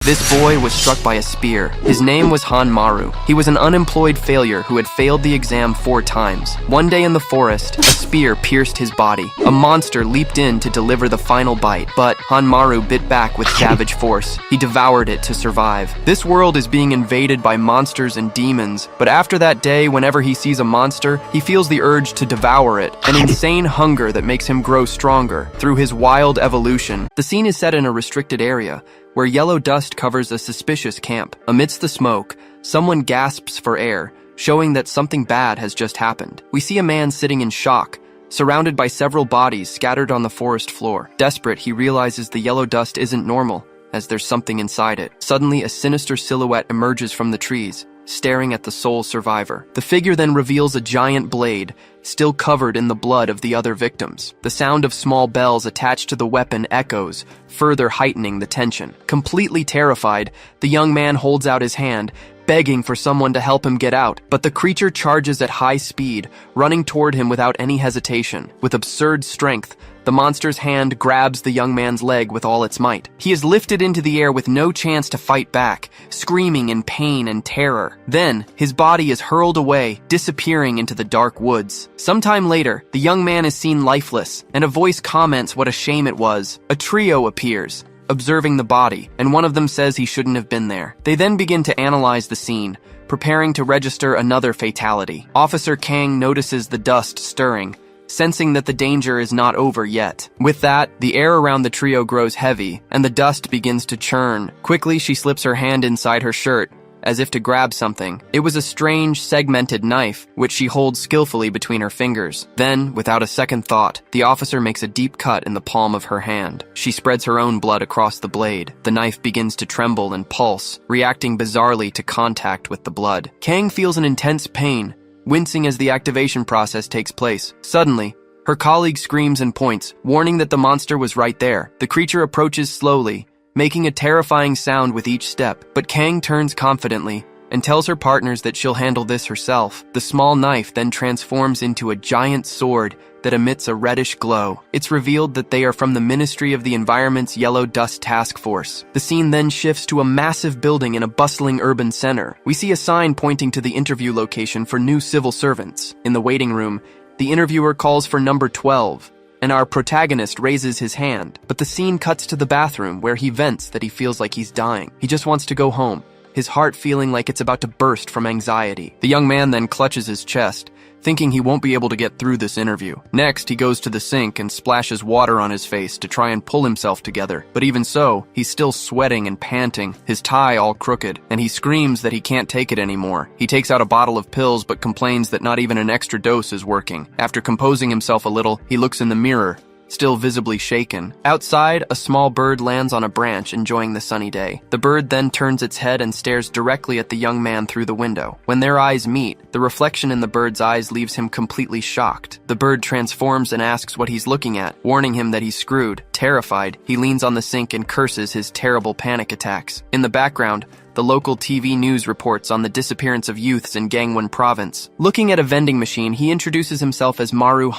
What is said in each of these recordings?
This boy was struck by a spear. His name was Maru. He was an unemployed failure who had failed the exam 4 times. One day in the forest, a spear pierced his body. A monster leaped in to deliver the final bite, but Maru bit back with savage force. He devoured it to survive. This world is being invaded by monsters and demons, but after that day, whenever he sees a monster, he feels the urge to devour it, an insane hunger that makes him grow stronger through his wild evolution. The scene is set in a restricted area, where yellow dust covers a suspicious camp. Amidst the smoke, someone gasps for air, showing that something bad has just happened. We see a man sitting in shock, surrounded by several bodies scattered on the forest floor. Desperate, he realizes the yellow dust isn't normal, as there's something inside it. Suddenly, a sinister silhouette emerges from the trees, staring at the sole survivor. The figure then reveals a giant blade, still covered in the blood of the other victims. The sound of small bells attached to the weapon echoes, further heightening the tension. Completely terrified, the young man holds out his hand, begging for someone to help him get out, but the creature charges at high speed, running toward him without any hesitation. With absurd strength, the monster's hand grabs the young man's leg with all its might. He is lifted into the air with no chance to fight back, screaming in pain and terror. Then, his body is hurled away, disappearing into the dark woods. Sometime later, the young man is seen lifeless, and a voice comments what a shame it was. A trio appears, observing the body, and one of them says he shouldn't have been there. They then begin to analyze the scene, preparing to register another fatality. Officer Kang notices the dust stirring, sensing that the danger is not over yet. With that, the air around the trio grows heavy, and the dust begins to churn. Quickly, she slips her hand inside her shirt, as if to grab something. It was a strange, segmented knife, which she holds skillfully between her fingers. Then, without a second thought, the officer makes a deep cut in the palm of her hand. She spreads her own blood across the blade. The knife begins to tremble and pulse, reacting bizarrely to contact with the blood. Kang feels an intense pain, wincing as the activation process takes place. Suddenly, her colleague screams and points, warning that the monster was right there. The creature approaches slowly, making a terrifying sound with each step, but Kang turns confidently and tells her partners that she'll handle this herself. The small knife then transforms into a giant sword that emits a reddish glow. It's revealed that they are from the Ministry of the Environment's Yellow Dust Task Force. The scene then shifts to a massive building in a bustling urban center. We see a sign pointing to the interview location for new civil servants. In the waiting room, the interviewer calls for number 12, and our protagonist raises his hand. But the scene cuts to the bathroom, where he vents that he feels like he's dying. He just wants to go home, his heart feeling like it's about to burst from anxiety. The young man then clutches his chest, thinking he won't be able to get through this interview. Next, he goes to the sink and splashes water on his face to try and pull himself together. But even so, he's still sweating and panting, his tie all crooked, and he screams that he can't take it anymore. He takes out a bottle of pills but complains that not even an extra dose is working. After composing himself a little, he looks in the mirror, still visibly shaken. Outside, a small bird lands on a branch, enjoying the sunny day. The bird then turns its head and stares directly at the young man through the window. When their eyes meet, the reflection in the bird's eyes leaves him completely shocked. The bird transforms and asks what he's looking at, warning him that he's screwed. Terrified, he leans on the sink and curses his terrible panic attacks. In the background, the local TV news reports on the disappearance of youths in Gangwon province. Looking at a vending machine, he introduces himself as Maru,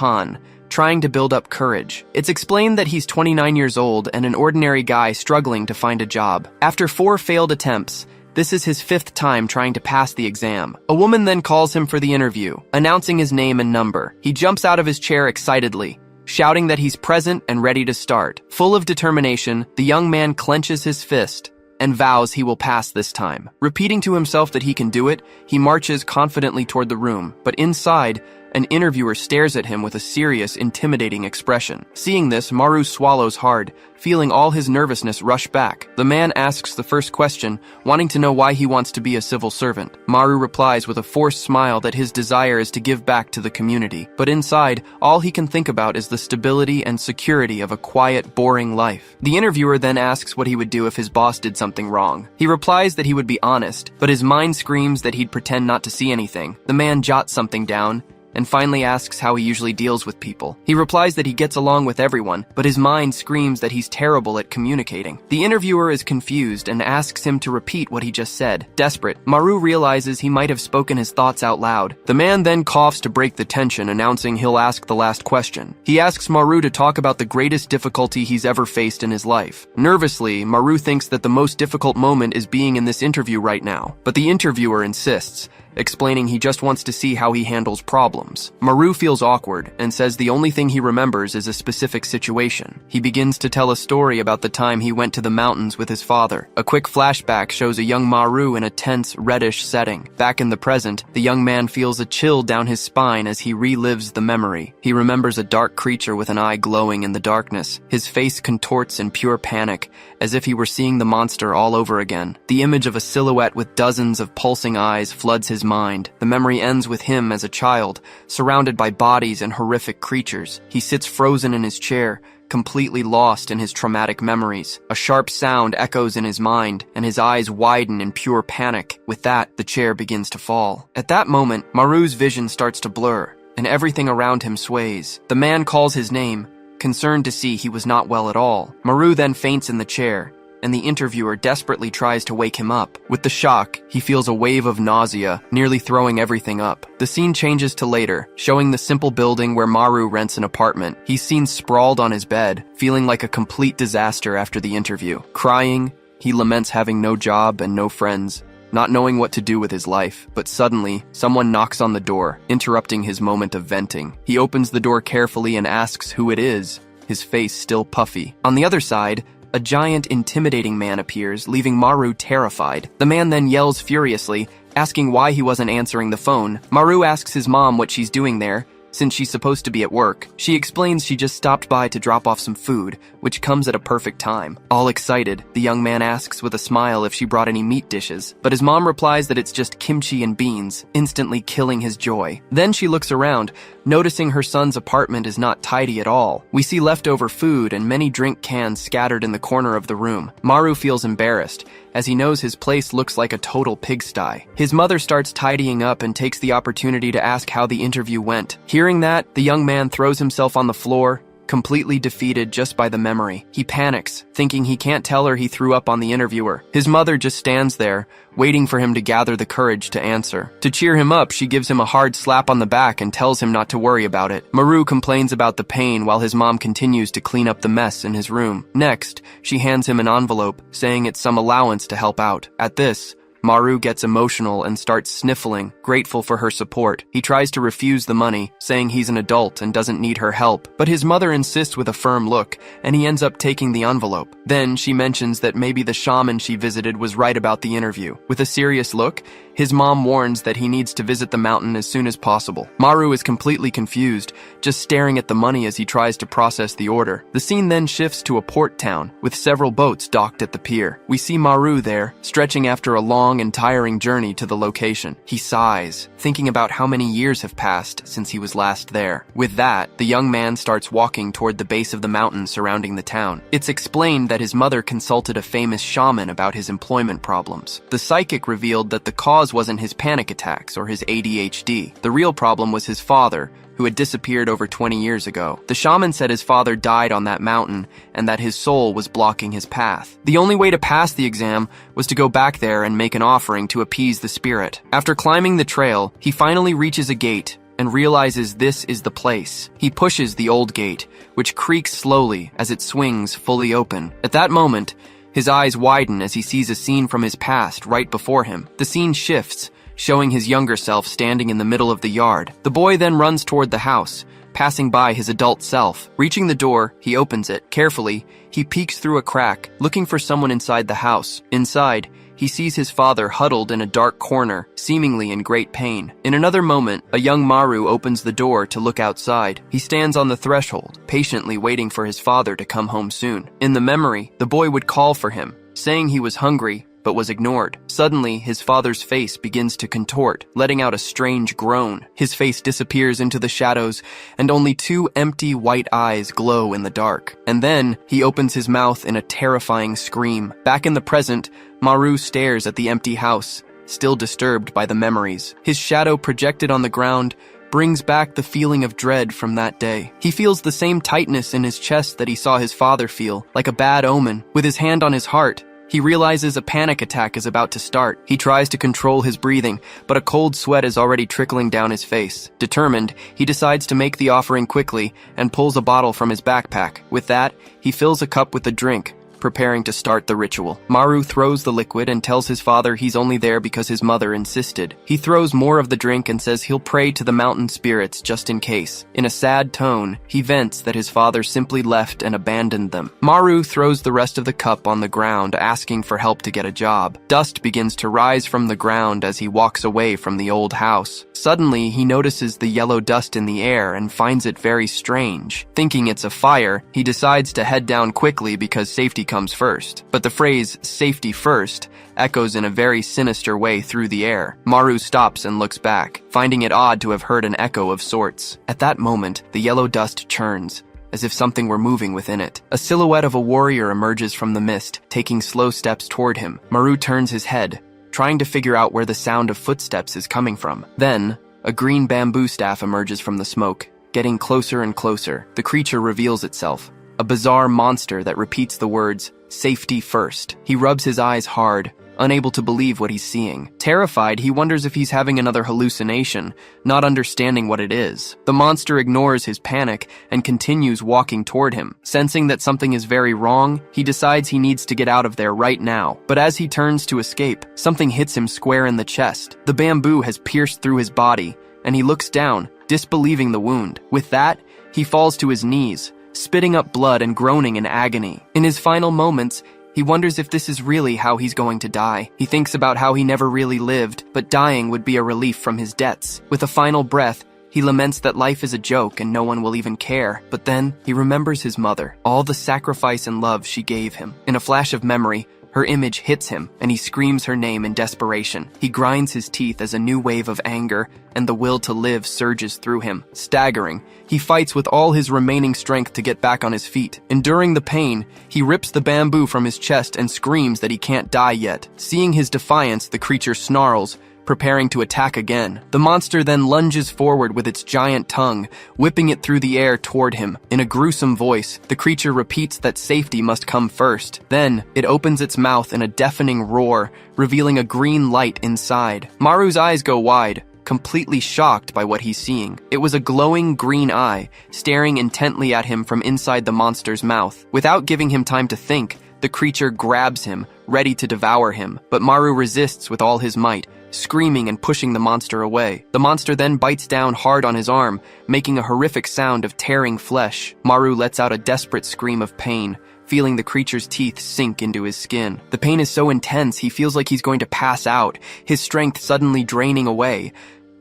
trying to build up courage. It's explained that he's 29 years old and an ordinary guy struggling to find a job. After 4 failed attempts, this is his 5th time trying to pass the exam. A woman then calls him for the interview, announcing his name and number. He jumps out of his chair excitedly, shouting that he's present and ready to start. Full of determination, the young man clenches his fist and vows he will pass this time. Repeating to himself that he can do it, he marches confidently toward the room, but inside, an interviewer stares at him with a serious, intimidating expression. Seeing this, Maru swallows hard, feeling all his nervousness rush back. The man asks the first question, wanting to know why he wants to be a civil servant. Maru replies with a forced smile that his desire is to give back to the community. But inside, all he can think about is the stability and security of a quiet, boring life. The interviewer then asks what he would do if his boss did something wrong. He replies that he would be honest, but his mind screams that he'd pretend not to see anything. The man jots something down, and finally asks how he usually deals with people. He replies that he gets along with everyone, but his mind screams that he's terrible at communicating. The interviewer is confused and asks him to repeat what he just said. Desperate, Maru realizes he might have spoken his thoughts out loud. The man then coughs to break the tension, announcing he'll ask the last question. He asks Maru to talk about the greatest difficulty he's ever faced in his life. Nervously, Maru thinks that the most difficult moment is being in this interview right now, but the interviewer insists, explaining he just wants to see how he handles problems. Maru feels awkward and says the only thing he remembers is a specific situation. He begins to tell a story about the time he went to the mountains with his father. A quick flashback shows a young Maru in a tense, reddish setting. Back in the present, the young man feels a chill down his spine as he relives the memory. He remembers a dark creature with an eye glowing in the darkness. His face contorts in pure panic, as if he were seeing the monster all over again. The image of a silhouette with dozens of pulsing eyes floods his mind. The memory ends with him as a child, surrounded by bodies and horrific creatures. He sits frozen in his chair, completely lost in his traumatic memories. A sharp sound echoes in his mind, and his eyes widen in pure panic. With that, the chair begins to fall. At that moment, Maru's vision starts to blur, and everything around him sways. The man calls his name, concerned to see he was not well at all. Maru then faints in the chair, and the interviewer desperately tries to wake him up. With the shock, he feels a wave of nausea, nearly throwing everything up. The scene changes to later, showing the simple building where Maru rents an apartment. He's seen sprawled on his bed, feeling like a complete disaster after the interview. Crying, he laments having no job and no friends, not knowing what to do with his life. But suddenly, someone knocks on the door, interrupting his moment of venting. He opens the door carefully and asks who it is, his face still puffy. On the other side, a giant, intimidating man appears, leaving Maru terrified. The man then yells furiously, asking why he wasn't answering the phone. Maru asks his mom what she's doing there, since she's supposed to be at work. She explains she just stopped by to drop off some food, which comes at a perfect time. All excited, the young man asks with a smile if she brought any meat dishes, but his mom replies that it's just kimchi and beans, instantly killing his joy. Then she looks around, noticing her son's apartment is not tidy at all. We see leftover food and many drink cans scattered in the corner of the room. Maru feels embarrassed, as he knows his place looks like a total pigsty. His mother starts tidying up and takes the opportunity to ask how the interview went. Hearing that, the young man throws himself on the floor, completely defeated just by the memory. He panics, thinking he can't tell her he threw up on the interviewer. His mother just stands there, waiting for him to gather the courage to answer. To cheer him up, she gives him a hard slap on the back and tells him not to worry about it. Maru complains about the pain while his mom continues to clean up the mess in his room. Next, she hands him an envelope, saying it's some allowance to help out. At this, Maru gets emotional and starts sniffling, grateful for her support. He tries to refuse the money, saying he's an adult and doesn't need her help, but his mother insists with a firm look, and he ends up taking the envelope. Then she mentions that maybe the shaman she visited was right about the interview. With a serious look, his mom warns that he needs to visit the mountain as soon as possible. Maru is completely confused, just staring at the money as he tries to process the order. The scene then shifts to a port town, with several boats docked at the pier. We see Maru there, stretching after a long and tiring journey to the location. He sighs, thinking about how many years have passed since he was last there. With that, the young man starts walking toward the base of the mountain surrounding the town. It's explained that his mother consulted a famous shaman about his employment problems. The psychic revealed that the cause wasn't his panic attacks or his ADHD. The real problem was his father, who had disappeared over 20 years ago. The shaman said his father died on that mountain and that his soul was blocking his path. The only way to pass the exam was to go back there and make an offering to appease the spirit. After climbing the trail, he finally reaches a gate and realizes this is the place. He pushes the old gate, which creaks slowly as it swings fully open. At that moment, his eyes widen as he sees a scene from his past right before him. The scene shifts, showing his younger self standing in the middle of the yard. The boy then runs toward the house, passing by his adult self. Reaching the door, he opens it. Carefully, he peeks through a crack, looking for someone inside the house. Inside, he sees his father huddled in a dark corner, seemingly in great pain. In another moment, a young Maru opens the door to look outside. He stands on the threshold, patiently waiting for his father to come home soon. In the memory, the boy would call for him, saying he was hungry, but was ignored. Suddenly, his father's face begins to contort, letting out a strange groan. His face disappears into the shadows, and only two empty white eyes glow in the dark. And then, he opens his mouth in a terrifying scream. Back in the present, Maru stares at the empty house, still disturbed by the memories. His shadow projected on the ground brings back the feeling of dread from that day. He feels the same tightness in his chest that he saw his father feel, like a bad omen. With his hand on his heart, he realizes a panic attack is about to start. He tries to control his breathing, but a cold sweat is already trickling down his face. Determined, he decides to make the offering quickly and pulls a bottle from his backpack. With that, he fills a cup with a drink, preparing to start the ritual. Maru throws the liquid and tells his father he's only there because his mother insisted. He throws more of the drink and says he'll pray to the mountain spirits just in case. In a sad tone, he vents that his father simply left and abandoned them. Maru throws the rest of the cup on the ground, asking for help to get a job. Dust begins to rise from the ground as he walks away from the old house. Suddenly, he notices the yellow dust in the air and finds it very strange. Thinking it's a fire, he decides to head down quickly because safety comes first. But the phrase, safety first, echoes in a very sinister way through the air. Maru stops and looks back, finding it odd to have heard an echo of sorts. At that moment, the yellow dust churns, as if something were moving within it. A silhouette of a warrior emerges from the mist, taking slow steps toward him. Maru turns his head, trying to figure out where the sound of footsteps is coming from. Then, a green bamboo staff emerges from the smoke, getting closer and closer. The creature reveals itself, a bizarre monster that repeats the words, safety first. He rubs his eyes hard, unable to believe what he's seeing. Terrified, he wonders if he's having another hallucination, not understanding what it is. The monster ignores his panic and continues walking toward him. Sensing that something is very wrong, he decides he needs to get out of there right now. But as he turns to escape, something hits him square in the chest. The bamboo has pierced through his body, and he looks down, disbelieving the wound. With that, he falls to his knees, spitting up blood and groaning in agony. In his final moments, he wonders if this is really how he's going to die. He thinks about how he never really lived, but dying would be a relief from his debts. With a final breath, he laments that life is a joke and no one will even care. But then, he remembers his mother, all the sacrifice and love she gave him. In a flash of memory, her image hits him, and he screams her name in desperation. He grinds his teeth as a new wave of anger and the will to live surges through him. Staggering, he fights with all his remaining strength to get back on his feet. Enduring the pain, he rips the bamboo from his chest and screams that he can't die yet. Seeing his defiance, the creature snarls, preparing to attack again. The monster then lunges forward with its giant tongue, whipping it through the air toward him. In a gruesome voice, the creature repeats that safety must come first. Then, it opens its mouth in a deafening roar, revealing a green light inside. Maru's eyes go wide, completely shocked by what he's seeing. It was a glowing green eye, staring intently at him from inside the monster's mouth. Without giving him time to think, the creature grabs him, ready to devour him. But Maru resists with all his might, screaming and pushing the monster away. The monster then bites down hard on his arm, making a horrific sound of tearing flesh. Maru lets out a desperate scream of pain, feeling the creature's teeth sink into his skin. The pain is so intense, he feels like he's going to pass out, his strength suddenly draining away.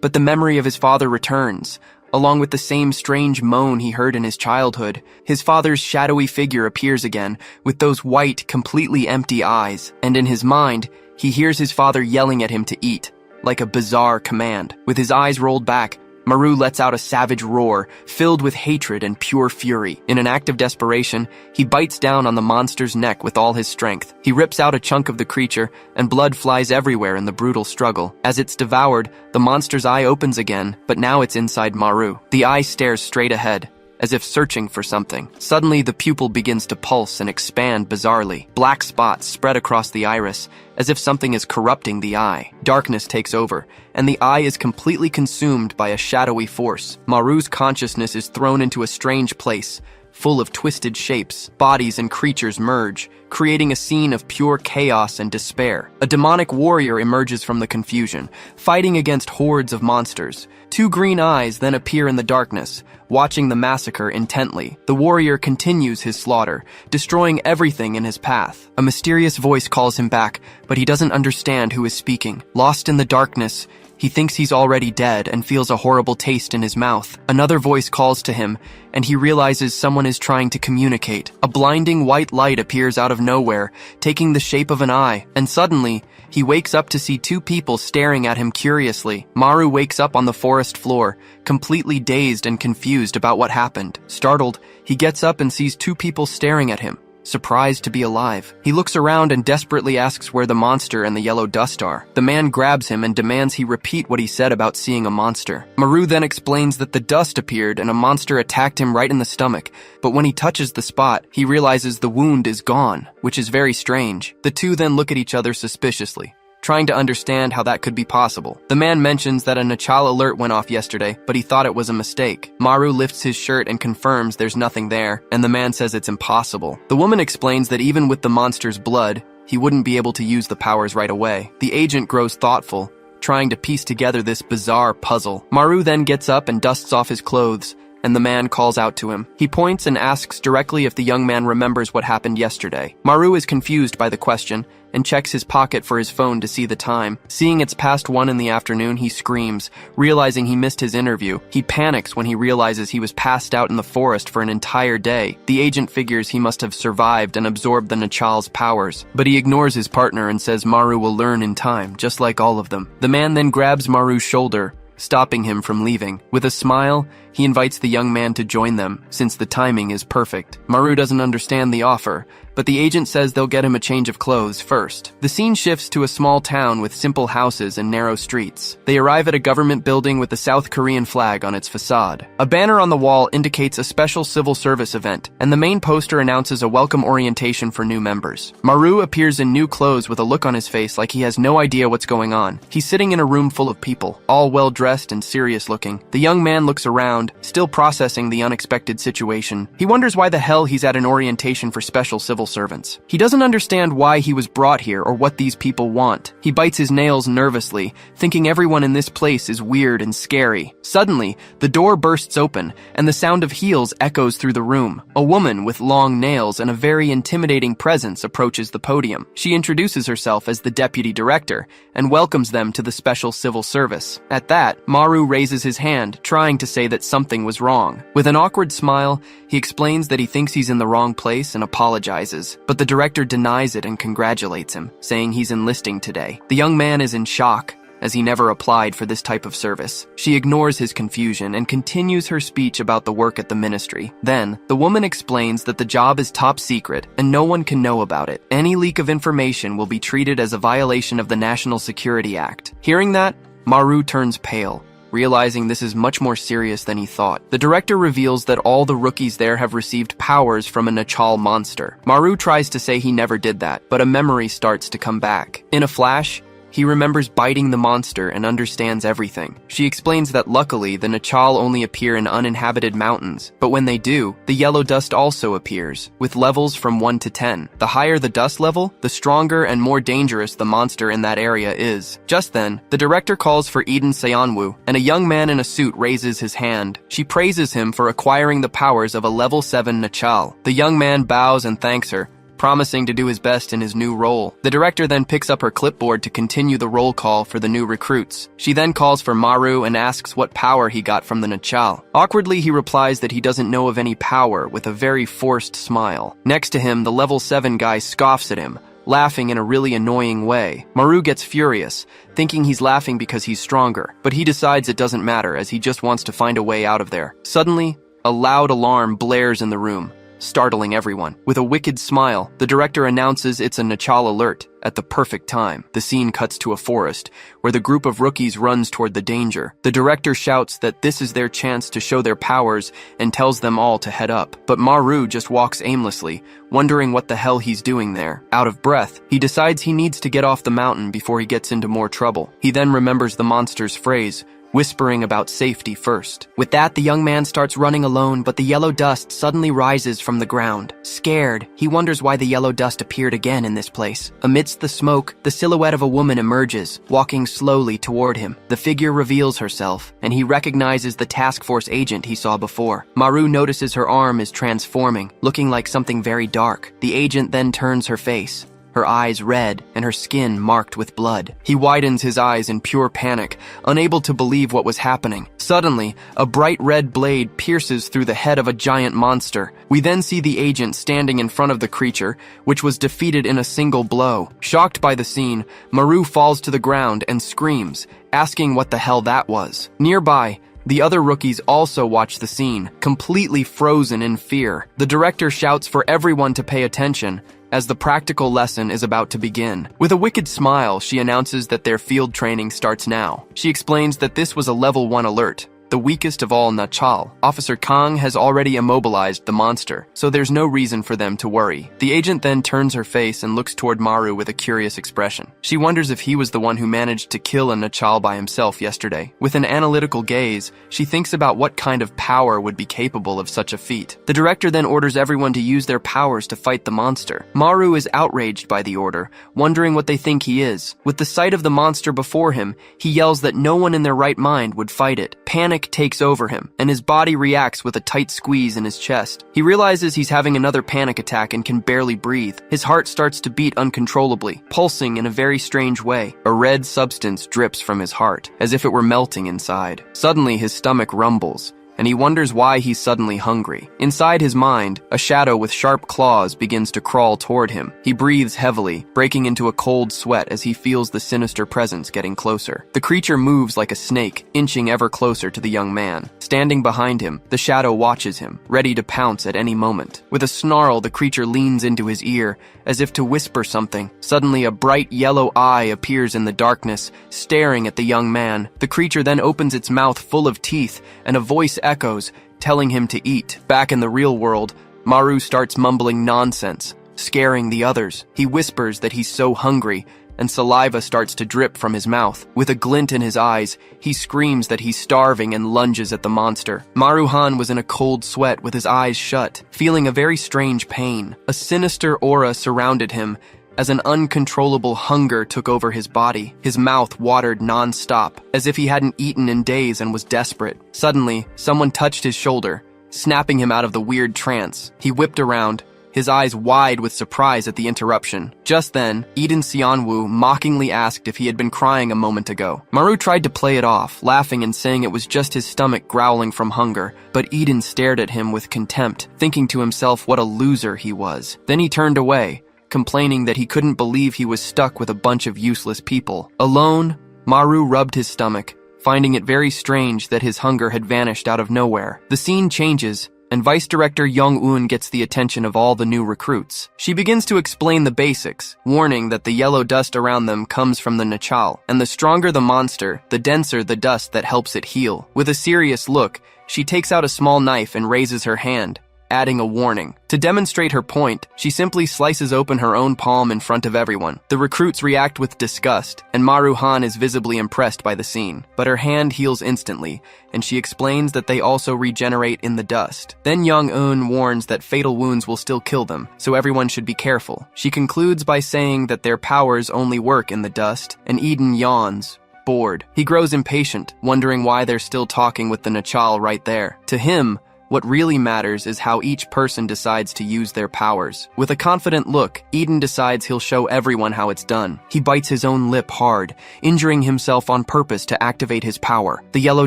But the memory of his father returns, along with the same strange moan he heard in his childhood. His father's shadowy figure appears again, with those white, completely empty eyes, and in his mind, he hears his father yelling at him to eat, like a bizarre command. With his eyes rolled back, Maru lets out a savage roar, filled with hatred and pure fury. In an act of desperation, he bites down on the monster's neck with all his strength. He rips out a chunk of the creature, and blood flies everywhere in the brutal struggle. As it's devoured, the monster's eye opens again, but now it's inside Maru. The eye stares straight ahead, as if searching for something. Suddenly, the pupil begins to pulse and expand bizarrely. Black spots spread across the iris, as if something is corrupting the eye. Darkness takes over, and the eye is completely consumed by a shadowy force. Maru's consciousness is thrown into a strange place, full of twisted shapes. Bodies and creatures merge, creating a scene of pure chaos and despair. A demonic warrior emerges from the confusion, fighting against hordes of monsters. Two green eyes then appear in the darkness, watching the massacre intently. The warrior continues his slaughter, destroying everything in his path. A mysterious voice calls him back, but he doesn't understand who is speaking. Lost in the darkness, he thinks he's already dead and feels a horrible taste in his mouth. Another voice calls to him, and he realizes someone is trying to communicate. A blinding white light appears out of nowhere, taking the shape of an eye, and suddenly, he wakes up to see two people staring at him curiously. Maru wakes up on the forest floor, completely dazed and confused about what happened. Startled, he gets up and sees two people staring at him. surprised to be alive. He looks around and desperately asks where the monster and the yellow dust are. The man grabs him and demands he repeat what he said about seeing a monster. Maru then explains that the dust appeared and a monster attacked him right in the stomach, but when he touches the spot, he realizes the wound is gone, which is very strange. The two then look at each other suspiciously, trying to understand how that could be possible. The man mentions that a Nachal alert went off yesterday, but he thought it was a mistake. Maru lifts his shirt and confirms there's nothing there, and the man says it's impossible. The woman explains that even with the monster's blood, he wouldn't be able to use the powers right away. The agent grows thoughtful, trying to piece together this bizarre puzzle. Maru then gets up and dusts off his clothes, and the man calls out to him. He points and asks directly if the young man remembers what happened yesterday. Maru is confused by the question and checks his pocket for his phone to see the time. Seeing it's past 1 in the afternoon, he screams, realizing he missed his interview. He panics when he realizes he was passed out in the forest for an entire day. The agent figures he must have survived and absorbed the Nachal's powers, but he ignores his partner and says Maru will learn in time, just like all of them. The man then grabs Maru's shoulder, stopping him from leaving. With a smile, he invites the young man to join them, since the timing is perfect. Maru doesn't understand the offer, but the agent says they'll get him a change of clothes first. The scene shifts to a small town with simple houses and narrow streets. They arrive at a government building with the South Korean flag on its facade. A banner on the wall indicates a special civil service event, and the main poster announces a welcome orientation for new members. Maru appears in new clothes with a look on his face like he has no idea what's going on. He's sitting in a room full of people, all well-dressed and serious-looking. The young man looks around, still processing the unexpected situation. He wonders why the hell he's at an orientation for special civil servants. He doesn't understand why he was brought here or what these people want. He bites his nails nervously, thinking everyone in this place is weird and scary. Suddenly, the door bursts open, and the sound of heels echoes through the room. A woman with long nails and a very intimidating presence approaches the podium. She introduces herself as the deputy director and welcomes them to the special civil service. At that, Maru raises his hand, trying to say that something was wrong. With an awkward smile, he explains that he thinks he's in the wrong place and apologizes. But the director denies it and congratulates him, saying he's enlisting today. The young man is in shock, as he never applied for this type of service. She ignores his confusion and continues her speech about the work at the ministry. Then, the woman explains that the job is top secret and no one can know about it. Any leak of information will be treated as a violation of the National Security Act. Hearing that, Maru turns pale, realizing this is much more serious than he thought. The director reveals that all the rookies there have received powers from a Nachal monster. Maru tries to say he never did that, but a memory starts to come back. In a flash, he remembers biting the monster and understands everything. She explains that luckily, the Nachal only appear in uninhabited mountains, but when they do, the yellow dust also appears, with levels from 1 to 10. The higher the dust level, the stronger and more dangerous the monster in that area is. Just then, the director calls for Eden Seonwoo, and a young man in a suit raises his hand. She praises him for acquiring the powers of a level 7 Nachal. The young man bows and thanks her, promising to do his best in his new role. The director then picks up her clipboard to continue the roll call for the new recruits. She then calls for Maru and asks what power he got from the Nachal. Awkwardly, he replies that he doesn't know of any power with a very forced smile. Next to him, the level 7 guy scoffs at him, laughing in a really annoying way. Maru gets furious, thinking he's laughing because he's stronger, but he decides it doesn't matter as he just wants to find a way out of there. Suddenly, a loud alarm blares in the room, startling everyone. With a wicked smile, the director announces it's a Nachal alert. At the perfect time, the scene cuts to a forest, where the group of rookies runs toward the danger. The director shouts that this is their chance to show their powers and tells them all to head up. But Maru just walks aimlessly, wondering what the hell he's doing there. Out of breath, he decides he needs to get off the mountain before he gets into more trouble. He then remembers the monster's phrase, whispering about safety first. With that, the young man starts running alone, but the yellow dust suddenly rises from the ground. Scared, he wonders why the yellow dust appeared again in this place. Amidst the smoke, the silhouette of a woman emerges, walking slowly toward him. The figure reveals herself, and he recognizes the task force agent he saw before. Maru notices her arm is transforming, looking like something very dark. The agent then turns her face, her eyes red and her skin marked with blood. He widens his eyes in pure panic, unable to believe what was happening. Suddenly, a bright red blade pierces through the head of a giant monster. We then see the agent standing in front of the creature, which was defeated in a single blow. Shocked by the scene, Maru falls to the ground and screams, asking what the hell that was. Nearby, The other rookies also watch the scene, completely frozen in fear. The director shouts for everyone to pay attention, as the practical lesson is about to begin. With a wicked smile, she announces that their field training starts now. She explains that this was a level 1 alert, the weakest of all Nachal. Officer Kang has already immobilized the monster, so there's no reason for them to worry. The agent then turns her face and looks toward Maru with a curious expression. She wonders if he was the one who managed to kill a Nachal by himself yesterday. With an analytical gaze, she thinks about what kind of power would be capable of such a feat. The director then orders everyone to use their powers to fight the monster. Maru is outraged by the order, wondering what they think he is. With the sight of the monster before him, he yells that no one in their right mind would fight it. Panic takes over him, and his body reacts with a tight squeeze in his chest. He realizes he's having another panic attack and can barely breathe. His heart starts to beat uncontrollably, pulsing in a very strange way. A red substance drips from his heart, as if it were melting inside. Suddenly, his stomach rumbles, and he wonders why he's suddenly hungry. Inside his mind, a shadow with sharp claws begins to crawl toward him. He breathes heavily, breaking into a cold sweat as he feels the sinister presence getting closer. The creature moves like a snake, inching ever closer to the young man. Standing behind him, the shadow watches him, ready to pounce at any moment. With a snarl, the creature leans into his ear, as if to whisper something. Suddenly, a bright yellow eye appears in the darkness, staring at the young man. The creature then opens its mouth full of teeth, and a voice echoes, telling him to eat. Back in the real world, Maru starts mumbling nonsense, scaring the others. He whispers that he's so hungry, and saliva starts to drip from his mouth. With a glint in his eyes, he screams that he's starving and lunges at the monster. Maruhan was in a cold sweat with his eyes shut, feeling a very strange pain. A sinister aura surrounded him, as an uncontrollable hunger took over his body. His mouth watered non-stop, as if he hadn't eaten in days and was desperate. Suddenly, someone touched his shoulder, snapping him out of the weird trance. He whipped around, his eyes wide with surprise at the interruption. Just then, Eden Sionwoo mockingly asked if he had been crying a moment ago. Maru tried to play it off, laughing and saying it was just his stomach growling from hunger, but Eden stared at him with contempt, thinking to himself what a loser he was. Then he turned away, complaining that he couldn't believe he was stuck with a bunch of useless people. Alone, Maru rubbed his stomach, finding it very strange that his hunger had vanished out of nowhere. The scene changes, and Vice Director Young-eun gets the attention of all the new recruits. She begins to explain the basics, warning that the yellow dust around them comes from the Nachal, and the stronger the monster, the denser the dust that helps it heal. With a serious look, she takes out a small knife and raises her hand, adding a warning. To demonstrate her point, she simply slices open her own palm in front of everyone. The recruits react with disgust, and Maruhan is visibly impressed by the scene. But her hand heals instantly, and she explains that they also regenerate in the dust. Then Young-eun warns that fatal wounds will still kill them, so everyone should be careful. She concludes by saying that their powers only work in the dust, and Eden yawns, bored. He grows impatient, wondering why they're still talking with the Nachal right there. To him, what really matters is how each person decides to use their powers. With a confident look, Eden decides he'll show everyone how it's done. He bites his own lip hard, injuring himself on purpose to activate his power. The yellow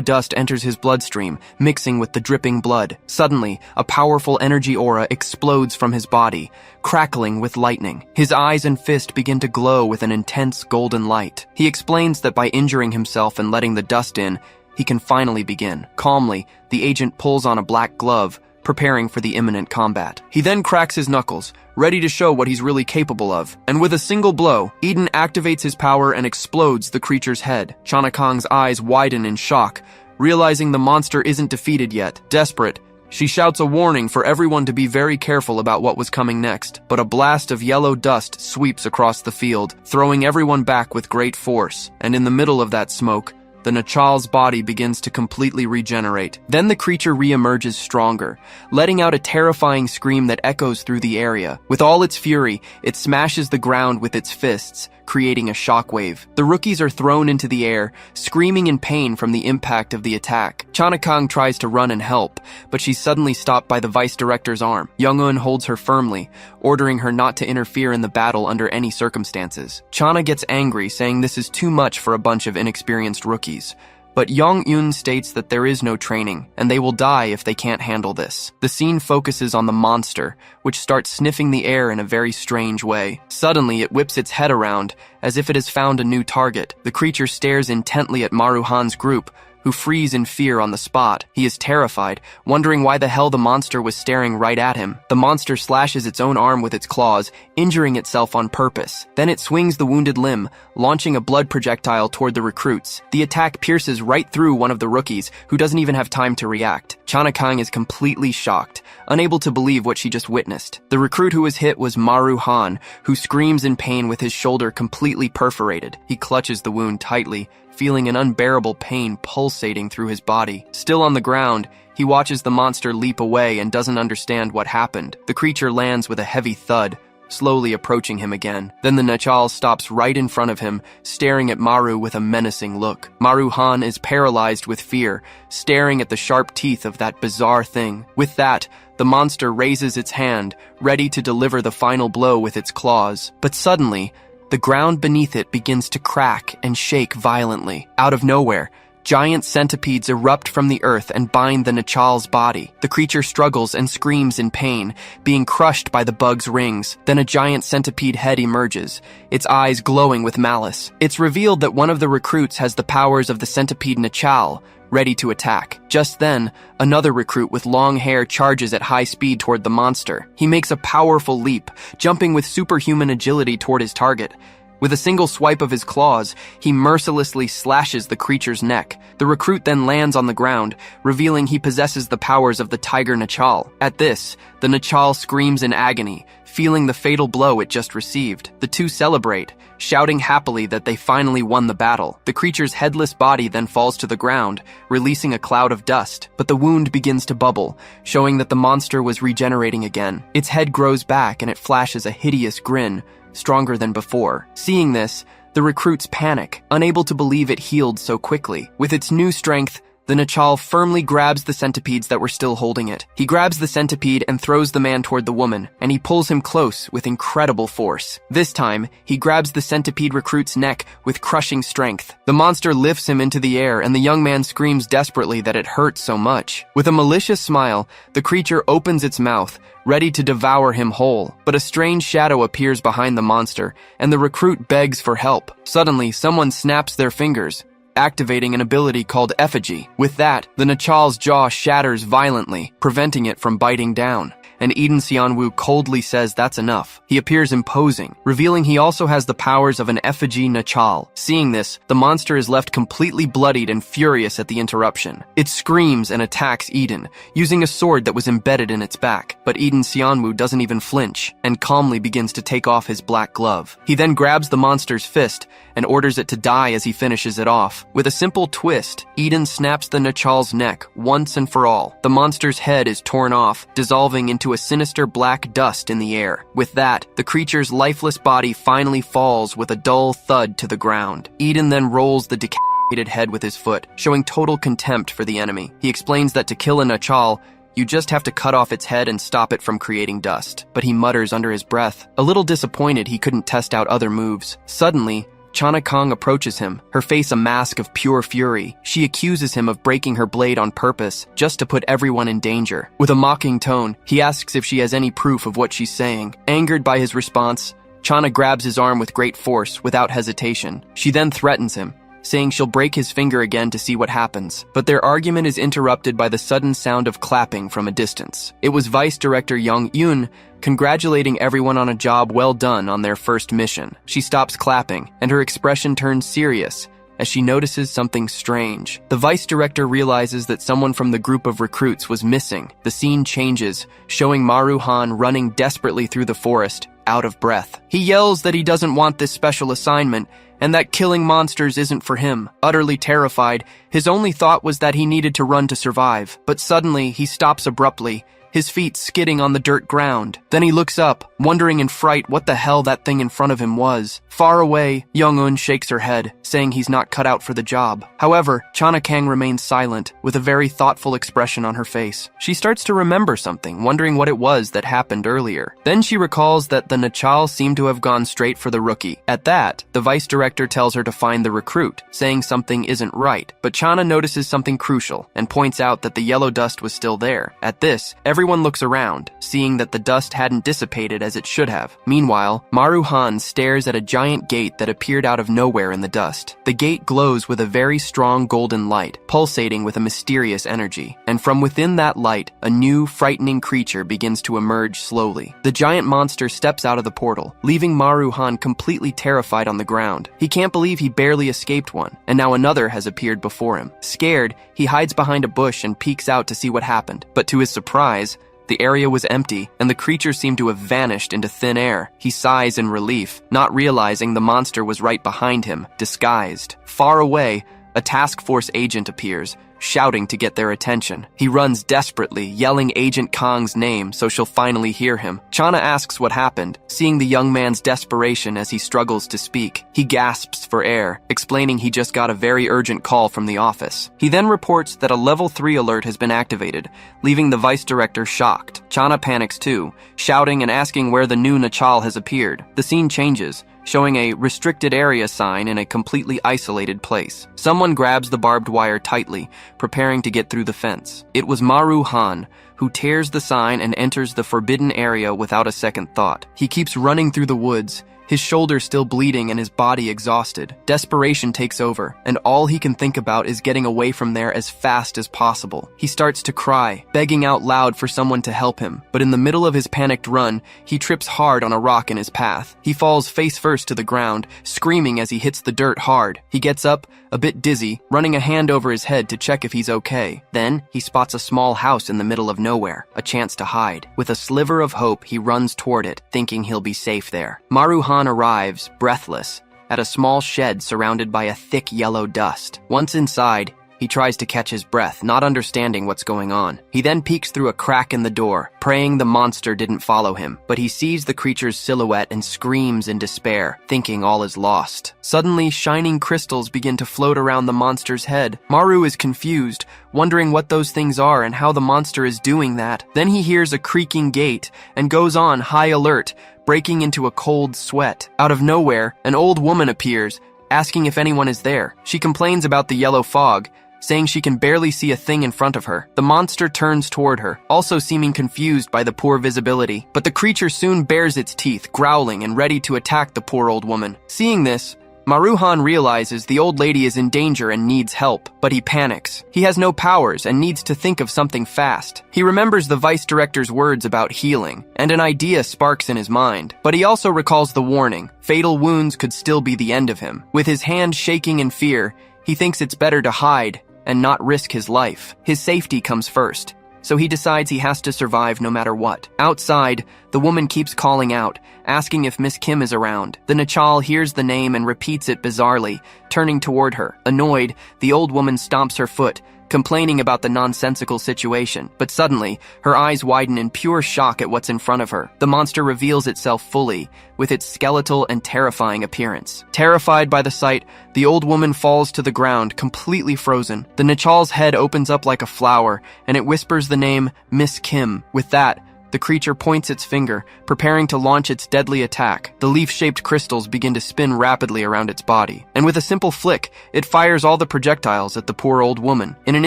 dust enters his bloodstream, mixing with the dripping blood. Suddenly, a powerful energy aura explodes from his body, crackling with lightning. His eyes and fist begin to glow with an intense golden light. He explains that by injuring himself and letting the dust in, he can finally begin. Calmly, the agent pulls on a black glove, preparing for the imminent combat. He then cracks his knuckles, ready to show what he's really capable of. And with a single blow, Eden activates his power and explodes the creature's head. Chanakang's eyes widen in shock, realizing the monster isn't defeated yet. Desperate, she shouts a warning for everyone to be very careful about what was coming next. But a blast of yellow dust sweeps across the field, throwing everyone back with great force. And in the middle of that smoke, the Nachal's body begins to completely regenerate. Then the creature re-emerges stronger, letting out a terrifying scream that echoes through the area. With all its fury, it smashes the ground with its fists, creating a shockwave. The rookies are thrown into the air, screaming in pain from the impact of the attack. Chanakang tries to run and help, but she's suddenly stopped by the vice director's arm. Young-eun holds her firmly, ordering her not to interfere in the battle under any circumstances. Chana gets angry, saying this is too much for a bunch of inexperienced rookies. But Young-eun states that there is no training, and they will die if they can't handle this. The scene focuses on the monster, which starts sniffing the air in a very strange way. Suddenly, it whips its head around, as if it has found a new target. The creature stares intently at Maruhan's group, who freeze in fear on the spot. He is terrified, wondering why the hell the monster was staring right at him. The monster slashes its own arm with its claws, injuring itself on purpose. Then it swings the wounded limb, launching a blood projectile toward the recruits. The attack pierces right through one of the rookies, who doesn't even have time to react. Chanakang is completely shocked, unable to believe what she just witnessed. The recruit who was hit was Maru Han, who screams in pain with his shoulder completely perforated. He clutches the wound tightly, feeling an unbearable pain pulsating through his body. Still on the ground, he watches the monster leap away and doesn't understand what happened. The creature lands with a heavy thud, slowly approaching him again. Then the Nachal stops right in front of him, staring at Maru with a menacing look. Maru Han is paralyzed with fear, staring at the sharp teeth of that bizarre thing. With that, the monster raises its hand, ready to deliver the final blow with its claws. But suddenly, the ground beneath it begins to crack and shake violently. Out of nowhere, giant centipedes erupt from the earth and bind the Nachal's body. The creature struggles and screams in pain, being crushed by the bug's rings. Then a giant centipede head emerges, its eyes glowing with malice. It's revealed that one of the recruits has the powers of the centipede Nachal, ready to attack. Just then, another recruit with long hair charges at high speed toward the monster. He makes a powerful leap, jumping with superhuman agility toward his target. With a single swipe of his claws, he mercilessly slashes the creature's neck. The recruit then lands on the ground, revealing he possesses the powers of the tiger Nachal. At this, the Nachal screams in agony, feeling the fatal blow it just received. The two celebrate, shouting happily that they finally won the battle. The creature's headless body then falls to the ground, releasing a cloud of dust. But the wound begins to bubble, showing that the monster was regenerating again. Its head grows back and it flashes a hideous grin, stronger than before. Seeing this, the recruits panic, unable to believe it healed so quickly. With its new strength, the Nachal firmly grabs the centipedes that were still holding it. He grabs the centipede and throws the man toward the woman, and he pulls him close with incredible force. This time, he grabs the centipede recruit's neck with crushing strength. The monster lifts him into the air, and the young man screams desperately that it hurts so much. With a malicious smile, the creature opens its mouth, ready to devour him whole. But a strange shadow appears behind the monster, and the recruit begs for help. Suddenly, someone snaps their fingers, activating an ability called Effigy. With that, the Nachal's jaw shatters violently, preventing it from biting down. And Eden Xianwu coldly says that's enough. He appears imposing, revealing he also has the powers of an effigy Nachal. Seeing this, the monster is left completely bloodied and furious at the interruption. It screams and attacks Eden, using a sword that was embedded in its back. But Eden Xianwu doesn't even flinch, and calmly begins to take off his black glove. He then grabs the monster's fist and orders it to die as he finishes it off. With a simple twist, Eden snaps the Nachal's neck once and for all. The monster's head is torn off, dissolving into a sinister black dust in the air. With that, the creature's lifeless body finally falls with a dull thud to the ground. Eden then rolls the decapitated head with his foot, showing total contempt for the enemy. He explains that to kill a Nachal, you just have to cut off its head and stop it from creating dust. But he mutters under his breath, a little disappointed he couldn't test out other moves. Suddenly, Chanakang approaches him, her face a mask of pure fury. She accuses him of breaking her blade on purpose, just to put everyone in danger. With a mocking tone, he asks if she has any proof of what she's saying. Angered by his response, Chana grabs his arm with great force, without hesitation. She then threatens him, saying she'll break his finger again to see what happens. But their argument is interrupted by the sudden sound of clapping from a distance. It was Vice Director Young Yoon congratulating everyone on a job well done on their first mission. She stops clapping, and her expression turns serious as she notices something strange. The Vice Director realizes that someone from the group of recruits was missing. The scene changes, showing Maru Han running desperately through the forest, out of breath. He yells that he doesn't want this special assignment, and that killing monsters isn't for him. Utterly terrified, his only thought was that he needed to run to survive. But suddenly, he stops abruptly, his feet skidding on the dirt ground. Then he looks up, wondering in fright what the hell that thing in front of him was. Far away, Young-un shakes her head, saying he's not cut out for the job. However, Chanakang remains silent, with a very thoughtful expression on her face. She starts to remember something, wondering what it was that happened earlier. Then she recalls that the Nachal seemed to have gone straight for the rookie. At that, the Vice Director tells her to find the recruit, saying something isn't right. But Chana notices something crucial, and points out that the yellow dust was still there. At this, everyone Everyone looks around, seeing that the dust hadn't dissipated as it should have. Meanwhile, Maru-han stares at a giant gate that appeared out of nowhere in the dust. The gate glows with a very strong golden light, pulsating with a mysterious energy. And from within that light, a new, frightening creature begins to emerge slowly. The giant monster steps out of the portal, leaving Maru-han completely terrified on the ground. He can't believe he barely escaped one, and now another has appeared before him. Scared, he hides behind a bush and peeks out to see what happened. But to his surprise, the area was empty, and the creature seemed to have vanished into thin air. He sighs in relief, not realizing the monster was right behind him, disguised. Far away, a task force agent appears, shouting to get their attention. He runs desperately, yelling Agent Kong's name so she'll finally hear him. Chana asks what happened, seeing the young man's desperation as he struggles to speak. He gasps for air, explaining he just got a very urgent call from the office. He then reports that a level 3 alert has been activated, leaving the vice director shocked. Chana panics too, shouting and asking where the new Nachal has appeared. The scene changes, showing a restricted area sign in a completely isolated place. Someone grabs the barbed wire tightly, preparing to get through the fence. It was Maru-han, who tears the sign and enters the forbidden area without a second thought. He keeps running through the woods, his shoulder still bleeding and his body exhausted. Desperation takes over, and all he can think about is getting away from there as fast as possible. He starts to cry, begging out loud for someone to help him, but in the middle of his panicked run, he trips hard on a rock in his path. He falls face first to the ground, screaming as he hits the dirt hard. He gets up, a bit dizzy, running a hand over his head to check if he's okay. Then, he spots a small house in the middle of nowhere, a chance to hide. With a sliver of hope, he runs toward it, thinking he'll be safe there. Maru-han arrives, breathless, at a small shed surrounded by a thick yellow dust. Once inside, he tries to catch his breath, not understanding what's going on. He then peeks through a crack in the door, praying the monster didn't follow him, but he sees the creature's silhouette and screams in despair, thinking all is lost. Suddenly, shining crystals begin to float around the monster's head. Maru is confused, wondering what those things are and how the monster is doing that. Then he hears a creaking gate and goes on high alert, breaking into a cold sweat. Out of nowhere, an old woman appears, asking if anyone is there. She complains about the yellow fog, saying she can barely see a thing in front of her. The monster turns toward her, also seeming confused by the poor visibility. But the creature soon bares its teeth, growling and ready to attack the poor old woman. Seeing this, Maru-han realizes the old lady is in danger and needs help, but he panics. He has no powers and needs to think of something fast. He remembers the vice director's words about healing, and an idea sparks in his mind. But he also recalls the warning. Fatal wounds could still be the end of him. With his hand shaking in fear, he thinks it's better to hide and not risk his life. His safety comes first, so he decides he has to survive no matter what. Outside, the woman keeps calling out, asking if Miss Kim is around. The Nachal hears the name and repeats it bizarrely, turning toward her. Annoyed, the old woman stomps her foot, complaining about the nonsensical situation. But suddenly, her eyes widen in pure shock at what's in front of her. The monster reveals itself fully, with its skeletal and terrifying appearance. Terrified by the sight, the old woman falls to the ground, completely frozen. The Nachal's head opens up like a flower, and it whispers the name Miss Kim. With that, the creature points its finger, preparing to launch its deadly attack. The leaf-shaped crystals begin to spin rapidly around its body, and with a simple flick, it fires all the projectiles at the poor old woman. In an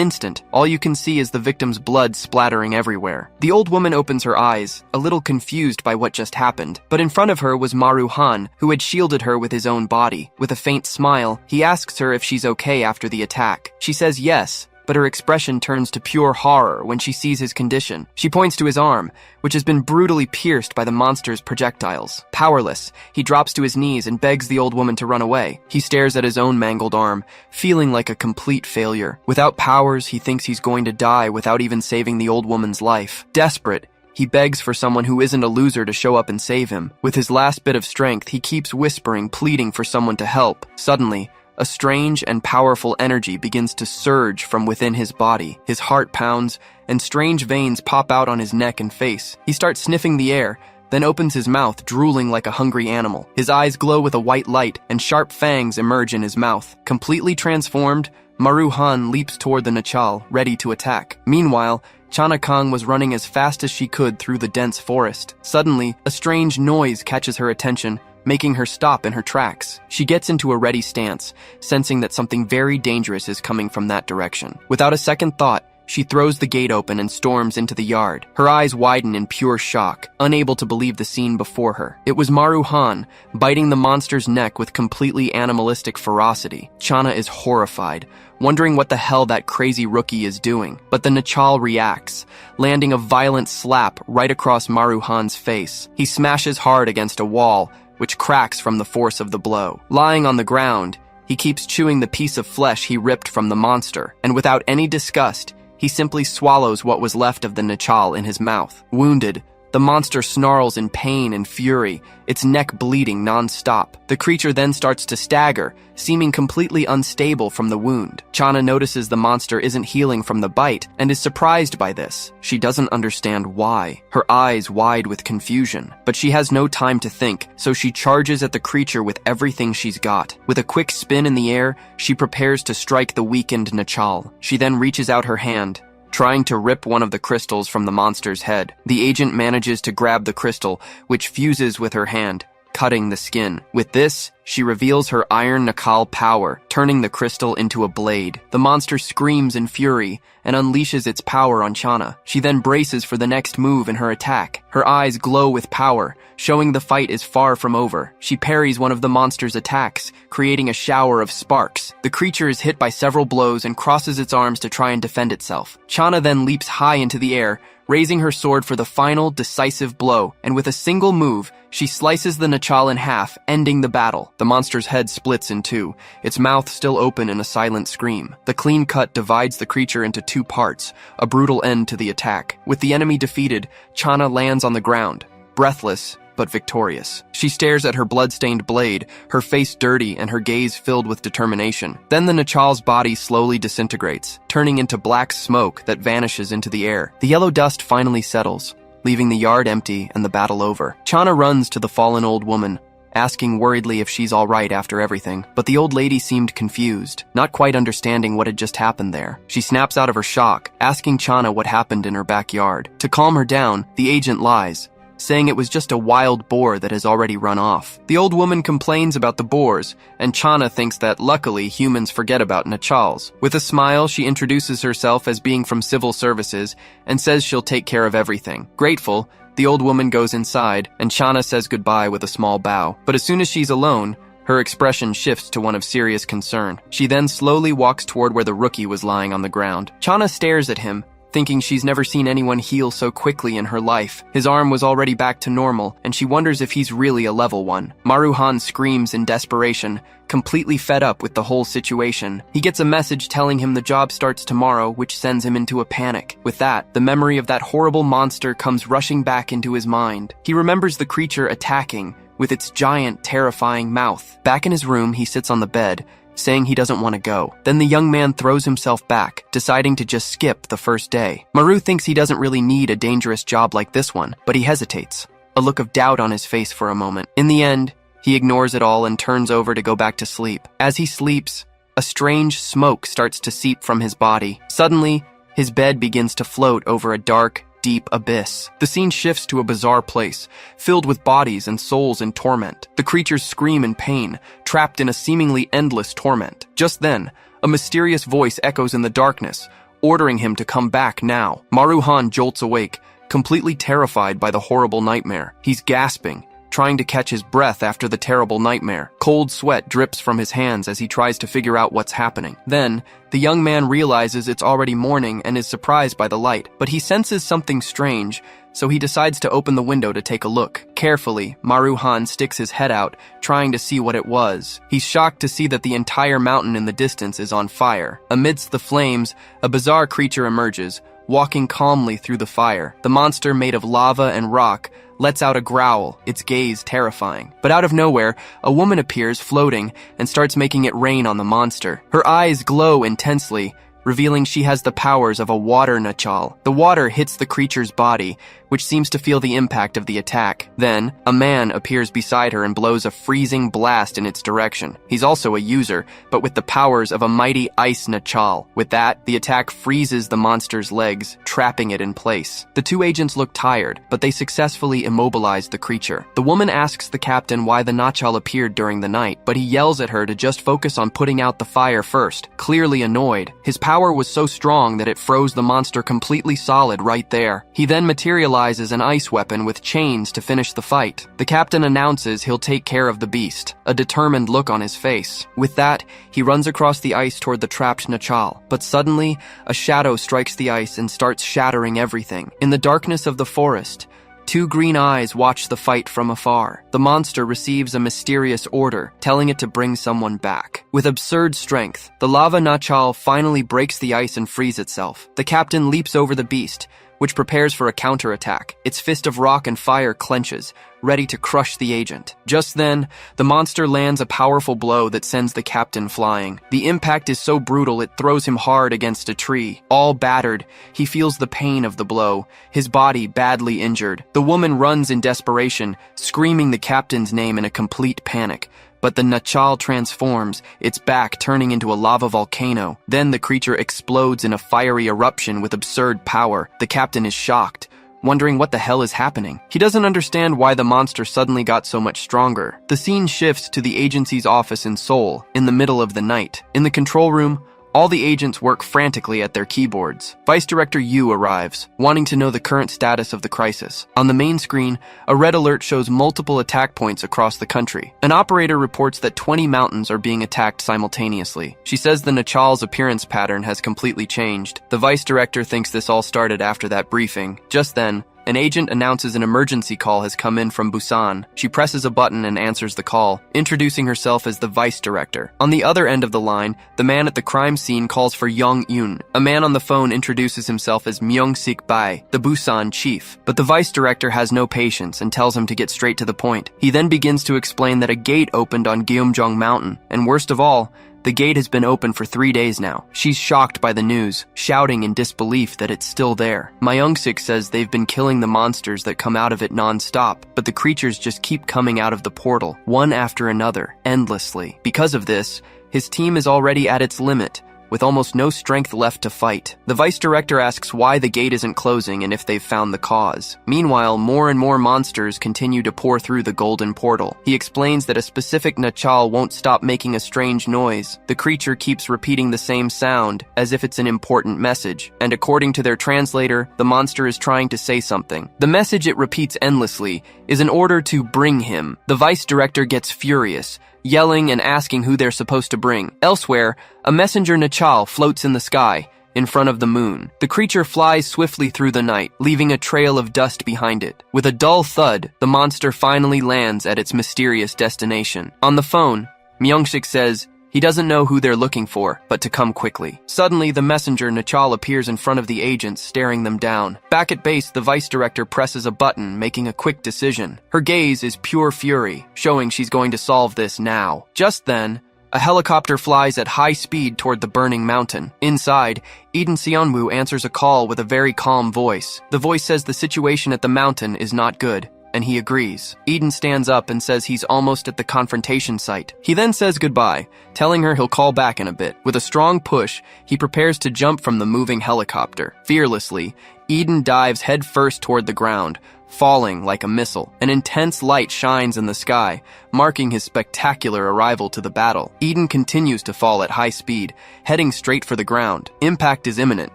instant, all you can see is the victim's blood splattering everywhere. The old woman opens her eyes, a little confused by what just happened, but in front of her was Maru-han, who had shielded her with his own body. With a faint smile, he asks her if she's okay after the attack. She says yes, but her expression turns to pure horror when she sees his condition. She points to his arm, which has been brutally pierced by the monster's projectiles. Powerless, he drops to his knees and begs the old woman to run away. He stares at his own mangled arm, feeling like a complete failure. Without powers, he thinks he's going to die without even saving the old woman's life. Desperate, he begs for someone who isn't a loser to show up and save him. With his last bit of strength, he keeps whispering, pleading for someone to help. Suddenly, a strange and powerful energy begins to surge from within his body. His heart pounds, and strange veins pop out on his neck and face. He starts sniffing the air, then opens his mouth, drooling like a hungry animal. His eyes glow with a white light, and sharp fangs emerge in his mouth. Completely transformed, Maru-han leaps toward the Nachal, ready to attack. Meanwhile, Chana Kong was running as fast as she could through the dense forest. Suddenly, a strange noise catches her attention, making her stop in her tracks. She gets into a ready stance, sensing that something very dangerous is coming from that direction. Without a second thought, She throws the gate open and storms into the yard. Her eyes widen in pure shock, unable to believe the scene before her. It was Maru Han, biting the monster's neck with completely animalistic ferocity. Chana is horrified, wondering what the hell that crazy rookie is doing. But the Nachal reacts, landing a violent slap right across Maru Han's face. He smashes hard against a wall, which cracks from the force of the blow. Lying on the ground, he keeps chewing the piece of flesh he ripped from the monster, and without any disgust, he simply swallows what was left of the Nachal in his mouth. Wounded, the monster snarls in pain and fury, its neck bleeding non-stop. The creature then starts to stagger, seeming completely unstable from the wound. Chana notices the monster isn't healing from the bite and is surprised by this. She doesn't understand why, her eyes wide with confusion. But she has no time to think, so she charges at the creature with everything she's got. With a quick spin in the air, she prepares to strike the weakened Nachal. She then reaches out her hand, trying to rip one of the crystals from the monster's head. The agent manages to grab the crystal, which fuses with her hand, cutting the skin. With this, she reveals her iron Nachal power, turning the crystal into a blade. The monster screams in fury and unleashes its power on Chana. She then braces for the next move in her attack. Her eyes glow with power, showing the fight is far from over. She parries one of the monster's attacks, creating a shower of sparks. The creature is hit by several blows and crosses its arms to try and defend itself. Chana then leaps high into the air, raising her sword for the final, decisive blow, and with a single move, she slices the Nachal in half, ending the battle. The monster's head splits in two, its mouth still open in a silent scream. The clean cut divides the creature into two parts, a brutal end to the attack. With the enemy defeated, Chana lands on the ground, breathless but victorious. She stares at her blood-stained blade, her face dirty and her gaze filled with determination. Then the Nachal's body slowly disintegrates, turning into black smoke that vanishes into the air. The yellow dust finally settles, leaving the yard empty and the battle over. Chana runs to the fallen old woman, asking worriedly if she's all right after everything. But the old lady seemed confused, not quite understanding what had just happened there. She snaps out of her shock, asking Chana what happened in her backyard. To calm her down, the agent lies, saying it was just a wild boar that has already run off. The old woman complains about the boars, and Chana thinks that luckily humans forget about Nachals. With a smile, she introduces herself as being from civil services and says she'll take care of everything. Grateful, the old woman goes inside, and Chana says goodbye with a small bow. But as soon as she's alone, her expression shifts to one of serious concern. She then slowly walks toward where the rookie was lying on the ground. Chana stares at him, thinking she's never seen anyone heal so quickly in her life. His arm was already back to normal, and she wonders if he's really a level 1. Maru Han screams in desperation, completely fed up with the whole situation. He gets a message telling him the job starts tomorrow, which sends him into a panic. With that, the memory of that horrible monster comes rushing back into his mind. He remembers the creature attacking, with its giant, terrifying mouth. Back in his room, he sits on the bed, saying he doesn't want to go. Then the young man throws himself back, deciding to just skip the first day. Maru thinks he doesn't really need a dangerous job like this one, but he hesitates, a look of doubt on his face for a moment. In the end, he ignores it all and turns over to go back to sleep. As he sleeps, a strange smoke starts to seep from his body. Suddenly, his bed begins to float over a dark, deep abyss. The scene shifts to a bizarre place, filled with bodies and souls in torment. The creatures scream in pain, trapped in a seemingly endless torment. Just then, a mysterious voice echoes in the darkness, ordering him to come back now. Maru Han jolts awake, completely terrified by the horrible nightmare. He's gasping, trying to catch his breath after the terrible nightmare. Cold sweat drips from his hands as he tries to figure out what's happening. Then, the young man realizes it's already morning and is surprised by the light, but he senses something strange, so he decides to open the window to take a look. Carefully, Maru Han sticks his head out, trying to see what it was. He's shocked to see that the entire mountain in the distance is on fire. Amidst the flames, a bizarre creature emerges, walking calmly through the fire. The monster, made of lava and rock, lets out a growl, its gaze terrifying. But out of nowhere, a woman appears floating and starts making it rain on the monster. Her eyes glow intensely, revealing she has the powers of a water Nachal. The water hits the creature's body, which seems to feel the impact of the attack. Then, a man appears beside her and blows a freezing blast in its direction. He's also a user, but with the powers of a mighty ice Nachal. With that, the attack freezes the monster's legs, trapping it in place. The two agents look tired, but they successfully immobilized the creature. The woman asks the captain why the Nachal appeared during the night, but he yells at her to just focus on putting out the fire first. Clearly annoyed, his powers power was so strong that it froze the monster completely solid right there. He then materializes an ice weapon with chains to finish the fight. The captain announces he'll take care of the beast, a determined look on his face. With that, he runs across the ice toward the trapped Nachal. But suddenly, a shadow strikes the ice and starts shattering everything. In the darkness of the forest, two green eyes watch the fight from afar. The monster receives a mysterious order, telling it to bring someone back. With absurd strength, the lava Nachal finally breaks the ice and frees itself. The captain leaps over the beast, which prepares for a counterattack. Its fist of rock and fire clenches, ready to crush the agent. Just then, the monster lands a powerful blow that sends the captain flying. The impact is so brutal it throws him hard against a tree. All battered, he feels the pain of the blow, his body badly injured. The woman runs in desperation, screaming the captain's name in a complete panic. But the Nachal transforms, its back turning into a lava volcano. Then the creature explodes in a fiery eruption with absurd power. The captain is shocked, wondering what the hell is happening. He doesn't understand why the monster suddenly got so much stronger. The scene shifts to the agency's office in Seoul, in the middle of the night. In the control room, all the agents work frantically at their keyboards. Vice Director Yu arrives, wanting to know the current status of the crisis. On the main screen, a red alert shows multiple attack points across the country. An operator reports that 20 mountains are being attacked simultaneously. She says the Nachal's appearance pattern has completely changed. The Vice Director thinks this all started after that briefing. Just then, an agent announces an emergency call has come in from Busousan. She presses a button and answers the call, introducing herself as the vice director. On the other end of the line, the man at the crime scene calls for Young Yoon. A man on the phone introduces himself as Myung-sik Bai, the Busan chief. But the vice director has no patience and tells him to get straight to the point. He then begins to explain that a gate opened on Gyeomjong Mountain, and worst of all, the gate has been open for 3 days now. She's shocked by the news, shouting in disbelief that it's still there. Myung-sik says they've been killing the monsters that come out of it non-stop, but the creatures just keep coming out of the portal, one after another, endlessly. Because of this, his team is already at its limit, with almost no strength left to fight. The vice director asks why the gate isn't closing and if they've found the cause. Meanwhile, more and more monsters continue to pour through the golden portal. He explains that a specific Nachal won't stop making a strange noise. The creature keeps repeating the same sound, as if it's an important message, and according to their translator, the monster is trying to say something. The message it repeats endlessly is an order to bring him. The vice director gets furious, yelling and asking who they're supposed to bring. Elsewhere, a messenger Nachal floats in the sky, in front of the moon. The creature flies swiftly through the night, leaving a trail of dust behind it. With a dull thud, the monster finally lands at its mysterious destination. On the phone, Myung-sik says he doesn't know who they're looking for, but to come quickly. Suddenly, the messenger Nachal appears in front of the agents, staring them down. Back at base, the vice director presses a button, making a quick decision. Her gaze is pure fury, showing she's going to solve this now. Just then, a helicopter flies at high speed toward the burning mountain. Inside, Eden Seonwoo answers a call with a very calm voice. The voice says the situation at the mountain is not good, and he agrees. Eden stands up and says he's almost at the confrontation site. He then says goodbye, telling her he'll call back in a bit. With a strong push, he prepares to jump from the moving helicopter. Fearlessly, Eden dives headfirst toward the ground, falling like a missile. An intense light shines in the sky, marking his spectacular arrival to the battle. Eden continues to fall at high speed, heading straight for the ground. Impact is imminent,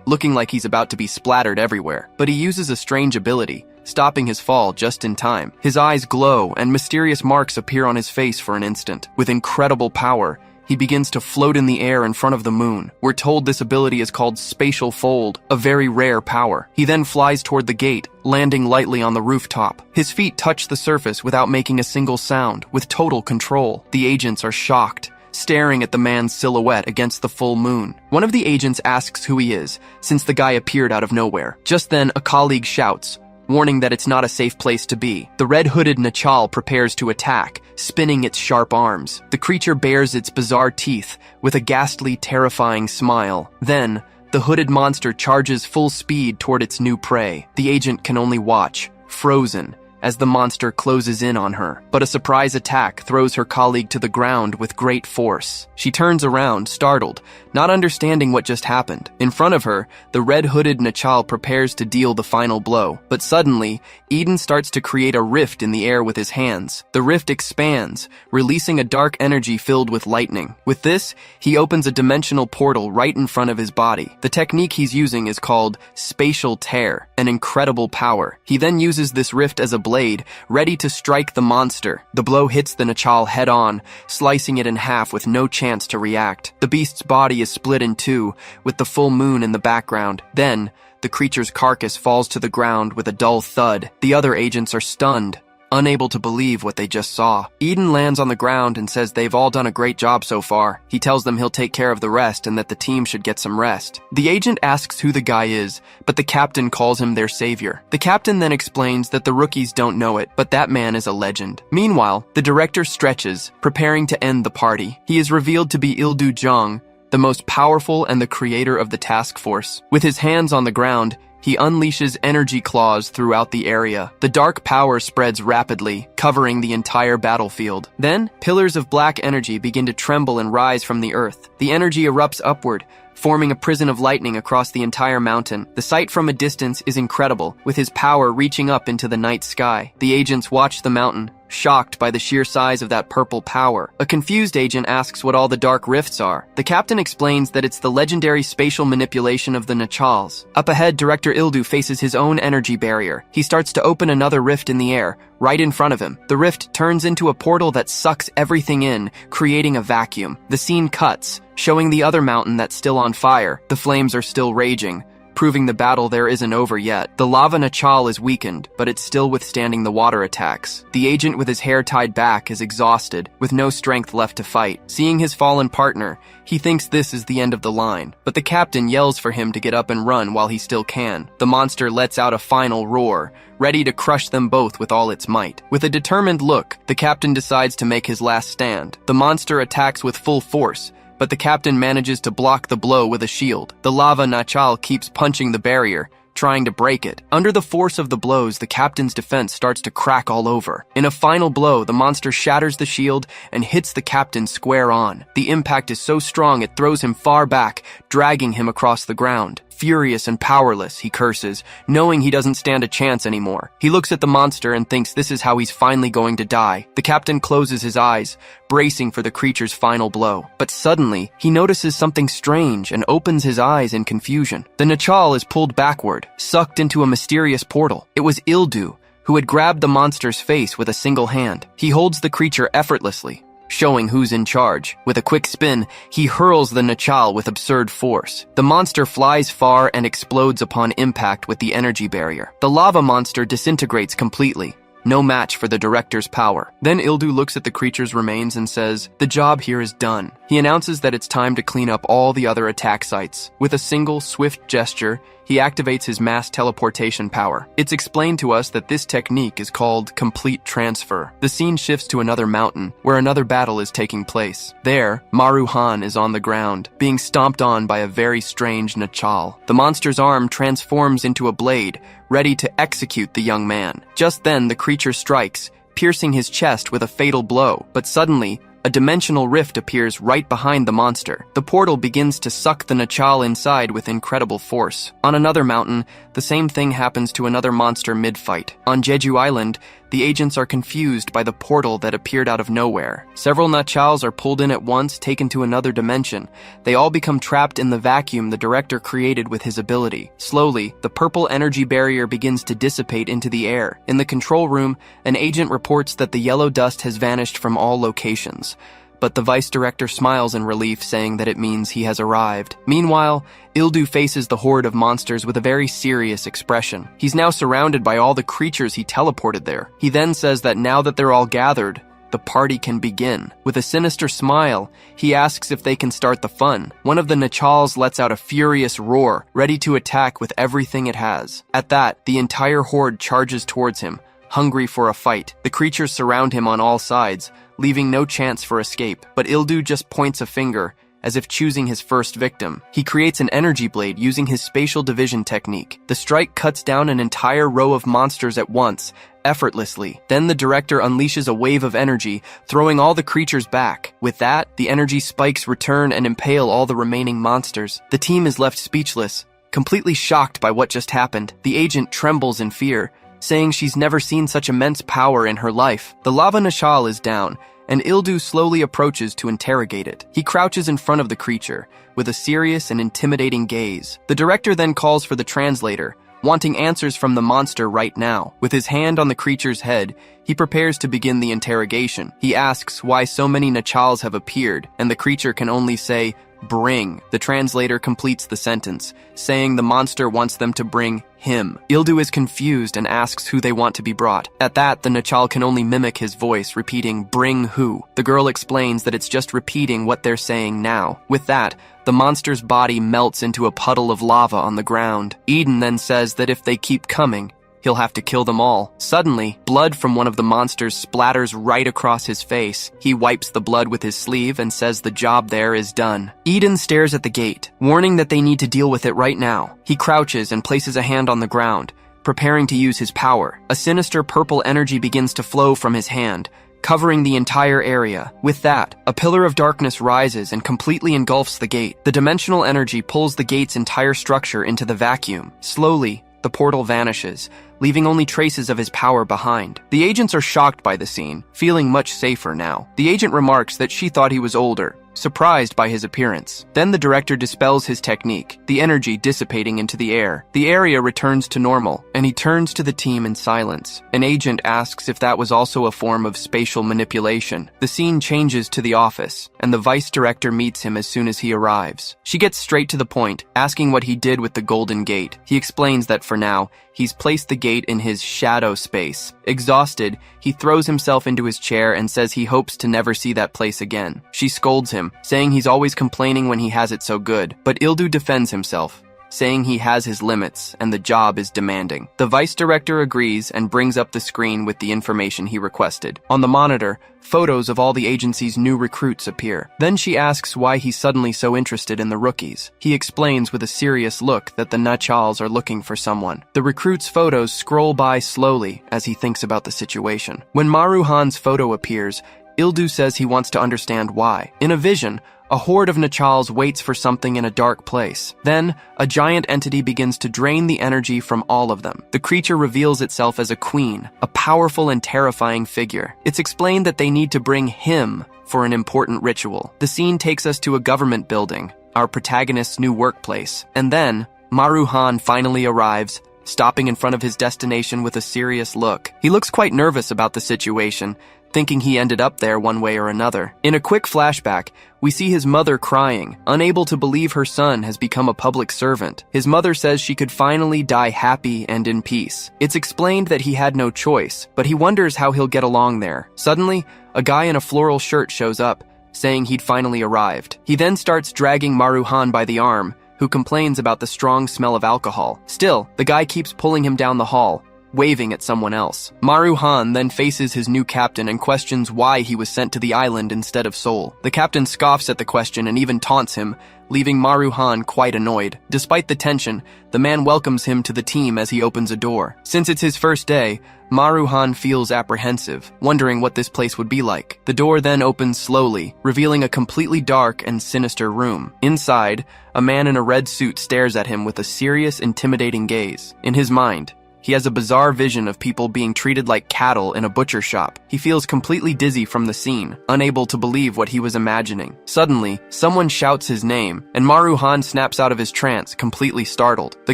looking like he's about to be splattered everywhere. But he uses a strange ability, stopping his fall just in time. His eyes glow, and mysterious marks appear on his face for an instant. With incredible power, he begins to float in the air in front of the moon. We're told this ability is called Spatial Fold, a very rare power. He then flies toward the gate, landing lightly on the rooftop. His feet touch the surface without making a single sound, with total control. The agents are shocked, staring at the man's silhouette against the full moon. One of the agents asks who he is, since the guy appeared out of nowhere. Just then, a colleague shouts, warning that it's not a safe place to be. The red-hooded Nachal prepares to attack, spinning its sharp arms. The creature bares its bizarre teeth with a ghastly, terrifying smile. Then, the hooded monster charges full speed toward its new prey. The agent can only watch, frozen, as the monster closes in on her. But a surprise attack throws her colleague to the ground with great force. She turns around, startled, not understanding what just happened. In front of her, the red-hooded Nachal prepares to deal the final blow. But suddenly, Eden starts to create a rift in the air with his hands. The rift expands, releasing a dark energy filled with lightning. With this, he opens a dimensional portal right in front of his body. The technique he's using is called Spatial Tear, an incredible power. He then uses this rift as a blade, ready to strike the monster. The blow hits the Nachal head-on, slicing it in half with no chance to react. The beast's body is split in two, with the full moon in the background. Then, the creature's carcass falls to the ground with a dull thud. The other agents are stunned, unable to believe what they just saw. Eden lands on the ground and says they've all done a great job so far. He tells them he'll take care of the rest and that the team should get some rest. The agent asks who the guy is, but the captain calls him their savior. The captain then explains that the rookies don't know it, but that man is a legend. Meanwhile, the director stretches, preparing to end the party. He is revealed to be Ildu Jong, the most powerful and the creator of the task force. With his hands on the ground, he unleashes energy claws throughout the area. The dark power spreads rapidly, covering the entire battlefield. Then, pillars of black energy begin to tremble and rise from the earth. The energy erupts upward, forming a prison of lightning across the entire mountain. The sight from a distance is incredible, with his power reaching up into the night sky. The agents watch the mountain, shocked by the sheer size of that purple power. A confused agent asks what all the dark rifts are. The captain explains that it's the legendary spatial manipulation of the Nachals. Up ahead, Director Ildu faces his own energy barrier. He starts to open another rift in the air, right in front of him. The rift turns into a portal that sucks everything in, creating a vacuum. The scene cuts, showing the other mountain that's still on fire. The flames are still raging, proving the battle there isn't over yet. The lava Nachal is weakened, but it's still withstanding the water attacks. The agent with his hair tied back is exhausted, with no strength left to fight. Seeing his fallen partner, he thinks this is the end of the line, but the captain yells for him to get up and run while he still can. The monster lets out a final roar, ready to crush them both with all its might. With a determined look, the captain decides to make his last stand. The monster attacks with full force, but the captain manages to block the blow with a shield. The lava Nachal keeps punching the barrier, trying to break it. Under the force of the blows, the captain's defense starts to crack all over. In a final blow, the monster shatters the shield and hits the captain square on. The impact is so strong it throws him far back, dragging him across the ground. Furious and powerless, he curses, knowing he doesn't stand a chance anymore. He looks at the monster and thinks this is how he's finally going to die. The captain closes his eyes, bracing for the creature's final blow. But suddenly, he notices something strange and opens his eyes in confusion. The Nachal is pulled backward, sucked into a mysterious portal. It was Ildu, who had grabbed the monster's face with a single hand. He holds the creature effortlessly, showing who's in charge. With a quick spin, he hurls the Nachal with absurd force. The monster flies far and explodes upon impact with the energy barrier. The lava monster disintegrates completely, no match for the director's power. Then Ildu looks at the creature's remains and says, "The job here is done." He announces that it's time to clean up all the other attack sites. With a single, swift gesture, he activates his mass teleportation power. It's explained to us that this technique is called complete transfer. The scene shifts to another mountain, where another battle is taking place. There, Maru is on the ground, being stomped on by a very strange Nachal. The monster's arm transforms into a blade, ready to execute the young man. Just then, the creature strikes, piercing his chest with a fatal blow. But suddenly, a dimensional rift appears right behind the monster. The portal begins to suck the Nachal inside with incredible force. On another mountain, the same thing happens to another monster mid-fight. On Jeju Island, the agents are confused by the portal that appeared out of nowhere. Several Nachals are pulled in at once, taken to another dimension. They all become trapped in the vacuum the director created with his ability. Slowly, the purple energy barrier begins to dissipate into the air. In the control room, an agent reports that the yellow dust has vanished from all locations. But the vice director smiles in relief, saying that it means he has arrived. Meanwhile, Ildu faces the horde of monsters with a very serious expression. He's now surrounded by all the creatures he teleported there. He then says that now that they're all gathered, the party can begin. With a sinister smile, he asks if they can start the fun. One of the Nachals lets out a furious roar, ready to attack with everything it has. At that, the entire horde charges towards him, hungry for a fight. The creatures surround him on all sides, leaving no chance for escape. But Ildu just points a finger, as if choosing his first victim. He creates an energy blade using his spatial division technique. The strike cuts down an entire row of monsters at once, effortlessly. Then the director unleashes a wave of energy, throwing all the creatures back. With that, the energy spikes return and impale all the remaining monsters. The team is left speechless, completely shocked by what just happened. The agent trembles in fear, saying she's never seen such immense power in her life. The lava Nashal is down, and Ildu slowly approaches to interrogate it. He crouches in front of the creature, with a serious and intimidating gaze. The director then calls for the translator, wanting answers from the monster right now. With his hand on the creature's head, he prepares to begin the interrogation. He asks why so many Nachals have appeared, and the creature can only say, "Bring." The translator completes the sentence, saying the monster wants them to bring him. Ildu is confused and asks who they want to be brought. At that, the Nachal can only mimic his voice, repeating, "Bring who?" The girl explains that it's just repeating what they're saying now. With that, the monster's body melts into a puddle of lava on the ground. Eden then says that if they keep coming, he'll have to kill them all. Suddenly, blood from one of the monsters splatters right across his face. He wipes the blood with his sleeve and says the job there is done. Eden stares at the gate, warning that they need to deal with it right now. He crouches and places a hand on the ground, preparing to use his power. A sinister purple energy begins to flow from his hand, covering the entire area. With that, a pillar of darkness rises and completely engulfs the gate. The dimensional energy pulls the gate's entire structure into the vacuum. Slowly, the portal vanishes, leaving only traces of his power behind. The agents are shocked by the scene, feeling much safer now. The agent remarks that she thought he was older, surprised by his appearance. Then the director dispels his technique, the energy dissipating into the air. The area returns to normal, and he turns to the team in silence. An agent asks if that was also a form of spatial manipulation. The scene changes to the office, and the vice director meets him as soon as he arrives. She gets straight to the point, asking what he did with the golden gate. He explains that for now, he's placed the gate in his shadow space. Exhausted, he throws himself into his chair and says he hopes to never see that place again. She scolds him, saying he's always complaining when he has it so good. But Ildu defends himself, saying he has his limits and the job is demanding. The vice director agrees and brings up the screen with the information he requested. On the monitor, photos of all the agency's new recruits appear. Then she asks why he's suddenly so interested in the rookies. He explains with a serious look that the Nachals are looking for someone. The recruits' photos scroll by slowly as he thinks about the situation. When Maru Han's photo appears, Ildu says he wants to understand why. In a vision, a horde of Nachals waits for something in a dark place. Then, a giant entity begins to drain the energy from all of them. The creature reveals itself as a queen, a powerful and terrifying figure. It's explained that they need to bring him for an important ritual. The scene takes us to a government building, our protagonist's new workplace. And then, Maru Han finally arrives, stopping in front of his destination with a serious look. He looks quite nervous about the situation, thinking he ended up there one way or another. In a quick flashback, we see his mother crying, unable to believe her son has become a public servant. His mother says she could finally die happy and in peace. It's explained that he had no choice, but he wonders how he'll get along there. Suddenly, a guy in a floral shirt shows up, saying he'd finally arrived. He then starts dragging Maru Han by the arm, who complains about the strong smell of alcohol. Still, the guy keeps pulling him down the hall, waving at someone else. Maru Han then faces his new captain and questions why he was sent to the island instead of Seoul. The captain scoffs at the question and even taunts him, leaving Maru Han quite annoyed. Despite the tension, the man welcomes him to the team as he opens a door. Since it's his first day, Maru Han feels apprehensive, wondering what this place would be like. The door then opens slowly, revealing a completely dark and sinister room. Inside, a man in a red suit stares at him with a serious, intimidating gaze. In his mind, he has a bizarre vision of people being treated like cattle in a butcher shop. He feels completely dizzy from the scene, unable to believe what he was imagining. Suddenly, someone shouts his name, and Maru Han snaps out of his trance, completely startled. The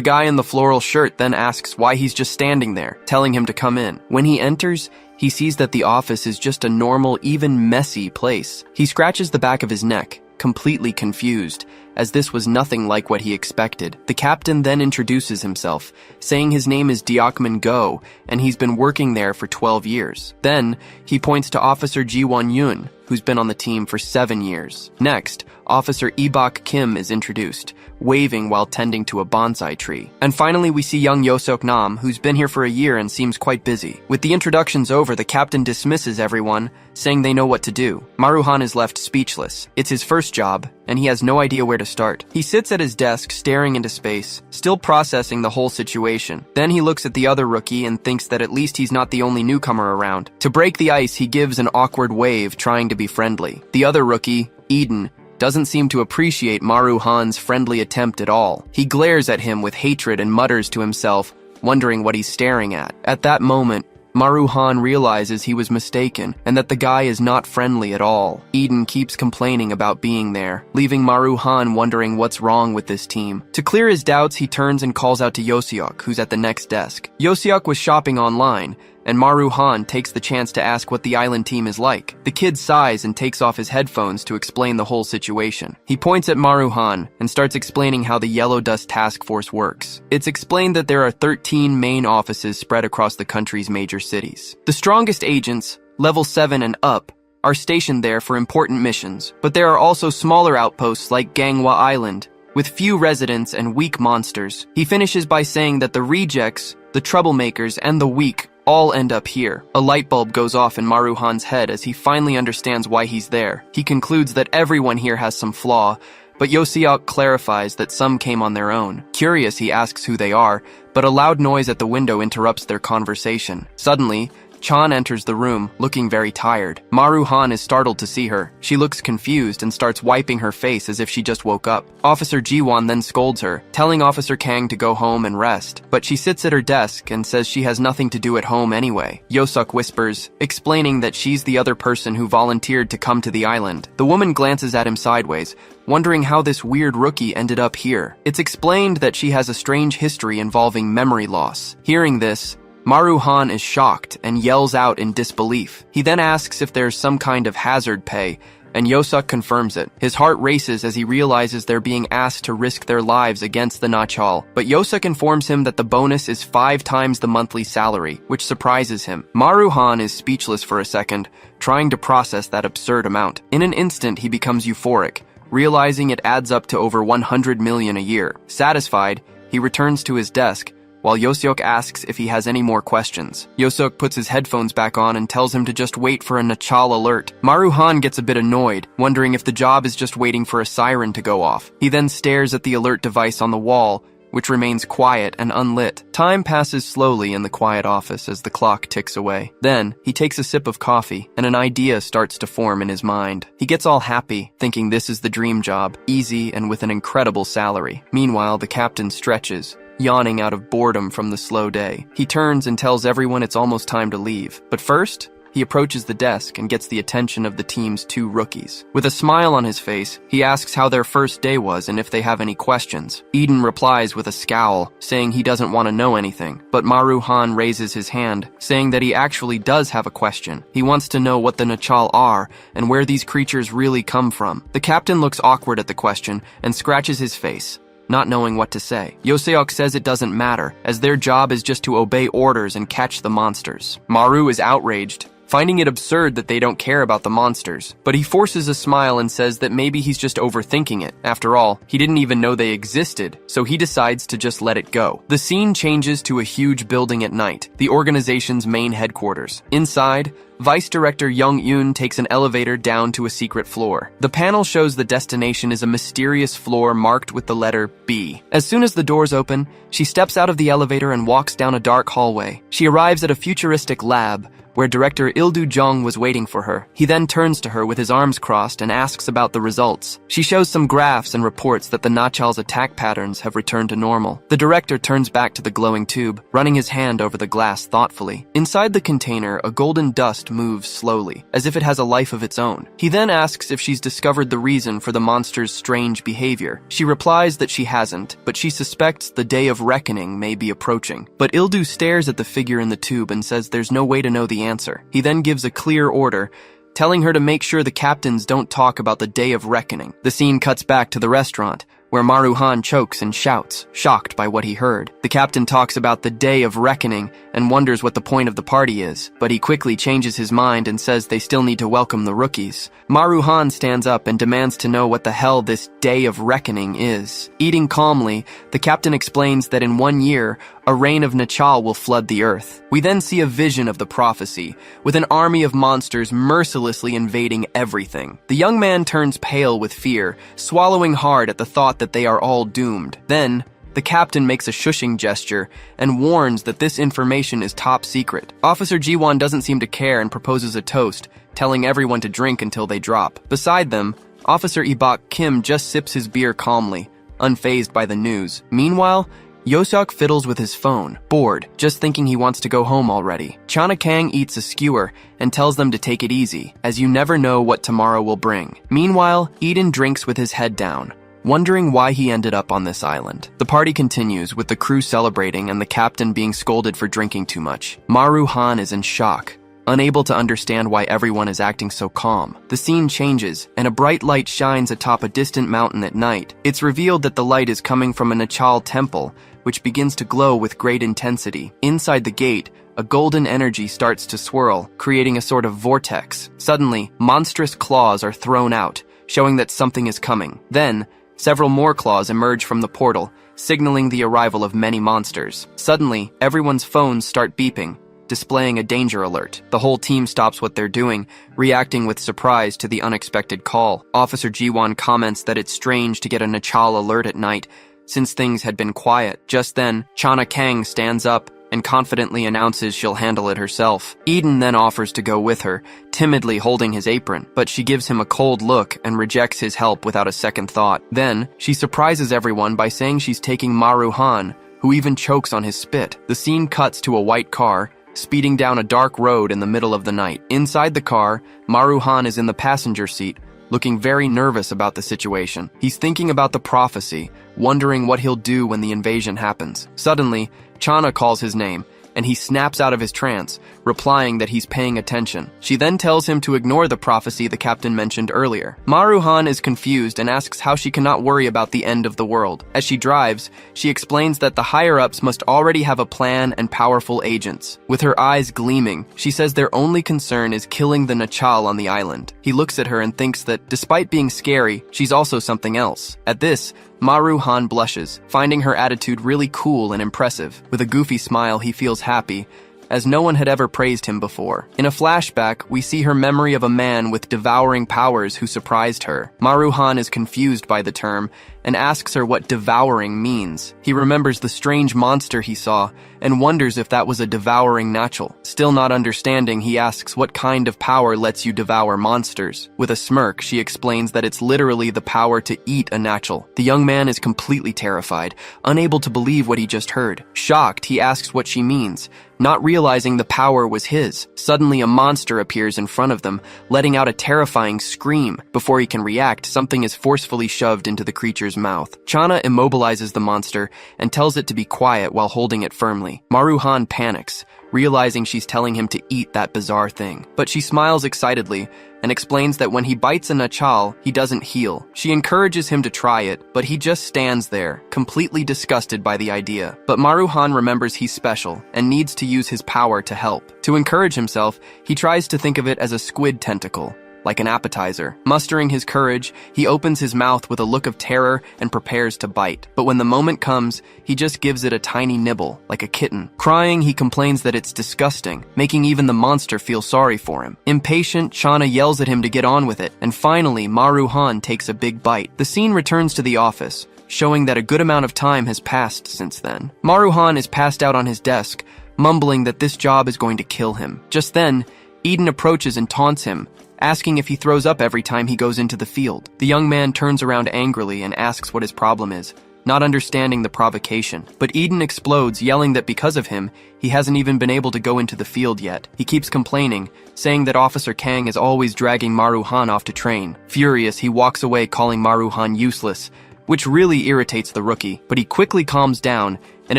guy in the floral shirt then asks why he's just standing there, telling him to come in. When he enters, he sees that the office is just a normal, even messy place. He scratches the back of his neck, completely confused, as this was nothing like what he expected. The captain then introduces himself, saying his name is Diokman Go, and he's been working there for 12 years. Then, he points to Officer Ji Won Yun, who's been on the team for 7 years. Next, Officer Ibok Kim is introduced, waving while tending to a bonsai tree. And finally, we see young Yosok Nam, who's been here for a year and seems quite busy. With the introductions over, the captain dismisses everyone, saying they know what to do. Maru-han is left speechless. It's his first job, and he has no idea where to start. He sits at his desk, staring into space, still processing the whole situation. Then he looks at the other rookie and thinks that at least he's not the only newcomer around. To break the ice, he gives an awkward wave, trying to be friendly. The other rookie, Eden, doesn't seem to appreciate Maru-han's friendly attempt at all. He glares at him with hatred and mutters to himself, wondering what he's staring at. At that moment, Maru-han realizes he was mistaken and that the guy is not friendly at all. Eden keeps complaining about being there, leaving Maru-han wondering what's wrong with this team. To clear his doubts, he turns and calls out to Yoseok, who's at the next desk. Yoseok was shopping online, and Maru-han takes the chance to ask what the island team is like. The kid sighs and takes off his headphones to explain the whole situation. He points at Maru-han and starts explaining how the Yellow Dust Task Force works. It's explained that there are 13 main offices spread across the country's major cities. The strongest agents, level 7 and up, are stationed there for important missions, but there are also smaller outposts like Ganghwa Island, with few residents and weak monsters. He finishes by saying that the rejects, the troublemakers, and the weak all end up here. A light bulb goes off in Maru-han's head as he finally understands why he's there. He concludes that everyone here has some flaw, but Yoseok clarifies that some came on their own. Curious, he asks who they are, but a loud noise at the window interrupts their conversation. Suddenly, Chan enters the room, looking very tired. Maru-han is startled to see her. She looks confused and starts wiping her face as if she just woke up. Officer Jiwon then scolds her, telling Officer Kang to go home and rest. But she sits at her desk and says she has nothing to do at home anyway. Yoseok whispers, explaining that she's the other person who volunteered to come to the island. The woman glances at him sideways, wondering how this weird rookie ended up here. It's explained that she has a strange history involving memory loss. Hearing this, Maru-han is shocked and yells out in disbelief. He then asks if there's some kind of hazard pay, and Yoseok confirms it. His heart races as he realizes they're being asked to risk their lives against the Nachal, but Yoseok informs him that the bonus is 5 times the monthly salary, which surprises him. Maru-han is speechless for a second, trying to process that absurd amount. In an instant, he becomes euphoric, realizing it adds up to over 100 million a year. Satisfied, he returns to his desk, while Yoseok asks if he has any more questions. Yoseok puts his headphones back on and tells him to just wait for a Nachal alert. Maru-han gets a bit annoyed, wondering if the job is just waiting for a siren to go off. He then stares at the alert device on the wall, which remains quiet and unlit. Time passes slowly in the quiet office as the clock ticks away. Then, he takes a sip of coffee, and an idea starts to form in his mind. He gets all happy, thinking this is the dream job, easy and with an incredible salary. Meanwhile, the captain stretches, yawning out of boredom from the slow day. He turns and tells everyone it's almost time to leave. But first, he approaches the desk and gets the attention of the team's 2 rookies. With a smile on his face, he asks how their first day was and if they have any questions. Eden replies with a scowl, saying he doesn't want to know anything. But Maru-han raises his hand, saying that he actually does have a question. He wants to know what the Nachal are and where these creatures really come from. The captain looks awkward at the question and scratches his face, not knowing what to say. Yoseok says it doesn't matter, as their job is just to obey orders and catch the monsters. Maru is outraged, finding it absurd that they don't care about the monsters, but he forces a smile and says that maybe he's just overthinking it. After all, he didn't even know they existed, so he decides to just let it go. The scene changes to a huge building at night, the organization's main headquarters. Inside, Vice Director Young Yoon takes an elevator down to a secret floor. The panel shows the destination is a mysterious floor marked with the letter B. As soon as the doors open, she steps out of the elevator and walks down a dark hallway. She arrives at a futuristic lab, where Director Ildu Jong was waiting for her. He then turns to her with his arms crossed and asks about the results. She shows some graphs and reports that the Nachal's attack patterns have returned to normal. The director turns back to the glowing tube, running his hand over the glass thoughtfully. Inside the container, a golden dust moves slowly, as if it has a life of its own. He then asks if she's discovered the reason for the monster's strange behavior. She replies that she hasn't, but she suspects the day of reckoning may be approaching. But Ildu stares at the figure in the tube and says there's no way to know the answer. He then gives a clear order, telling her to make sure the captains don't talk about the day of reckoning. The scene cuts back to the restaurant, where Maru-han chokes and shouts, shocked by what he heard. The captain talks about the day of reckoning and wonders what the point of the party is, but he quickly changes his mind and says they still need to welcome the rookies. Maru-han stands up and demands to know what the hell this day of reckoning is. Eating calmly, the captain explains that in 1 year, a rain of Nachal will flood the earth. We then see a vision of the prophecy, with an army of monsters mercilessly invading everything. The young man turns pale with fear, swallowing hard at the thought that they are all doomed. Then, the captain makes a shushing gesture and warns that this information is top secret. Officer Ji-won doesn't seem to care and proposes a toast, telling everyone to drink until they drop. Beside them, Officer Ibak Kim just sips his beer calmly, unfazed by the news. Meanwhile, Yoseok fiddles with his phone, bored, just thinking he wants to go home already. Chana Kang eats a skewer and tells them to take it easy, as you never know what tomorrow will bring. Meanwhile, Eden drinks with his head down, wondering why he ended up on this island. The party continues, with the crew celebrating and the captain being scolded for drinking too much. Maru-han is in shock, unable to understand why everyone is acting so calm. The scene changes, and a bright light shines atop a distant mountain at night. It's revealed that the light is coming from a Nachal temple, which begins to glow with great intensity. Inside the gate, a golden energy starts to swirl, creating a sort of vortex. Suddenly, monstrous claws are thrown out, showing that something is coming. Then, several more claws emerge from the portal, signaling the arrival of many monsters. Suddenly, everyone's phones start beeping, displaying a danger alert. The whole team stops what they're doing, reacting with surprise to the unexpected call. Officer Ji-won comments that it's strange to get a Nachal alert at night, since things had been quiet. Just then, Chana Kang stands up and confidently announces she'll handle it herself. Eden then offers to go with her, timidly holding his apron, but she gives him a cold look and rejects his help without a second thought. Then, she surprises everyone by saying she's taking Maru-han, who even chokes on his spit. The scene cuts to a white car, speeding down a dark road in the middle of the night. Inside the car, Maru-han is in the passenger seat, looking very nervous about the situation. He's thinking about the prophecy, wondering what he'll do when the invasion happens. Suddenly, Chana calls his name, and he snaps out of his trance, replying that he's paying attention. She then tells him to ignore the prophecy the captain mentioned earlier. Maru-han is confused and asks how she cannot worry about the end of the world. As she drives, she explains that the higher-ups must already have a plan and powerful agents. With her eyes gleaming, she says their only concern is killing the Nachal on the island. He looks at her and thinks that, despite being scary, she's also something else. At this, Maru-han blushes, finding her attitude really cool and impressive. With a goofy smile, he feels happy, as no one had ever praised him before. In a flashback, we see her memory of a man with devouring powers who surprised her. Maru-han is confused by the term and asks her what devouring means. He remembers the strange monster he saw and wonders if that was a devouring Nachal. Still not understanding, he asks what kind of power lets you devour monsters. With a smirk, she explains that it's literally the power to eat a Nachal. The young man is completely terrified, unable to believe what he just heard. Shocked, he asks what she means, not realizing the power was his. Suddenly, a monster appears in front of them, letting out a terrifying scream. Before he can react, something is forcefully shoved into the creature's mouth. Chana immobilizes the monster and tells it to be quiet while holding it firmly. Maru-han panics, realizing she's telling him to eat that bizarre thing. But she smiles excitedly and explains that when he bites a Nachal, he doesn't heal. She encourages him to try it, but he just stands there, completely disgusted by the idea. But Maru-han remembers he's special and needs to use his power to help. To encourage himself, he tries to think of it as a squid tentacle, like an appetizer. Mustering his courage, he opens his mouth with a look of terror and prepares to bite. But when the moment comes, he just gives it a tiny nibble, like a kitten. Crying, he complains that it's disgusting, making even the monster feel sorry for him. Impatient, Chana yells at him to get on with it, and finally, Maru-han takes a big bite. The scene returns to the office, showing that a good amount of time has passed since then. Maru-han is passed out on his desk, mumbling that this job is going to kill him. Just then, Eden approaches and taunts him, asking if he throws up every time he goes into the field. The young man turns around angrily and asks what his problem is, not understanding the provocation. But Eden explodes, yelling that because of him, he hasn't even been able to go into the field yet. He keeps complaining, saying that Officer Kang is always dragging Maru-han off to train. Furious, he walks away, calling Maru-han useless, which really irritates the rookie, but he quickly calms down and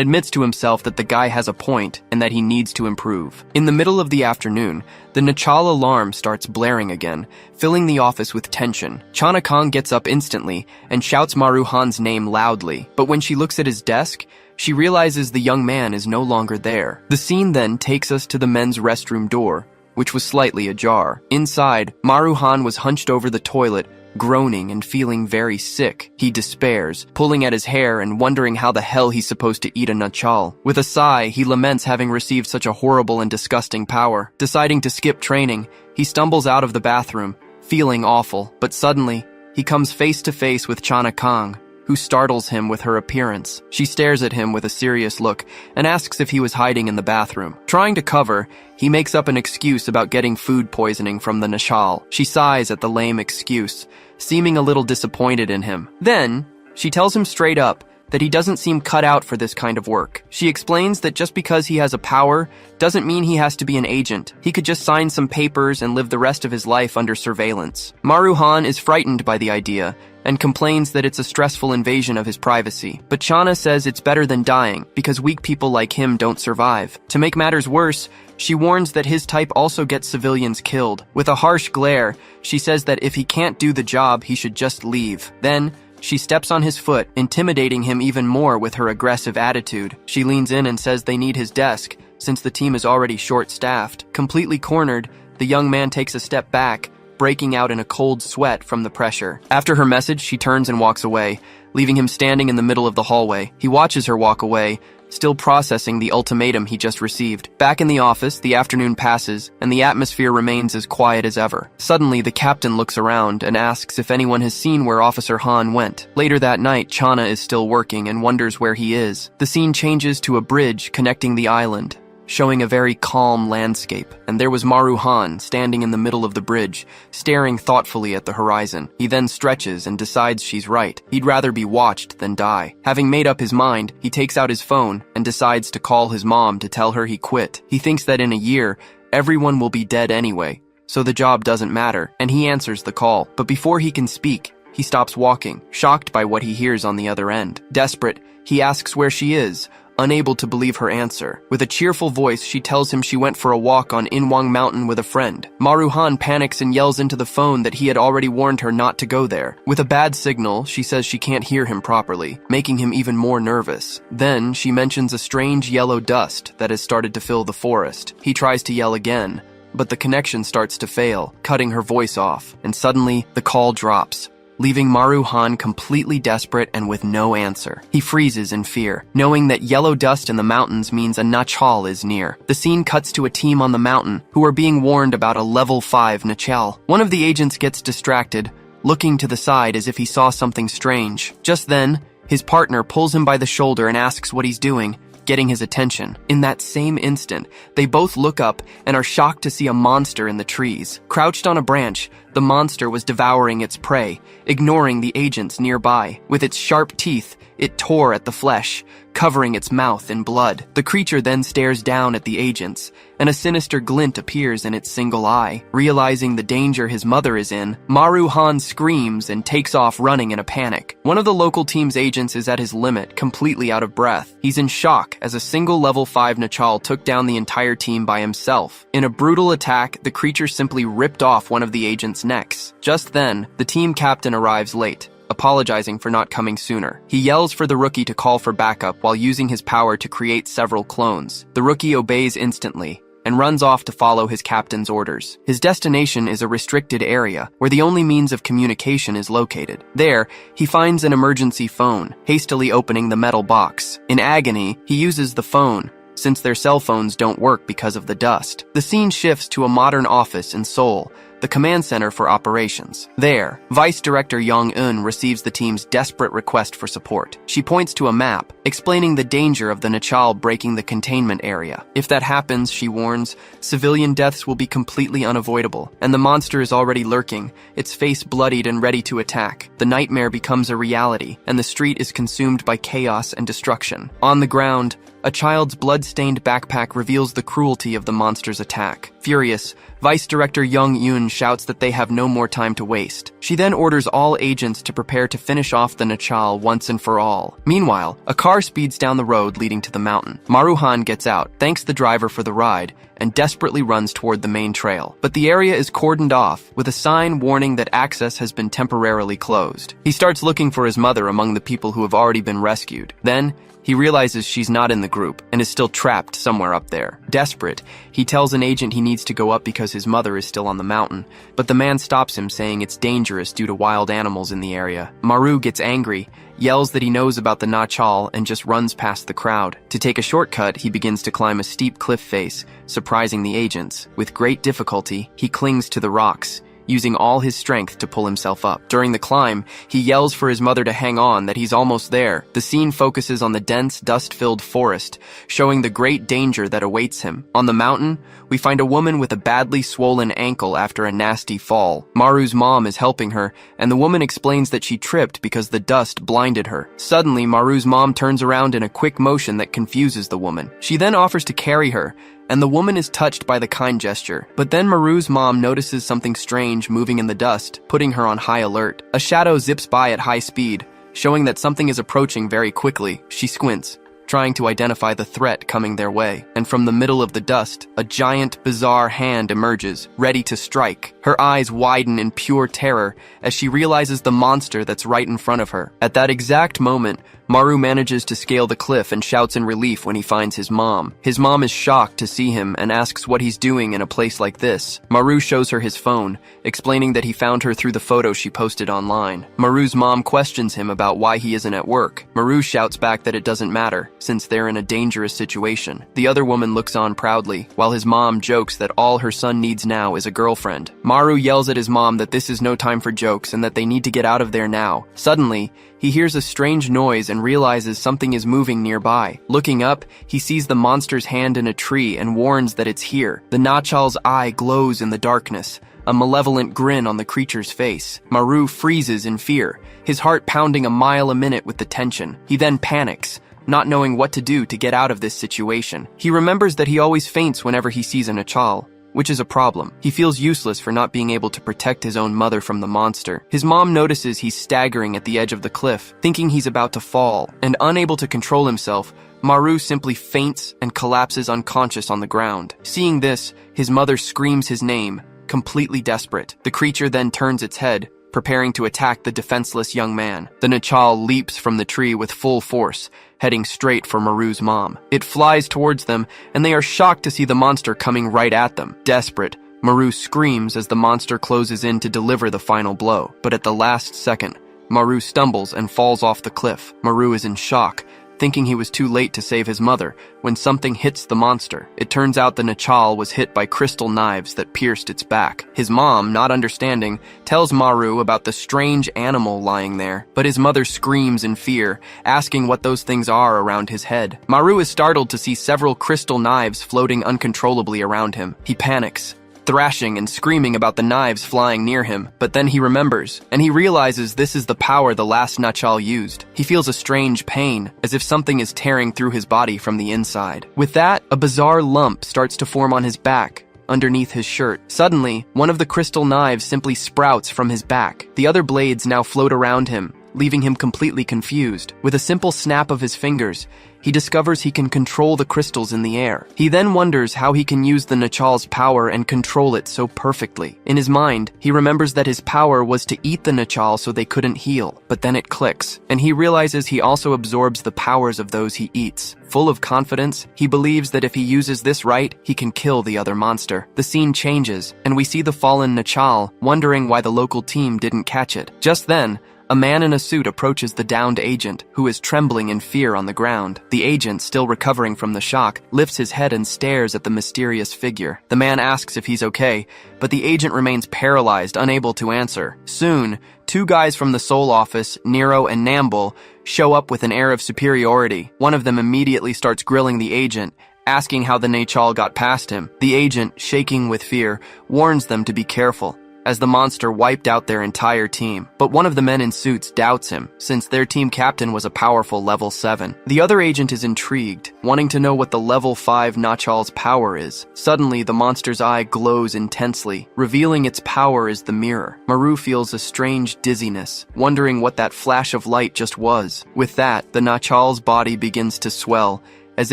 admits to himself that the guy has a point and that he needs to improve. In the middle of the afternoon, the Nachal alarm starts blaring again, filling the office with tension. Chana Kong gets up instantly and shouts Maru Han's name loudly, but when she looks at his desk, she realizes the young man is no longer there. The scene then takes us to the men's restroom door, which was slightly ajar. Inside, Maru Han was hunched over the toilet, groaning and feeling very sick. He despairs, pulling at his hair and wondering how the hell he's supposed to eat a nachal. With a sigh, he laments having received such a horrible and disgusting power. Deciding to skip training, he stumbles out of the bathroom, feeling awful, but suddenly, he comes face to face with Chana Kong, who startles him with her appearance. She stares at him with a serious look and asks if he was hiding in the bathroom. Trying to cover, he makes up an excuse about getting food poisoning from the Nachal. She sighs at the lame excuse, seeming a little disappointed in him. Then, she tells him straight up that he doesn't seem cut out for this kind of work. She explains that just because he has a power doesn't mean he has to be an agent. He could just sign some papers and live the rest of his life under surveillance. Maru Han is frightened by the idea and complains that it's a stressful invasion of his privacy. But Chana says it's better than dying because weak people like him don't survive. To make matters worse, she warns that his type also gets civilians killed. With a harsh glare, she says that if he can't do the job, he should just leave. Then, she steps on his foot, intimidating him even more with her aggressive attitude. She leans in and says they need his desk, since the team is already short-staffed. Completely cornered, the young man takes a step back, breaking out in a cold sweat from the pressure. After her message, she turns and walks away, leaving him standing in the middle of the hallway. He watches her walk away, still processing the ultimatum he just received. Back in the office, the afternoon passes, and the atmosphere remains as quiet as ever. Suddenly, the captain looks around and asks if anyone has seen where Officer Han went. Later that night, Chana is still working and wonders where he is. The scene changes to a bridge connecting the island, showing a very calm landscape, and there was Maru Han standing in the middle of the bridge, staring thoughtfully at the horizon. He then stretches and decides she's right. He'd rather be watched than die. Having made up his mind, he takes out his phone and decides to call his mom to tell her he quit. He thinks that in a year, everyone will be dead anyway, so the job doesn't matter, and he answers the call. But before he can speak, he stops walking, shocked by what he hears on the other end. Desperate, he asks where she is, unable to believe her answer. With a cheerful voice, she tells him she went for a walk on Inwang Mountain with a friend. Maru Han panics and yells into the phone that he had already warned her not to go there. With a bad signal, she says she can't hear him properly, making him even more nervous. Then, she mentions a strange yellow dust that has started to fill the forest. He tries to yell again, but the connection starts to fail, cutting her voice off, and suddenly, the call drops, leaving Maru Han completely desperate and with no answer. He freezes in fear, knowing that yellow dust in the mountains means a Nachal is near. The scene cuts to a team on the mountain who are being warned about a level 5 Nachal. One of the agents gets distracted, looking to the side as if he saw something strange. Just then, his partner pulls him by the shoulder and asks what he's doing, getting his attention. In that same instant, they both look up and are shocked to see a monster in the trees. Crouched on a branch, the monster was devouring its prey, ignoring the agents nearby. With its sharp teeth, it tore at the flesh, covering its mouth in blood. The creature then stares down at the agents, and a sinister glint appears in its single eye. Realizing the danger his mother is in, Maru Han screams and takes off running in a panic. One of the local team's agents is at his limit, completely out of breath. He's in shock as a single level 5 Nachal took down the entire team by himself. In a brutal attack, the creature simply ripped off one of the agents' necks. Just then, the team captain arrives late, apologizing for not coming sooner. He yells for the rookie to call for backup while using his power to create several clones. The rookie obeys instantly and runs off to follow his captain's orders. His destination is a restricted area where the only means of communication is located. There, he finds an emergency phone, hastily opening the metal box. In agony, he uses the phone, since their cell phones don't work because of the dust. The scene shifts to a modern office in Seoul, the command center for operations. There, Vice Director Yong-eun receives the team's desperate request for support. She points to a map, explaining the danger of the Nachal breaking the containment area. If that happens, she warns, civilian deaths will be completely unavoidable, and the monster is already lurking, its face bloodied and ready to attack. The nightmare becomes a reality, and the street is consumed by chaos and destruction. On the ground, a child's blood-stained backpack reveals the cruelty of the monster's attack. Furious, Vice Director Young-eun shouts that they have no more time to waste. She then orders all agents to prepare to finish off the Nachal once and for all. Meanwhile, a car speeds down the road leading to the mountain. Maruhan gets out, thanks the driver for the ride, and desperately runs toward the main trail. But the area is cordoned off, with a sign warning that access has been temporarily closed. He starts looking for his mother among the people who have already been rescued. Then, he realizes she's not in the group and is still trapped somewhere up there. Desperate, he tells an agent he needs to go up because his mother is still on the mountain, but the man stops him, saying it's dangerous due to wild animals in the area. Maru gets angry, yells that he knows about the Nachal, and just runs past the crowd. To take a shortcut, he begins to climb a steep cliff face, surprising the agents. With great difficulty, he clings to the rocks, using all his strength to pull himself up. During the climb, he yells for his mother to hang on, that he's almost there. The scene focuses on the dense, dust-filled forest, showing the great danger that awaits him. On the mountain, we find a woman with a badly swollen ankle after a nasty fall. Maru's mom is helping her, and the woman explains that she tripped because the dust blinded her. Suddenly, Maru's mom turns around in a quick motion that confuses the woman. She then offers to carry her, and the woman is touched by the kind gesture. But then Maru's mom notices something strange moving in the dust, putting her on high alert. A shadow zips by at high speed, showing that something is approaching very quickly. She squints, trying to identify the threat coming their way. And from the middle of the dust, a giant, bizarre hand emerges, ready to strike. Her eyes widen in pure terror as she realizes the monster that's right in front of her. At that exact moment, Maru manages to scale the cliff and shouts in relief when he finds his mom. His mom is shocked to see him and asks what he's doing in a place like this. Maru shows her his phone, explaining that he found her through the photo she posted online. Maru's mom questions him about why he isn't at work. Maru shouts back that it doesn't matter, since they're in a dangerous situation. The other woman looks on proudly, while his mom jokes that all her son needs now is a girlfriend. Maru yells at his mom that this is no time for jokes and that they need to get out of there now. Suddenly, he hears a strange noise and realizes something is moving nearby. Looking up, he sees the monster's hand in a tree and warns that it's here. The Nachal's eye glows in the darkness, a malevolent grin on the creature's face. Maru freezes in fear, his heart pounding a mile a minute with the tension. He then panics, not knowing what to do to get out of this situation. He remembers that he always faints whenever he sees a Nachal, which is a problem. He feels useless for not being able to protect his own mother from the monster. His mom notices he's staggering at the edge of the cliff, thinking he's about to fall, and unable to control himself, Maru simply faints and collapses unconscious on the ground. Seeing this, his mother screams his name, completely desperate. The creature then turns its head, preparing to attack the defenseless young man. The Nachal leaps from the tree with full force, heading straight for Maru's mom. It flies towards them, and they are shocked to see the monster coming right at them. Desperate, Maru screams as the monster closes in to deliver the final blow. But at the last second, Maru stumbles and falls off the cliff. Maru is in shock, thinking he was too late to save his mother, when something hits the monster. It turns out the Nachal was hit by crystal knives that pierced its back. His mom, not understanding, tells Maru about the strange animal lying there, but his mother screams in fear, asking what those things are around his head. Maru is startled to see several crystal knives floating uncontrollably around him. He panics, thrashing and screaming about the knives flying near him, but then he remembers, and he realizes this is the power the last Nachal used. He feels a strange pain, as if something is tearing through his body from the inside. With that, a bizarre lump starts to form on his back, underneath his shirt. Suddenly, one of the crystal knives simply sprouts from his back. The other blades now float around him, leaving him completely confused. With a simple snap of his fingers, he discovers he can control the crystals in the air. He then wonders how he can use the Nachal's power and control it so perfectly. In his mind, he remembers that his power was to eat the Nachal so they couldn't heal. But then it clicks, and he realizes he also absorbs the powers of those he eats. Full of confidence, he believes that if he uses this right, he can kill the other monster. The scene changes, and we see the fallen Nachal, wondering why the local team didn't catch it. Just then, a man in a suit approaches the downed agent, who is trembling in fear on the ground. The agent, still recovering from the shock, lifts his head and stares at the mysterious figure. The man asks if he's okay, but the agent remains paralyzed, unable to answer. Soon, two guys from the Seoul office, Nero and Namble, show up with an air of superiority. One of them immediately starts grilling the agent, asking how the Nachal got past him. The agent, shaking with fear, warns them to be careful, as the monster wiped out their entire team. But one of the men in suits doubts him, since their team captain was a powerful level 7. The other agent is intrigued, wanting to know what the level 5 Nachal's power is. Suddenly, the monster's eye glows intensely, revealing its power is the mirror. Maru feels a strange dizziness, wondering what that flash of light just was. With that, the Nachal's body begins to swell, as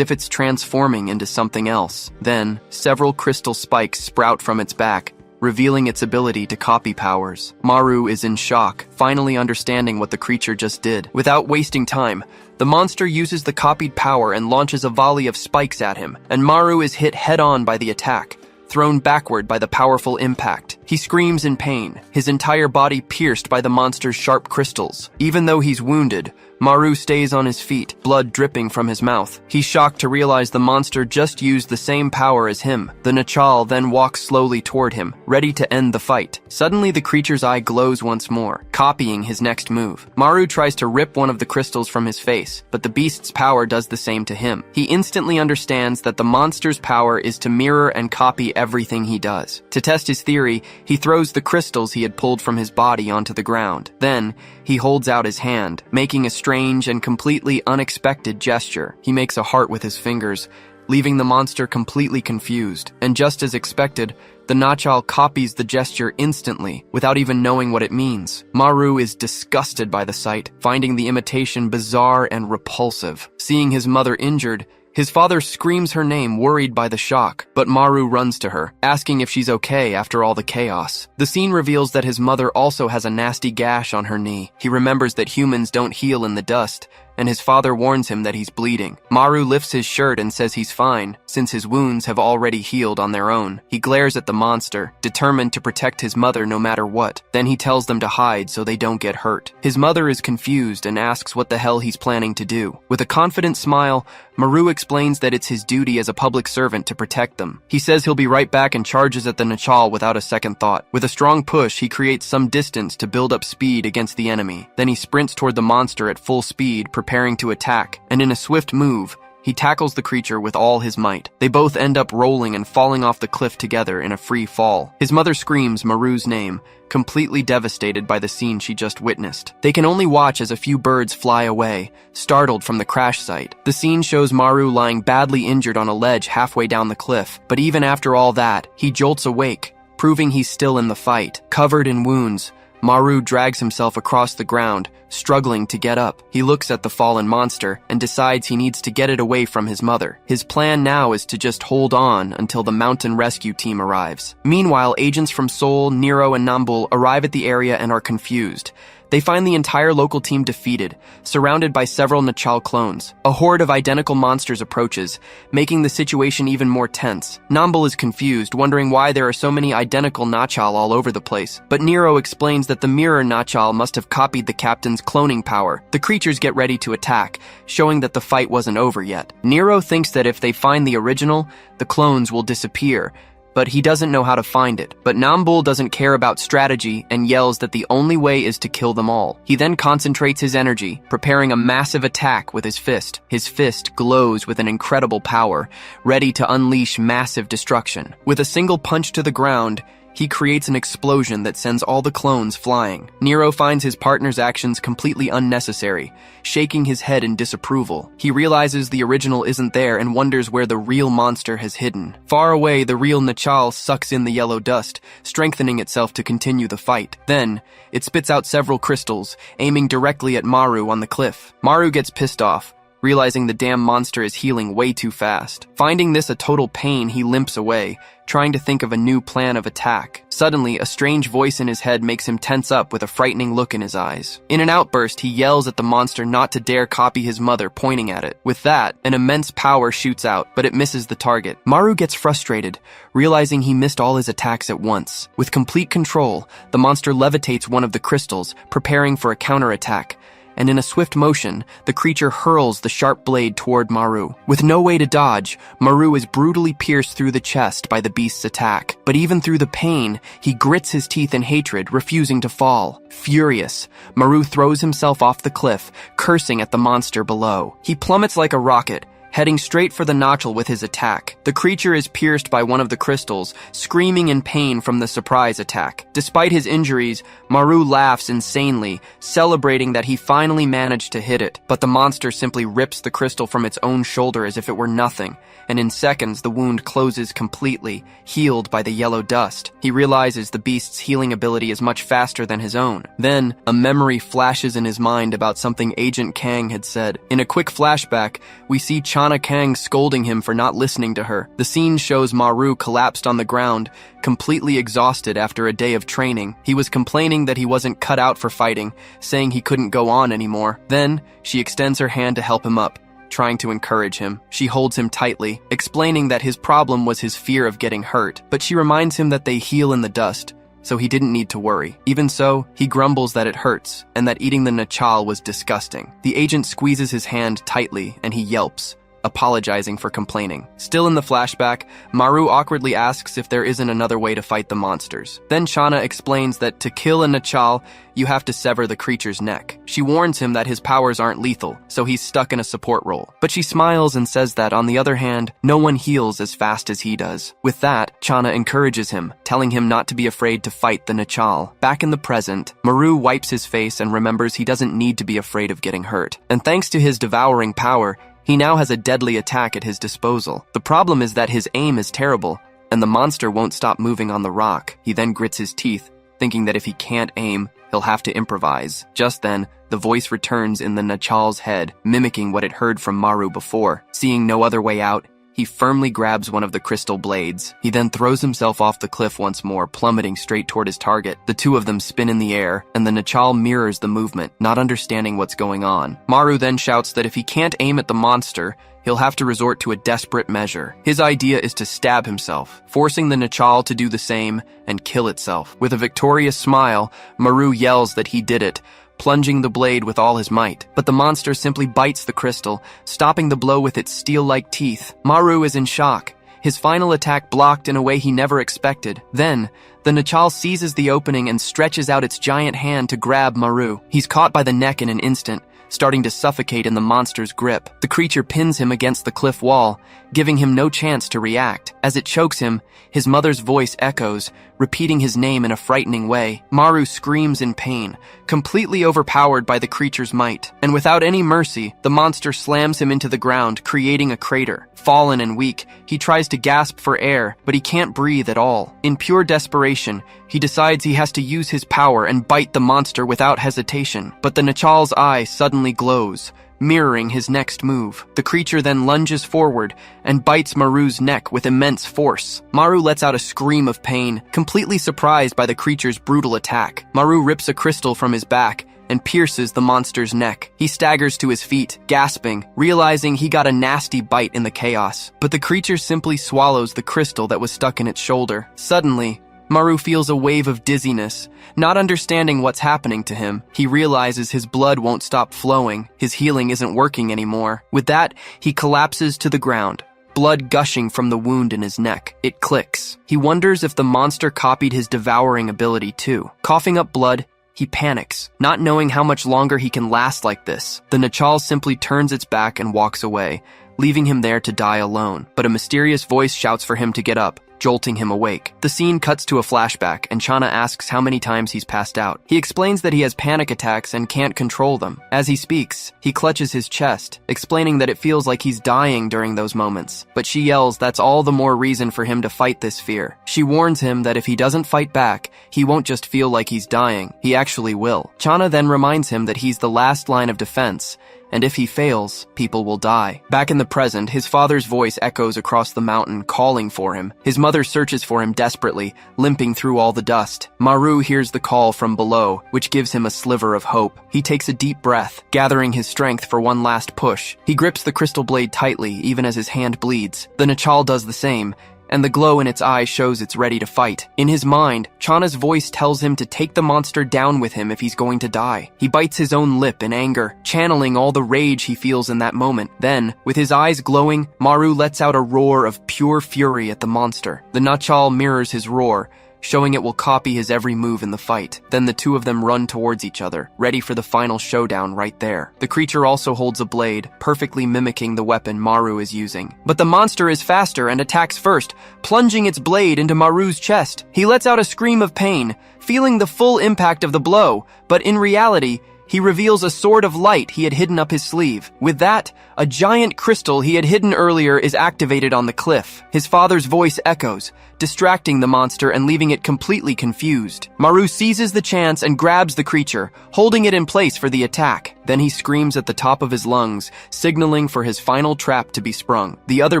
if it's transforming into something else. Then, several crystal spikes sprout from its back, revealing its ability to copy powers. Maru is in shock, finally understanding what the creature just did. Without wasting time, the monster uses the copied power and launches a volley of spikes at him, and Maru is hit head-on by the attack, thrown backward by the powerful impact. He screams in pain, his entire body pierced by the monster's sharp crystals. Even though he's wounded, Maru stays on his feet, blood dripping from his mouth. He's shocked to realize the monster just used the same power as him. The Nachal then walks slowly toward him, ready to end the fight. Suddenly, the creature's eye glows once more, copying his next move. Maru tries to rip one of the crystals from his face, but the beast's power does the same to him. He instantly understands that the monster's power is to mirror and copy everything he does. To test his theory, he throws the crystals he had pulled from his body onto the ground. Then, he holds out his hand, making a strange and completely unexpected gesture. He makes a heart with his fingers, leaving the monster completely confused. And just as expected, the Nachal copies the gesture instantly, without even knowing what it means. Maru is disgusted by the sight, finding the imitation bizarre and repulsive. Seeing his mother injured, his father screams her name, worried by the shock, but Maru runs to her, asking if she's okay after all the chaos. The scene reveals that his mother also has a nasty gash on her knee. He remembers that humans don't heal in the dust, and his father warns him that he's bleeding. Maru lifts his shirt and says he's fine, since his wounds have already healed on their own. He glares at the monster, determined to protect his mother no matter what. Then he tells them to hide so they don't get hurt. His mother is confused and asks what the hell he's planning to do. With a confident smile, Maru explains that it's his duty as a public servant to protect them. He says he'll be right back and charges at the Nachal without a second thought. With a strong push, he creates some distance to build up speed against the enemy. Then he sprints toward the monster at full speed, preparing to attack, and in a swift move, he tackles the creature with all his might. They both end up rolling and falling off the cliff together in a free fall. His mother screams Maru's name, completely devastated by the scene she just witnessed. They can only watch as a few birds fly away, startled from the crash site. The scene shows Maru lying badly injured on a ledge halfway down the cliff, but even after all that, he jolts awake, proving he's still in the fight. Covered in wounds, Maru drags himself across the ground, struggling to get up. He looks at the fallen monster and decides he needs to get it away from his mother. His plan now is to just hold on until the mountain rescue team arrives. Meanwhile, agents from Seoul, Nero, and Nambul arrive at the area and are confused. They find the entire local team defeated, surrounded by several Nachal clones. A horde of identical monsters approaches, making the situation even more tense. Nambul is confused, wondering why there are so many identical Nachal all over the place. But Nero explains that the mirror Nachal must have copied the captain's cloning power. The creatures get ready to attack, showing that the fight wasn't over yet. Nero thinks that if they find the original, the clones will disappear, but he doesn't know how to find it. But Nambul doesn't care about strategy and yells that the only way is to kill them all. He then concentrates his energy, preparing a massive attack with his fist. His fist glows with an incredible power, ready to unleash massive destruction. With a single punch to the ground, he creates an explosion that sends all the clones flying. Nero finds his partner's actions completely unnecessary, shaking his head in disapproval. He realizes the original isn't there and wonders where the real monster has hidden. Far away, the real Nachal sucks in the yellow dust, strengthening itself to continue the fight. Then, it spits out several crystals, aiming directly at Maru on the cliff. Maru gets pissed off, realizing the damn monster is healing way too fast. Finding this a total pain, he limps away, trying to think of a new plan of attack. Suddenly, a strange voice in his head makes him tense up with a frightening look in his eyes. In an outburst, he yells at the monster not to dare copy his mother, pointing at it. With that, an immense power shoots out, but it misses the target. Maru gets frustrated, realizing he missed all his attacks at once. With complete control, the monster levitates one of the crystals, preparing for a counterattack. And in a swift motion, the creature hurls the sharp blade toward Maru. With no way to dodge, Maru is brutally pierced through the chest by the beast's attack. But even through the pain, he grits his teeth in hatred, refusing to fall. Furious, Maru throws himself off the cliff, cursing at the monster below. He plummets like a rocket, heading straight for the notchel with his attack. The creature is pierced by one of the crystals, screaming in pain from the surprise attack. Despite his injuries, Maru laughs insanely, celebrating that he finally managed to hit it, but the monster simply rips the crystal from its own shoulder as if it were nothing, and in seconds the wound closes completely, healed by the yellow dust. He realizes the beast's healing ability is much faster than his own. Then, a memory flashes in his mind about something Agent Kang had said. In a quick flashback, we see Chana Kang scolding him for not listening to her. The scene shows Maru collapsed on the ground, completely exhausted after a day of training. He was complaining that he wasn't cut out for fighting, saying he couldn't go on anymore. Then, she extends her hand to help him up, trying to encourage him. She holds him tightly, explaining that his problem was his fear of getting hurt, but she reminds him that they heal in the dust, so he didn't need to worry. Even so, he grumbles that it hurts, and that eating the nachal was disgusting. The agent squeezes his hand tightly, and he yelps, apologizing for complaining. Still in the flashback, Maru awkwardly asks if there isn't another way to fight the monsters. Then Chana explains that to kill a nachal, you have to sever the creature's neck. She warns him that his powers aren't lethal, so he's stuck in a support role. But she smiles and says that, on the other hand, no one heals as fast as he does. With that, Chana encourages him, telling him not to be afraid to fight the nachal. Back in the present, Maru wipes his face and remembers he doesn't need to be afraid of getting hurt. And thanks to his devouring power, he now has a deadly attack at his disposal. The problem is that his aim is terrible, and the monster won't stop moving on the rock. He then grits his teeth, thinking that if he can't aim, he'll have to improvise. Just then, the voice returns in the nachal's head, mimicking what it heard from Maru before. Seeing no other way out, he firmly grabs one of the crystal blades. He then throws himself off the cliff once more, plummeting straight toward his target. The two of them spin in the air, and the nachal mirrors the movement, not understanding what's going on. Maru then shouts that if he can't aim at the monster, he'll have to resort to a desperate measure. His idea is to stab himself, forcing the nachal to do the same and kill itself. With a victorious smile, Maru yells that he did it, plunging the blade with all his might. But the monster simply bites the crystal, stopping the blow with its steel-like teeth. Maru is in shock, his final attack blocked in a way he never expected. Then, the nachal seizes the opening and stretches out its giant hand to grab Maru. He's caught by the neck in an instant, starting to suffocate in the monster's grip. The creature pins him against the cliff wall, giving him no chance to react. As it chokes him, his mother's voice echoes, repeating his name in a frightening way. Maru screams in pain, completely overpowered by the creature's might. And without any mercy, the monster slams him into the ground, creating a crater. Fallen and weak, he tries to gasp for air, but he can't breathe at all. In pure desperation, he decides he has to use his power and bite the monster without hesitation. But the nachal's eye suddenly glows, mirroring his next move. The creature then lunges forward and bites Maru's neck with immense force. Maru lets out a scream of pain, completely surprised by the creature's brutal attack. Maru rips a crystal from his back and pierces the monster's neck. He staggers to his feet, gasping, realizing he got a nasty bite in the chaos. But the creature simply swallows the crystal that was stuck in its shoulder. Suddenly, Maru feels a wave of dizziness. Not understanding what's happening to him, he realizes his blood won't stop flowing. His healing isn't working anymore. With that, he collapses to the ground, blood gushing from the wound in his neck. It clicks. He wonders if the monster copied his devouring ability too. Coughing up blood, he panics, not knowing how much longer he can last like this. The nachal simply turns its back and walks away, leaving him there to die alone. But a mysterious voice shouts for him to get up, jolting him awake. The scene cuts to a flashback, and Chana asks how many times he's passed out. He explains that he has panic attacks and can't control them. As he speaks, he clutches his chest, explaining that it feels like he's dying during those moments. But she yells that's all the more reason for him to fight this fear. She warns him that if he doesn't fight back, he won't just feel like he's dying, he actually will. Chana then reminds him that he's the last line of defense, and if he fails, people will die. Back in the present, his father's voice echoes across the mountain, calling for him. His mother searches for him desperately, limping through all the dust. Maru hears the call from below, which gives him a sliver of hope. He takes a deep breath, gathering his strength for one last push. He grips the crystal blade tightly, even as his hand bleeds. The nachal does the same, and the glow in its eye shows it's ready to fight. In his mind, Chana's voice tells him to take the monster down with him if he's going to die. He bites his own lip in anger, channeling all the rage he feels in that moment. Then, with his eyes glowing, Maru lets out a roar of pure fury at the monster. The nachal mirrors his roar, showing it will copy his every move in the fight. Then the two of them run towards each other, ready for the final showdown right there. The creature also holds a blade, perfectly mimicking the weapon Maru is using. But the monster is faster and attacks first, plunging its blade into Maru's chest. He lets out a scream of pain, feeling the full impact of the blow, but in reality, he reveals a sword of light he had hidden up his sleeve. With that, a giant crystal he had hidden earlier is activated on the cliff. His father's voice echoes, distracting the monster and leaving it completely confused. Maru seizes the chance and grabs the creature, holding it in place for the attack. Then he screams at the top of his lungs, signaling for his final trap to be sprung. The other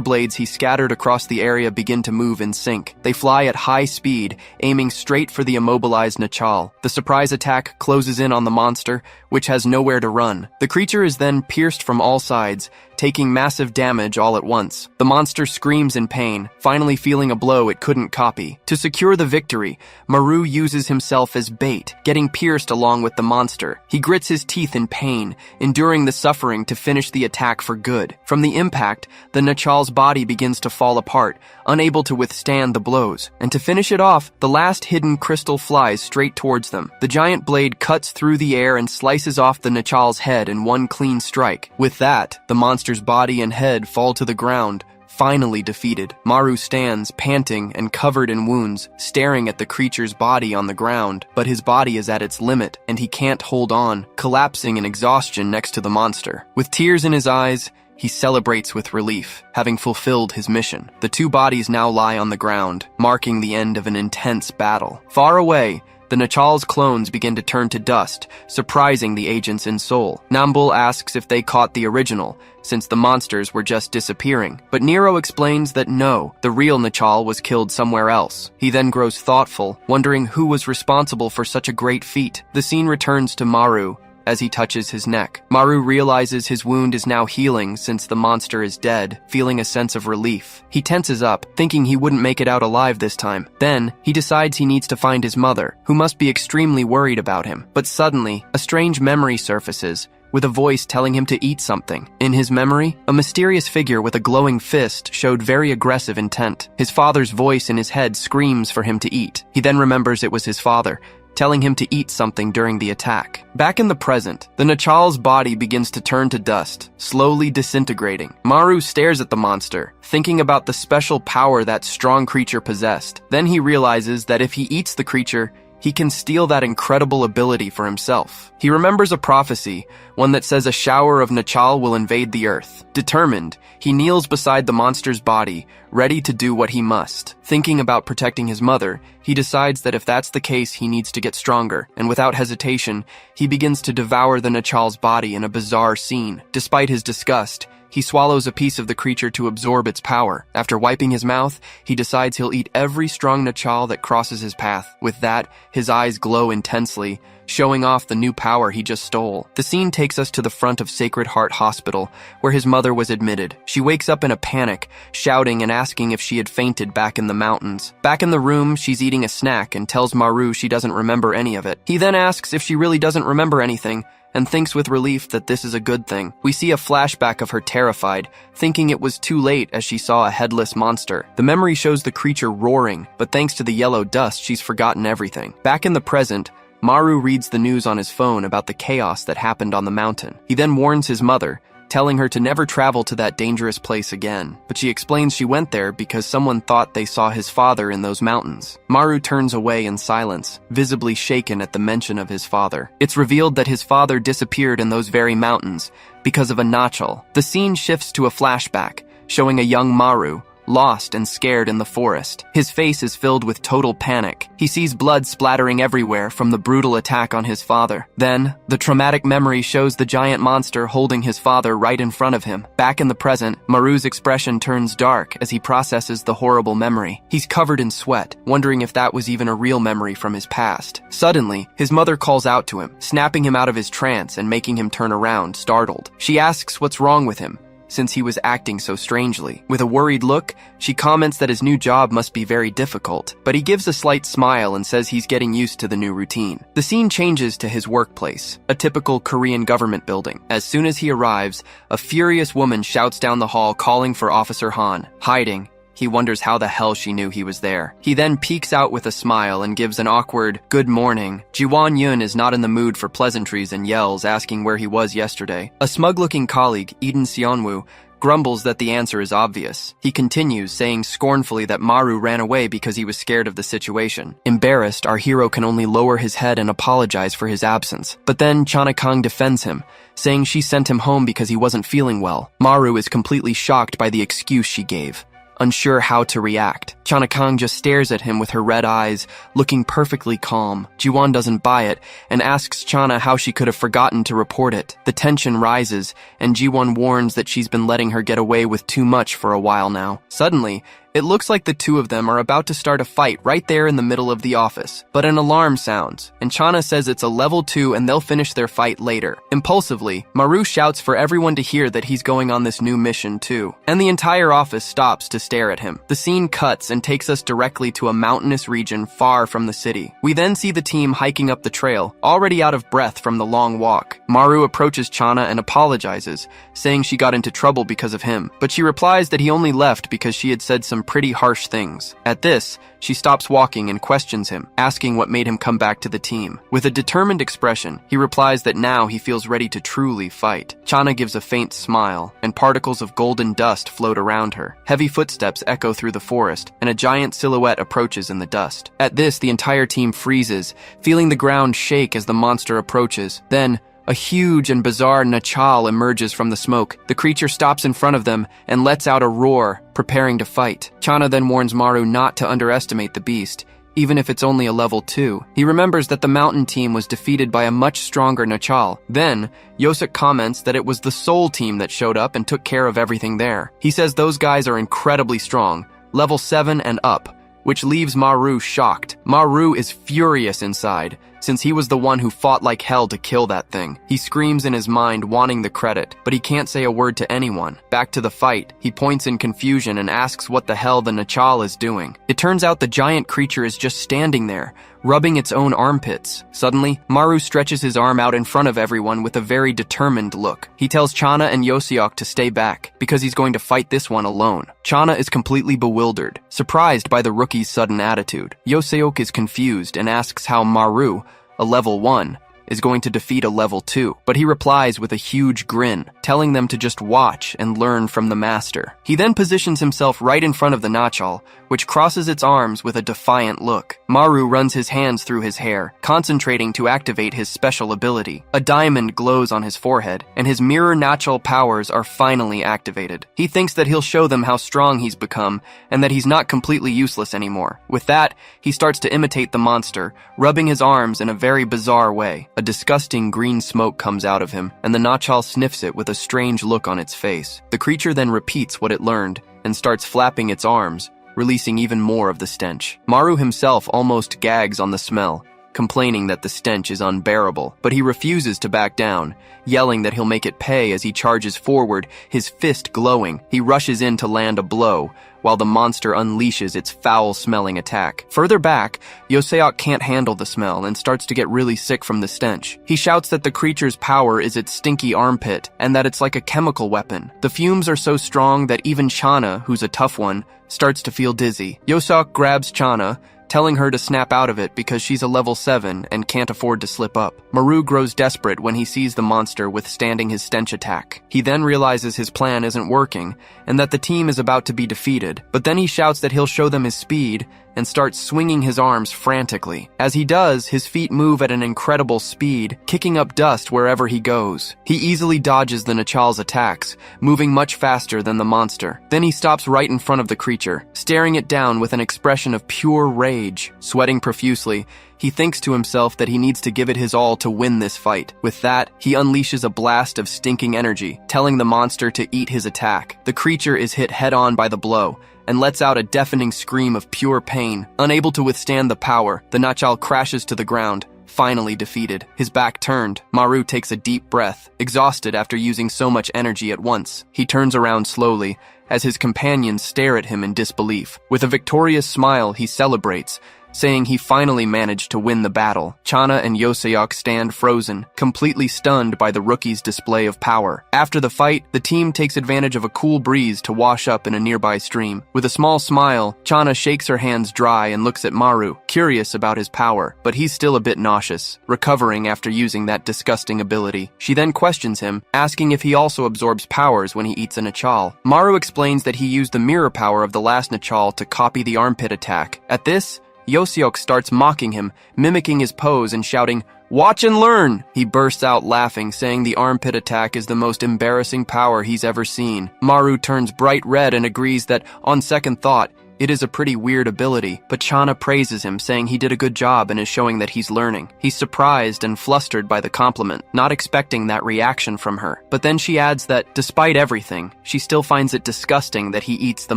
blades he scattered across the area begin to move in sync. They fly at high speed, aiming straight for the immobilized Nachal. The surprise attack closes in on the monster, which has nowhere to run. The creature is then pierced from all sides, taking massive damage all at once. The monster screams in pain, finally feeling a blow it couldn't copy. To secure the victory, Maru uses himself as bait, getting pierced along with the monster. He grits his teeth in pain, enduring the suffering to finish the attack for good. From the impact, the Nachal's body begins to fall apart, unable to withstand the blows. And to finish it off, the last hidden crystal flies straight towards them. The giant blade cuts through the air and slices off the Nachal's head in one clean strike. With that, the monster's body and head fall to the ground, finally defeated. Maru stands, panting and covered in wounds, staring at the creature's body on the ground, but his body is at its limit, and he can't hold on, collapsing in exhaustion next to the monster. With tears in his eyes, he celebrates with relief, having fulfilled his mission. The two bodies now lie on the ground, marking the end of an intense battle. Far away, the Nachal's clones begin to turn to dust, surprising the agents in Seoul. Nambul asks if they caught the original, since the monsters were just disappearing. But Nero explains that no, the real Nachal was killed somewhere else. He then grows thoughtful, wondering who was responsible for such a great feat. The scene returns to Maru as he touches his neck. Maru realizes his wound is now healing since the monster is dead, feeling a sense of relief. He tenses up, thinking he wouldn't make it out alive this time. Then, he decides he needs to find his mother, who must be extremely worried about him. But suddenly, a strange memory surfaces, with a voice telling him to eat something. In his memory, a mysterious figure with a glowing fist showed very aggressive intent. His father's voice in his head screams for him to eat. He then remembers it was his father, telling him to eat something during the attack. Back in the present, the Nachal's body begins to turn to dust, slowly disintegrating. Maru stares at the monster, thinking about the special power that strong creature possessed. Then he realizes that if he eats the creature, he can steal that incredible ability for himself. He remembers a prophecy, one that says a shower of Nachal will invade the earth. Determined, he kneels beside the monster's body, ready to do what he must. Thinking about protecting his mother, he decides that if that's the case, he needs to get stronger, and without hesitation, he begins to devour the Nachal's body in a bizarre scene. Despite his disgust, he swallows a piece of the creature to absorb its power. After wiping his mouth, he decides he'll eat every strong Nachal that crosses his path. With that, his eyes glow intensely, showing off the new power he just stole. The scene takes us to the front of Sacred Heart Hospital, where his mother was admitted. She wakes up in a panic, shouting and asking if she had fainted back in the mountains. Back in the room, she's eating a snack and tells Maru she doesn't remember any of it. He then asks if she really doesn't remember anything, and thinks with relief that this is a good thing. We see a flashback of her terrified, thinking it was too late as she saw a headless monster. The memory shows the creature roaring, but thanks to the yellow dust, she's forgotten everything. Back in the present, Maru reads the news on his phone about the chaos that happened on the mountain. He then warns his mother, telling her to never travel to that dangerous place again. But she explains she went there because someone thought they saw his father in those mountains. Maru turns away in silence, visibly shaken at the mention of his father. It's revealed that his father disappeared in those very mountains because of a Nachal. The scene shifts to a flashback, showing a young Maru, lost and scared in the forest. His face is filled with total panic. He sees blood splattering everywhere from the brutal attack on his father. Then, the traumatic memory shows the giant monster holding his father right in front of him. Back in the present, Maru's expression turns dark as he processes the horrible memory. He's covered in sweat, wondering if that was even a real memory from his past. Suddenly, his mother calls out to him, snapping him out of his trance and making him turn around, startled. She asks what's wrong with him, since he was acting so strangely. With a worried look, she comments that his new job must be very difficult, but he gives a slight smile and says he's getting used to the new routine. The scene changes to his workplace, a typical Korean government building. As soon as he arrives, a furious woman shouts down the hall calling for Officer Han. Hiding, He wonders how the hell she knew he was there. He then peeks out with a smile and gives an awkward, "Good morning." Jiwon Yun is not in the mood for pleasantries and yells, asking where he was yesterday. A smug-looking colleague, Eden Seonwoo, grumbles that the answer is obvious. He continues, saying scornfully that Maru ran away because he was scared of the situation. Embarrassed, our hero can only lower his head and apologize for his absence. But then Chanakang defends him, saying she sent him home because he wasn't feeling well. Maru is completely shocked by the excuse she gave, unsure how to react. Chanakang just stares at him with her red eyes, looking perfectly calm. Jiwon doesn't buy it and asks Chana how she could have forgotten to report it. The tension rises, and Jiwon warns that she's been letting her get away with too much for a while now. Suddenly, it looks like the two of them are about to start a fight right there in the middle of the office, but an alarm sounds, and Chana says it's a level 2 and they'll finish their fight later. Impulsively, Maru shouts for everyone to hear that he's going on this new mission too, and the entire office stops to stare at him. The scene cuts and takes us directly to a mountainous region far from the city. We then see the team hiking up the trail, already out of breath from the long walk. Maru approaches Chana and apologizes, saying she got into trouble because of him, but she replies that he only left because she had said some pretty harsh things. At this, she stops walking and questions him, asking what made him come back to the team. With a determined expression, he replies that now he feels ready to truly fight. Chana gives a faint smile, and particles of golden dust float around her. Heavy footsteps echo through the forest, and a giant silhouette approaches in the dust. At this, the entire team freezes, feeling the ground shake as the monster approaches. Then, a huge and bizarre Nachal emerges from the smoke. The creature stops in front of them and lets out a roar, preparing to fight. Chana then warns Maru not to underestimate the beast, even if it's only a level 2. He remembers that the mountain team was defeated by a much stronger Nachal. Then, Yosuk comments that it was the Soul team that showed up and took care of everything there. He says those guys are incredibly strong, level 7 and up, which leaves Maru shocked. Maru is furious inside, since he was the one who fought like hell to kill that thing. He screams in his mind, wanting the credit, but he can't say a word to anyone. Back to the fight, he points in confusion and asks what the hell the Nachal is doing. It turns out the giant creature is just standing there, rubbing its own armpits. Suddenly, Maru stretches his arm out in front of everyone with a very determined look. He tells Chana and Yoseok to stay back, because he's going to fight this one alone. Chana is completely bewildered, surprised by the rookie's sudden attitude. Yoseok is confused and asks how Maru, a level 1, is going to defeat a level 2, but he replies with a huge grin, telling them to just watch and learn from the master. He then positions himself right in front of the Nachal, which crosses its arms with a defiant look. Maru runs his hands through his hair, concentrating to activate his special ability. A diamond glows on his forehead, and his mirror Nachal powers are finally activated. He thinks that he'll show them how strong he's become, and that he's not completely useless anymore. With that, he starts to imitate the monster, rubbing his arms in a very bizarre way. A disgusting green smoke comes out of him, and the Nachal sniffs it with a strange look on its face. The creature then repeats what it learned, and starts flapping its arms, releasing even more of the stench. Maru himself almost gags on the smell, complaining that the stench is unbearable, but he refuses to back down, yelling that he'll make it pay as he charges forward, his fist glowing. He rushes in to land a blow, while the monster unleashes its foul-smelling attack. Further back, Yoseok can't handle the smell and starts to get really sick from the stench. He shouts that the creature's power is its stinky armpit, and that it's like a chemical weapon. The fumes are so strong that even Chana, who's a tough one, starts to feel dizzy. Yoseok grabs Chana, telling her to snap out of it because she's a level 7 and can't afford to slip up. Maru grows desperate when he sees the monster withstanding his stench attack. He then realizes his plan isn't working and that the team is about to be defeated, but then he shouts that he'll show them his speed and starts swinging his arms frantically. As he does, his feet move at an incredible speed, kicking up dust wherever he goes. He easily dodges the Nachal's attacks, moving much faster than the monster. Then he stops right in front of the creature, staring it down with an expression of pure rage. Sweating profusely, he thinks to himself that he needs to give it his all to win this fight. With that, he unleashes a blast of stinking energy, telling the monster to eat his attack. The creature is hit head-on by the blow, and lets out a deafening scream of pure pain. Unable to withstand the power, the Nachal crashes to the ground, finally defeated. His back turned, Maru takes a deep breath, exhausted after using so much energy at once. He turns around slowly, as his companions stare at him in disbelief. With a victorious smile, he celebrates, saying he finally managed to win the battle. Chana and Yoseok stand frozen, completely stunned by the rookie's display of power. After the fight, the team takes advantage of a cool breeze to wash up in a nearby stream. With a small smile, Chana shakes her hands dry and looks at Maru, curious about his power, but he's still a bit nauseous, recovering after using that disgusting ability. She then questions him, asking if he also absorbs powers when he eats a Nachal. Maru explains that he used the mirror power of the last Nachal to copy the armpit attack. At this, Yoseok starts mocking him, mimicking his pose and shouting, "Watch and learn!" He bursts out laughing, saying the armpit attack is the most embarrassing power he's ever seen. Maru turns bright red and agrees that, on second thought, it is a pretty weird ability, but Chana praises him, saying he did a good job and is showing that he's learning. He's surprised and flustered by the compliment, not expecting that reaction from her. But then she adds that, despite everything, she still finds it disgusting that he eats the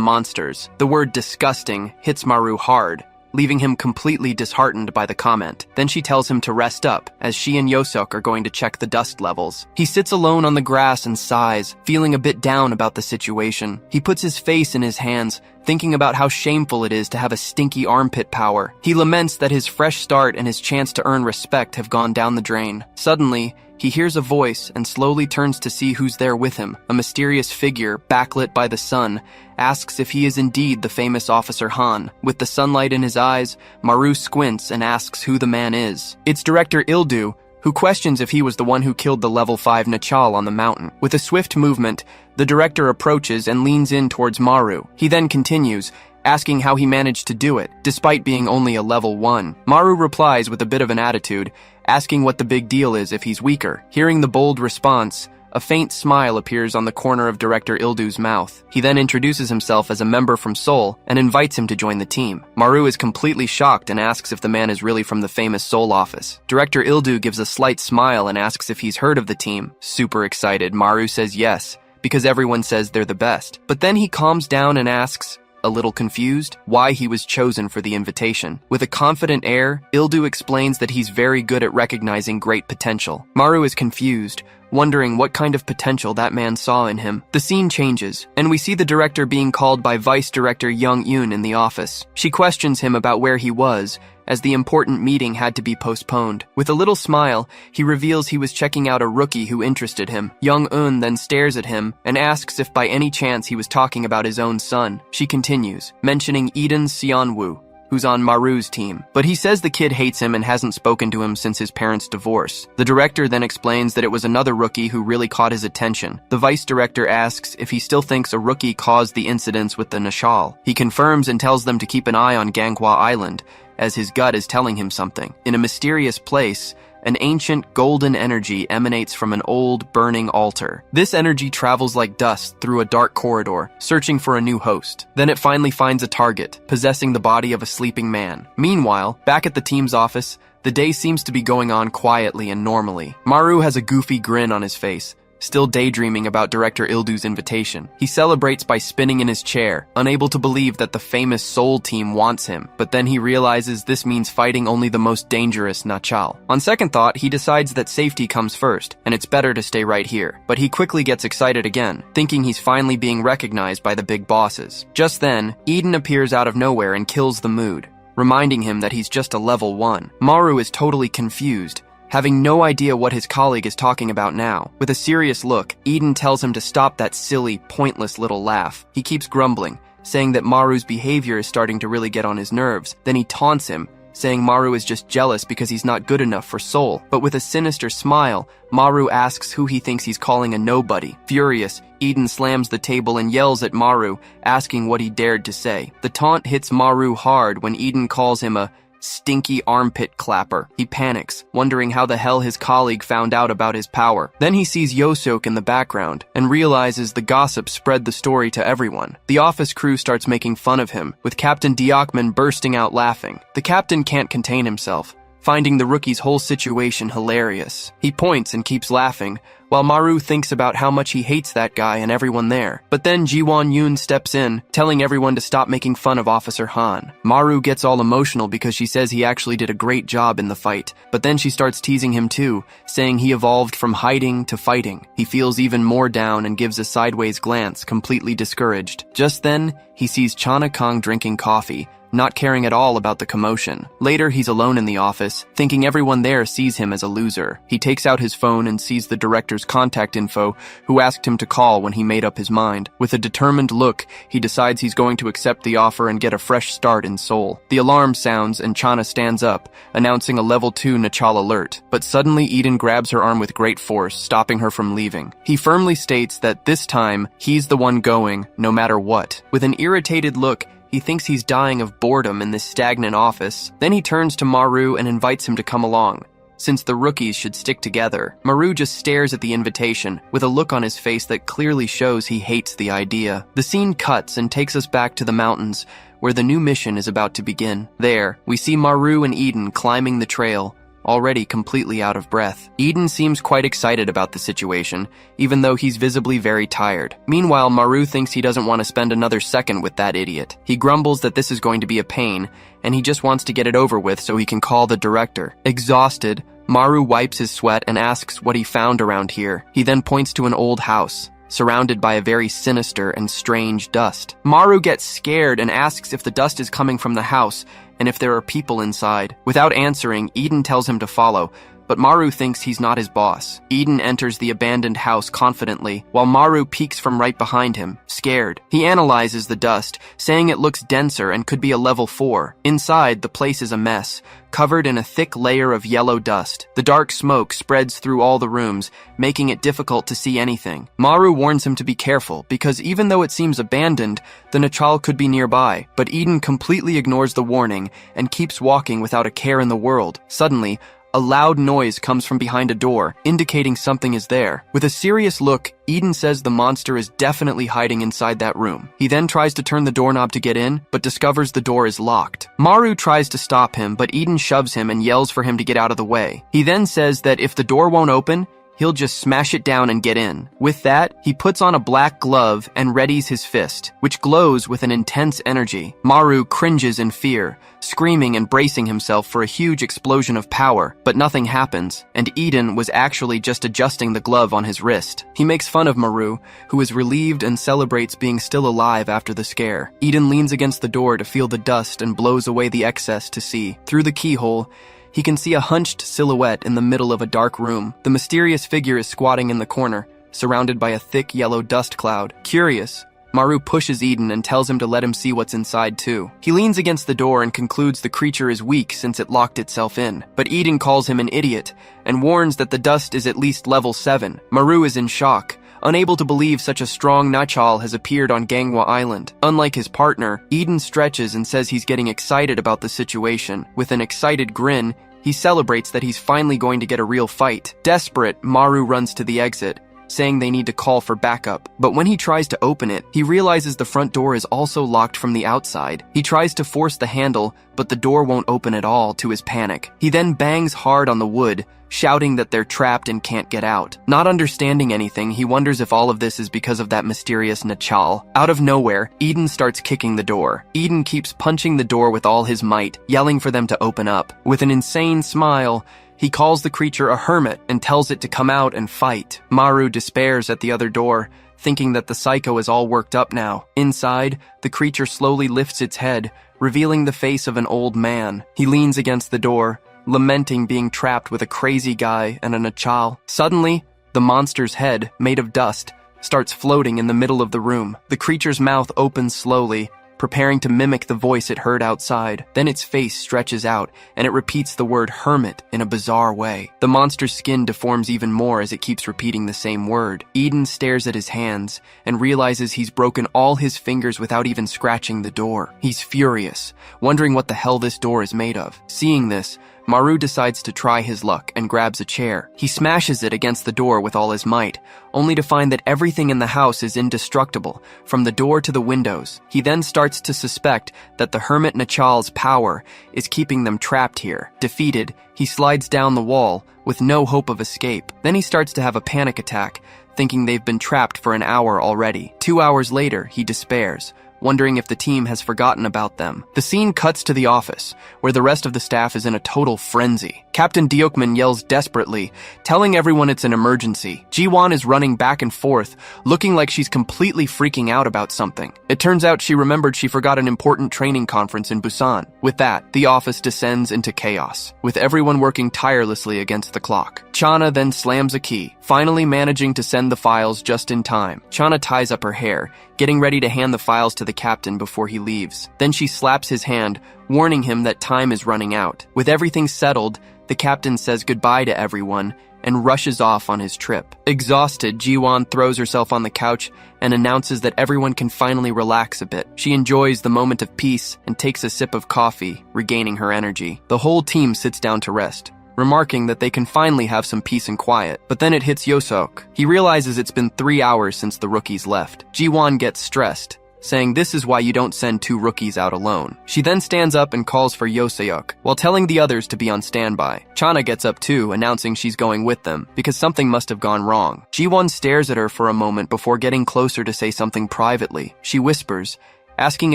monsters. The word disgusting hits Maru hard, leaving him completely disheartened by the comment. Then she tells him to rest up, as she and Yoseok are going to check the dust levels. He sits alone on the grass and sighs, feeling a bit down about the situation. He puts his face in his hands, thinking about how shameful it is to have a stinky armpit power. He laments that his fresh start and his chance to earn respect have gone down the drain. Suddenly, he hears a voice and slowly turns to see who's there with him. A mysterious figure, backlit by the sun, asks if he is indeed the famous Officer Han. With the sunlight in his eyes, Maru squints and asks who the man is. It's Director Ildu, who questions if he was the one who killed the level 5 Nachal on the mountain. With a swift movement, the director approaches and leans in towards Maru. He then continues, asking how he managed to do it, despite being only a level 1. Maru replies with a bit of an attitude, asking what the big deal is if he's weaker. Hearing the bold response, a faint smile appears on the corner of Director Ildu's mouth. He then introduces himself as a member from Seoul and invites him to join the team. Maru is completely shocked and asks if the man is really from the famous Seoul office. Director Ildu gives a slight smile and asks if he's heard of the team. Super excited, Maru says yes, because everyone says they're the best. But then he calms down and asks, a little confused, why he was chosen for the invitation. With a confident air, Ildu explains that he's very good at recognizing great potential. Maru is confused, wondering what kind of potential that man saw in him. The scene changes, and we see the director being called by Vice Director Young Yoon in the office. She questions him about where he was, as the important meeting had to be postponed. With a little smile, he reveals he was checking out a rookie who interested him. Young Eun then stares at him and asks if by any chance he was talking about his own son. She continues, mentioning Eden Seonwoo, who's on Maru's team, but he says the kid hates him and hasn't spoken to him since his parents' divorce. The director then explains that it was another rookie who really caught his attention. The vice director asks if he still thinks a rookie caused the incidents with the Nashal. He confirms and tells them to keep an eye on Ganghwa Island, as his gut is telling him something. In a mysterious place, an ancient golden energy emanates from an old, burning altar. This energy travels like dust through a dark corridor, searching for a new host. Then it finally finds a target, possessing the body of a sleeping man. Meanwhile, back at the team's office, the day seems to be going on quietly and normally. Maru has a goofy grin on his face, still daydreaming about Director Ildu's invitation. He celebrates by spinning in his chair, unable to believe that the famous Seoul team wants him, but then he realizes this means fighting only the most dangerous Nachal. On second thought, he decides that safety comes first, and it's better to stay right here. But he quickly gets excited again, thinking he's finally being recognized by the big bosses. Just then, Eden appears out of nowhere and kills the mood, reminding him that he's just a level 1. Maru is totally confused, having no idea what his colleague is talking about now. With a serious look, Eden tells him to stop that silly, pointless little laugh. He keeps grumbling, saying that Maru's behavior is starting to really get on his nerves. Then he taunts him, saying Maru is just jealous because he's not good enough for Seoul. But with a sinister smile, Maru asks who he thinks he's calling a nobody. Furious, Eden slams the table and yells at Maru, asking what he dared to say. The taunt hits Maru hard when Eden calls him a stinky armpit clapper. He panics, wondering how the hell his colleague found out about his power. Then he sees Yoseok in the background and realizes the gossip spread the story to everyone. The office crew starts making fun of him, with Captain Diokman bursting out laughing. The captain can't contain himself, finding the rookie's whole situation hilarious. He points and keeps laughing, while Maru thinks about how much he hates that guy and everyone there. But then Jiwon Yoon steps in, telling everyone to stop making fun of Officer Han. Maru gets all emotional because she says he actually did a great job in the fight, but then she starts teasing him too, saying he evolved from hiding to fighting. He feels even more down and gives a sideways glance, completely discouraged. Just then, he sees Chana Kong drinking coffee, not caring at all about the commotion. Later, he's alone in the office, thinking everyone there sees him as a loser. He takes out his phone and sees the director's contact info, who asked him to call when he made up his mind. With a determined look, he decides he's going to accept the offer and get a fresh start in Seoul. The alarm sounds and Chana stands up, announcing a level 2 Nachal alert. But suddenly Eden grabs her arm with great force, stopping her from leaving. He firmly states that this time, he's the one going, no matter what. With an irritated look, he thinks he's dying of boredom in this stagnant office. Then he turns to Maru and invites him to come along, since the rookies should stick together. Maru just stares at the invitation, with a look on his face that clearly shows he hates the idea. The scene cuts and takes us back to the mountains, where the new mission is about to begin. There, we see Maru and Eden climbing the trail, already completely out of breath. Eden seems quite excited about the situation, even though he's visibly very tired. Meanwhile, Maru thinks he doesn't want to spend another second with that idiot. He grumbles that this is going to be a pain, and he just wants to get it over with so he can call the director. Exhausted, Maru wipes his sweat and asks what he found around here. He then points to an old house, surrounded by a very sinister and strange dust. Maru gets scared and asks if the dust is coming from the house and if there are people inside. Without answering, Eden tells him to follow, but Maru thinks he's not his boss. Eden enters the abandoned house confidently, while Maru peeks from right behind him, scared. He analyzes the dust, saying it looks denser and could be a level 4. Inside, the place is a mess, covered in a thick layer of yellow dust. The dark smoke spreads through all the rooms, making it difficult to see anything. Maru warns him to be careful, because even though it seems abandoned, the Nachal could be nearby. But Eden completely ignores the warning and keeps walking without a care in the world. Suddenly, a loud noise comes from behind a door, indicating something is there. With a serious look, Eden says the monster is definitely hiding inside that room. He then tries to turn the doorknob to get in, but discovers the door is locked. Maru tries to stop him, but Eden shoves him and yells for him to get out of the way. He then says that if the door won't open, he'll just smash it down and get in. With that, he puts on a black glove and readies his fist, which glows with an intense energy. Maru cringes in fear, screaming and bracing himself for a huge explosion of power, but nothing happens, and Eden was actually just adjusting the glove on his wrist. He makes fun of Maru, who is relieved and celebrates being still alive after the scare. Eden leans against the door to feel the dust and blows away the excess to see. Through the keyhole, he can see a hunched silhouette in the middle of a dark room. The mysterious figure is squatting in the corner, surrounded by a thick yellow dust cloud. Curious, Maru pushes Eden and tells him to let him see what's inside too. He leans against the door and concludes the creature is weak since it locked itself in. But Eden calls him an idiot and warns that the dust is at least level 7. Maru is in shock, unable to believe such a strong Nachal has appeared on Ganghwa Island. Unlike his partner, Eden stretches and says he's getting excited about the situation. With an excited grin, he celebrates that he's finally going to get a real fight. Desperate, Maru runs to the exit, saying they need to call for backup. But when he tries to open it, he realizes the front door is also locked from the outside. He tries to force the handle, but the door won't open at all to his panic. He then bangs hard on the wood, shouting that they're trapped and can't get out. Not understanding anything, he wonders if all of this is because of that mysterious Nachal. Out of nowhere, Eden starts kicking the door. Eden keeps punching the door with all his might, yelling for them to open up. With an insane smile, he calls the creature a hermit and tells it to come out and fight. Maru despairs at the other door, thinking that the psycho is all worked up now. Inside, the creature slowly lifts its head, revealing the face of an old man. He leans against the door, lamenting being trapped with a crazy guy and a Nachal. Suddenly, the monster's head, made of dust, starts floating in the middle of the room. The creature's mouth opens slowly, preparing to mimic the voice it heard outside. Then its face stretches out, and it repeats the word hermit in a bizarre way. The monster's skin deforms even more as it keeps repeating the same word. Eden stares at his hands and realizes he's broken all his fingers without even scratching the door. He's furious, wondering what the hell this door is made of. Seeing this, Maru decides to try his luck and grabs a chair. He smashes it against the door with all his might, only to find that everything in the house is indestructible, from the door to the windows. He then starts to suspect that the Hermit Nachal's power is keeping them trapped here. Defeated, he slides down the wall with no hope of escape. Then he starts to have a panic attack, thinking they've been trapped for an hour already. 2 hours later, he despairs, wondering if the team has forgotten about them. The scene cuts to the office, where the rest of the staff is in a total frenzy. Captain Deokman yells desperately, telling everyone it's an emergency. Ji-won is running back and forth, looking like she's completely freaking out about something. It turns out she remembered she forgot an important training conference in Busan. With that, the office descends into chaos, with everyone working tirelessly against the clock. Chana then slams a key, finally managing to send the files just in time. Chana ties up her hair, getting ready to hand the files to the captain before he leaves. Then she slaps his hand, warning him that time is running out. With everything settled, the captain says goodbye to everyone and rushes off on his trip. Exhausted, Ji-won throws herself on the couch and announces that everyone can finally relax a bit. She enjoys the moment of peace and takes a sip of coffee, regaining her energy. The whole team sits down to rest, remarking that they can finally have some peace and quiet. But then it hits Yosok. He realizes it's been 3 hours since the rookies left. Ji-won gets stressed, saying this is why you don't send 2 rookies out alone. She then stands up and calls for Yoseok, while telling the others to be on standby. Chana gets up too, announcing she's going with them, because something must have gone wrong. Ji-won stares at her for a moment before getting closer to say something privately. She whispers, asking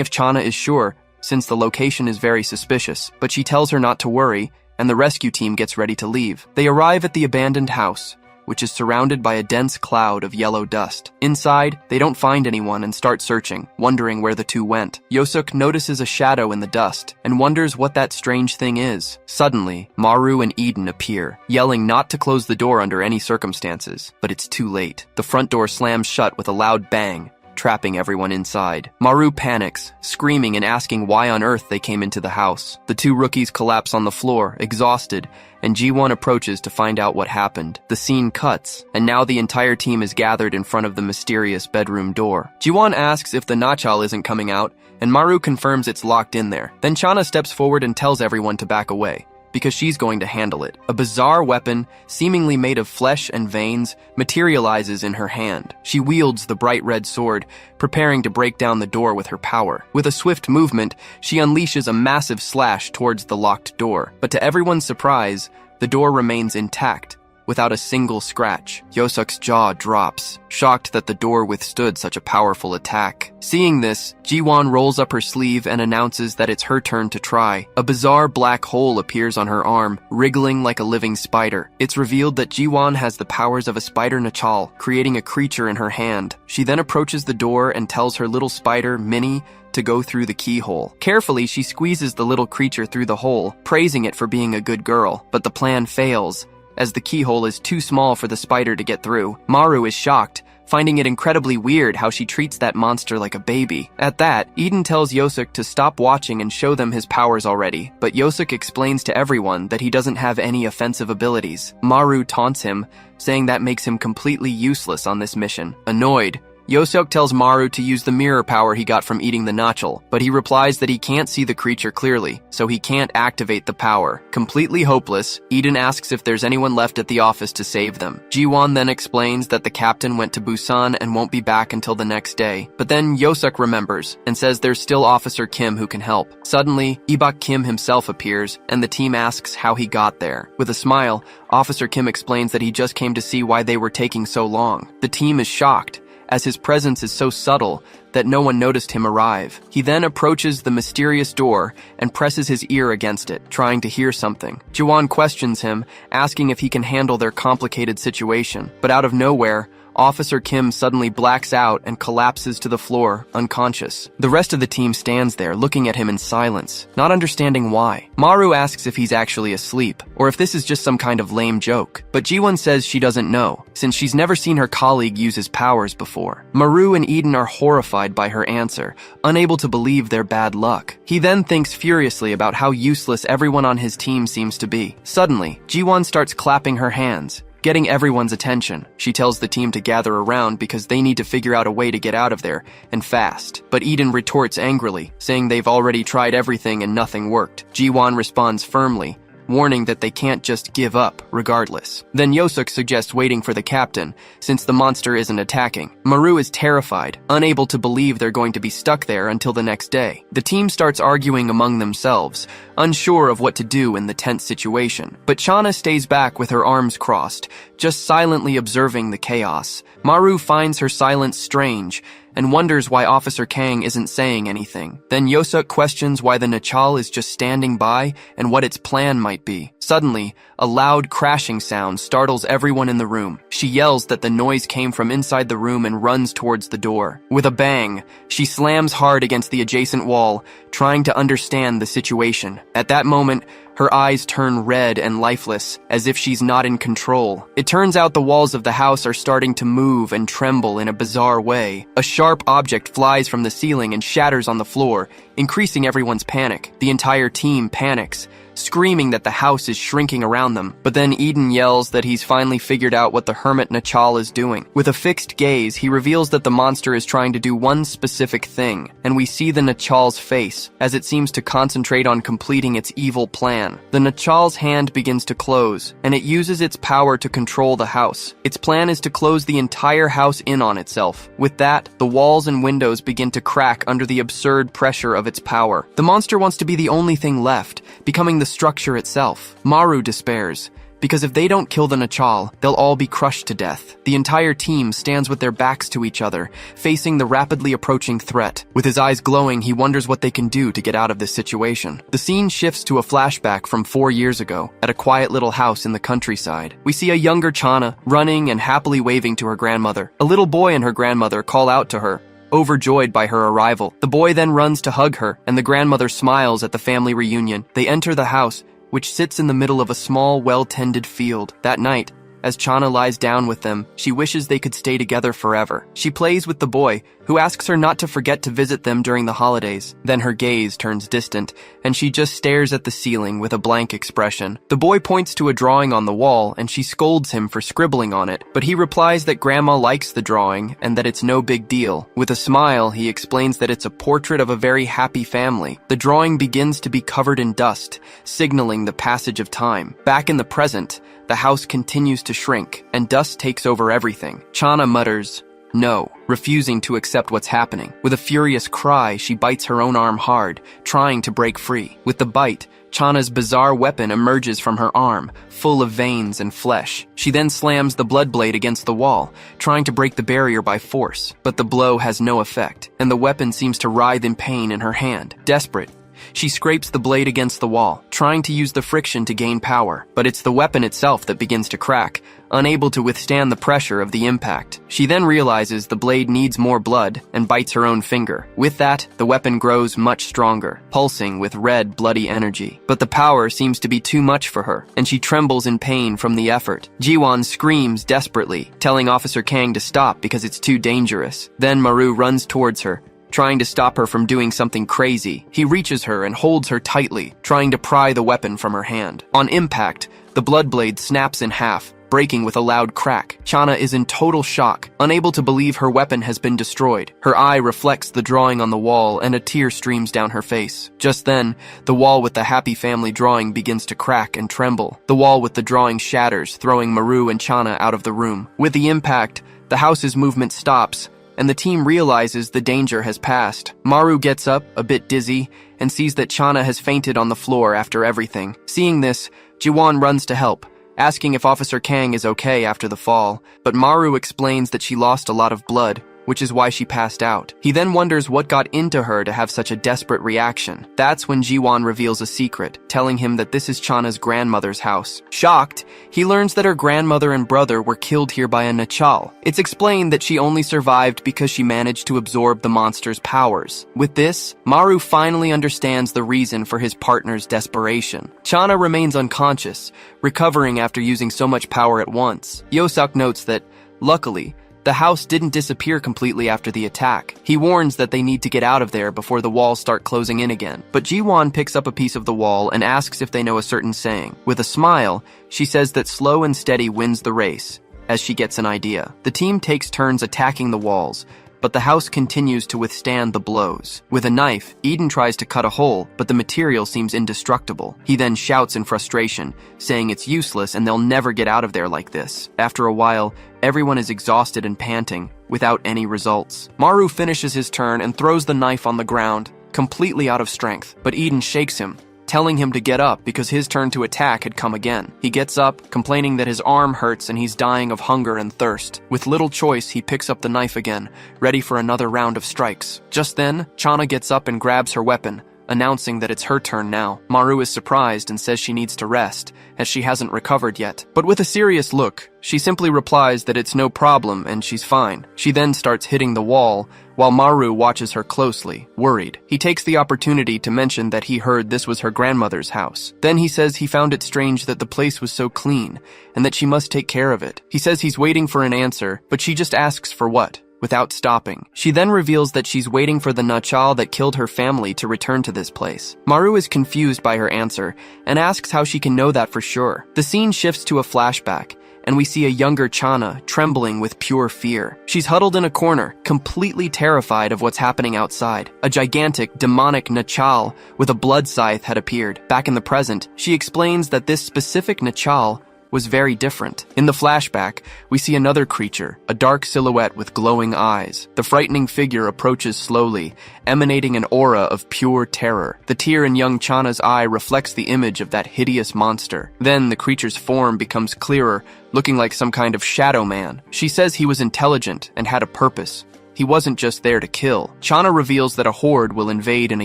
if Chana is sure, since the location is very suspicious, but she tells her not to worry, and the rescue team gets ready to leave. They arrive at the abandoned house, which is surrounded by a dense cloud of yellow dust. Inside, they don't find anyone and start searching, wondering where the 2 went. Yosok notices a shadow in the dust and wonders what that strange thing is. Suddenly, Maru and Eden appear, yelling not to close the door under any circumstances, but it's too late. The front door slams shut with a loud bang, trapping everyone inside. Maru panics, screaming and asking why on earth they came into the house. The 2 rookies collapse on the floor, exhausted, and Ji-won approaches to find out what happened. The scene cuts, and now the entire team is gathered in front of the mysterious bedroom door. Ji-won asks if the nachal isn't coming out, and Maru confirms it's locked in there. Then Chana steps forward and tells everyone to back away, because she's going to handle it. A bizarre weapon, seemingly made of flesh and veins, materializes in her hand. She wields the bright red sword, preparing to break down the door with her power. With a swift movement, she unleashes a massive slash towards the locked door. But to everyone's surprise, the door remains intact, without a single scratch. Yosok's jaw drops, shocked that the door withstood such a powerful attack. Seeing this, Ji-won rolls up her sleeve and announces that it's her turn to try. A bizarre black hole appears on her arm, wriggling like a living spider. It's revealed that Ji-won has the powers of a spider nachal, creating a creature in her hand. She then approaches the door and tells her little spider, Minnie, to go through the keyhole. Carefully, she squeezes the little creature through the hole, praising it for being a good girl. But the plan fails, as the keyhole is too small for the spider to get through. Maru is shocked, finding it incredibly weird how she treats that monster like a baby. At that, Eden tells Yosok to stop watching and show them his powers already, but Yosok explains to everyone that he doesn't have any offensive abilities. Maru taunts him, saying that makes him completely useless on this mission. Annoyed, Yosok tells Maru to use the mirror power he got from eating the nachal, but he replies that he can't see the creature clearly, so he can't activate the power. Completely hopeless, Eden asks if there's anyone left at the office to save them. Ji-won then explains that the captain went to Busan and won't be back until the next day. But then Yosok remembers and says there's still Officer Kim who can help. Suddenly, Ibak Kim himself appears, and the team asks how he got there. With a smile, Officer Kim explains that he just came to see why they were taking so long. The team is shocked, as his presence is so subtle that no one noticed him arrive. He then approaches the mysterious door and presses his ear against it, trying to hear something. Ji-won questions him, asking if he can handle their complicated situation. But out of nowhere, Officer Kim suddenly blacks out and collapses to the floor, unconscious. The rest of the team stands there, looking at him in silence, not understanding why. Maru asks if he's actually asleep, or if this is just some kind of lame joke. But Ji-won says she doesn't know, since she's never seen her colleague use his powers before. Maru and Eden are horrified by her answer, unable to believe their bad luck. He then thinks furiously about how useless everyone on his team seems to be. Suddenly, Ji-won starts clapping her hands, getting everyone's attention. She tells the team to gather around because they need to figure out a way to get out of there, and fast. But Eden retorts angrily, saying they've already tried everything and nothing worked. Ji-won responds firmly, warning that they can't just give up regardless. Then Yosok suggests waiting for the captain, since the monster isn't attacking. Maru is terrified, unable to believe they're going to be stuck there until the next day. The team starts arguing among themselves, unsure of what to do in the tense situation. But Chana stays back with her arms crossed, just silently observing the chaos. Maru finds her silence strange, and wonders why Officer Kang isn't saying anything. Then Yosuk questions why the Nachal is just standing by and what its plan might be. Suddenly, a loud crashing sound startles everyone in the room. She yells that the noise came from inside the room and runs towards the door. With a bang, she slams hard against the adjacent wall, trying to understand the situation. At that moment, her eyes turn red and lifeless, as if she's not in control. It turns out the walls of the house are starting to move and tremble in a bizarre way. A sharp object flies from the ceiling and shatters on the floor, increasing everyone's panic. The entire team panics, screaming that the house is shrinking around them. But then Eden yells that he's finally figured out what the hermit Nachal is doing. With a fixed gaze, he reveals that the monster is trying to do one specific thing, and we see the Nachal's face, as it seems to concentrate on completing its evil plan. The Nachal's hand begins to close, and it uses its power to control the house. Its plan is to close the entire house in on itself. With that, the walls and windows begin to crack under the absurd pressure of its power. The monster wants to be the only thing left, becoming the structure itself. Maru despairs, because if they don't kill the Nachal, they'll all be crushed to death. The entire team stands with their backs to each other, facing the rapidly approaching threat. With his eyes glowing, he wonders what they can do to get out of this situation. The scene shifts to a flashback from 4 years ago, at a quiet little house in the countryside. We see a younger Chana running and happily waving to her grandmother. A little boy and her grandmother call out to her, overjoyed by her arrival. The boy then runs to hug her, and the grandmother smiles at the family reunion. They enter the house, which sits in the middle of a small, well-tended field. That night, as Chana lies down with them, she wishes they could stay together forever. She plays with the boy, who asks her not to forget to visit them during the holidays. Then her gaze turns distant, and she just stares at the ceiling with a blank expression. The boy points to a drawing on the wall, and she scolds him for scribbling on it, but he replies that Grandma likes the drawing and that it's no big deal. With a smile, he explains that it's a portrait of a very happy family. The drawing begins to be covered in dust, signaling the passage of time. Back in the present, the house continues to shrink, and dust takes over everything. Chana mutters, "No," refusing to accept what's happening. With a furious cry, she bites her own arm hard, trying to break free. With the bite, Chana's bizarre weapon emerges from her arm, full of veins and flesh. She then slams the blood blade against the wall, trying to break the barrier by force. But the blow has no effect, and the weapon seems to writhe in pain in her hand. Desperate, she scrapes the blade against the wall, trying to use the friction to gain power. But it's the weapon itself that begins to crack, unable to withstand the pressure of the impact. She then realizes the blade needs more blood and bites her own finger. With that, the weapon grows much stronger, pulsing with red, bloody energy. But the power seems to be too much for her, and she trembles in pain from the effort. Jiwon screams desperately, telling Officer Kang to stop because it's too dangerous. Then Maru runs towards her, trying to stop her from doing something crazy. He reaches her and holds her tightly, trying to pry the weapon from her hand. On impact, the blood blade snaps in half, breaking with a loud crack. Chana is in total shock, unable to believe her weapon has been destroyed. Her eye reflects the drawing on the wall, and a tear streams down her face. Just then, the wall with the happy family drawing begins to crack and tremble. The wall with the drawing shatters, throwing Maru and Chana out of the room. With the impact, the house's movement stops, and the team realizes the danger has passed. Maru gets up, a bit dizzy, and sees that Chana has fainted on the floor after everything. Seeing this, Jiwon runs to help, asking if Officer Kang is okay after the fall, but Maru explains that she lost a lot of blood, which is why she passed out. He then wonders what got into her to have such a desperate reaction. That's when Jiwon reveals a secret, telling him that this is Chana's grandmother's house. Shocked, he learns that her grandmother and brother were killed here by a Nachal. It's explained that she only survived because she managed to absorb the monster's powers. With this, Maru finally understands the reason for his partner's desperation. Chana remains unconscious, recovering after using so much power at once. Yosuk notes that, luckily, the house didn't disappear completely after the attack. He warns that they need to get out of there before the walls start closing in again. But Jiwon picks up a piece of the wall and asks if they know a certain saying. With a smile, she says that slow and steady wins the race, as she gets an idea. The team takes turns attacking the walls, but the house continues to withstand the blows. With a knife, Eden tries to cut a hole, but the material seems indestructible. He then shouts in frustration, saying it's useless and they'll never get out of there like this. After a while, everyone is exhausted and panting, without any results. Maru finishes his turn and throws the knife on the ground, completely out of strength, but Eden shakes him, telling him to get up because his turn to attack had come again. He gets up, complaining that his arm hurts and he's dying of hunger and thirst. With little choice, he picks up the knife again, ready for another round of strikes. Just then, Chana gets up and grabs her weapon, announcing that it's her turn now. Maru is surprised and says she needs to rest, as she hasn't recovered yet. But with a serious look, she simply replies that it's no problem and she's fine. She then starts hitting the wall, while Maru watches her closely, worried. He takes the opportunity to mention that he heard this was her grandmother's house. Then he says he found it strange that the place was so clean, and that she must take care of it. He says he's waiting for an answer, but she just asks for what? Without stopping. She then reveals that she's waiting for the Nachal that killed her family to return to this place. Maru is confused by her answer and asks how she can know that for sure. The scene shifts to a flashback, and we see a younger Chana trembling with pure fear. She's huddled in a corner, completely terrified of what's happening outside. A gigantic, demonic Nachal with a blood scythe had appeared. Back in the present, she explains that this specific Nachal was very different. In the flashback, we see another creature, a dark silhouette with glowing eyes. The frightening figure approaches slowly, emanating an aura of pure terror. The tear in young Chana's eye reflects the image of that hideous monster. Then the creature's form becomes clearer, looking like some kind of shadow man. She says he was intelligent and had a purpose. He wasn't just there to kill. Chana reveals that a horde will invade in a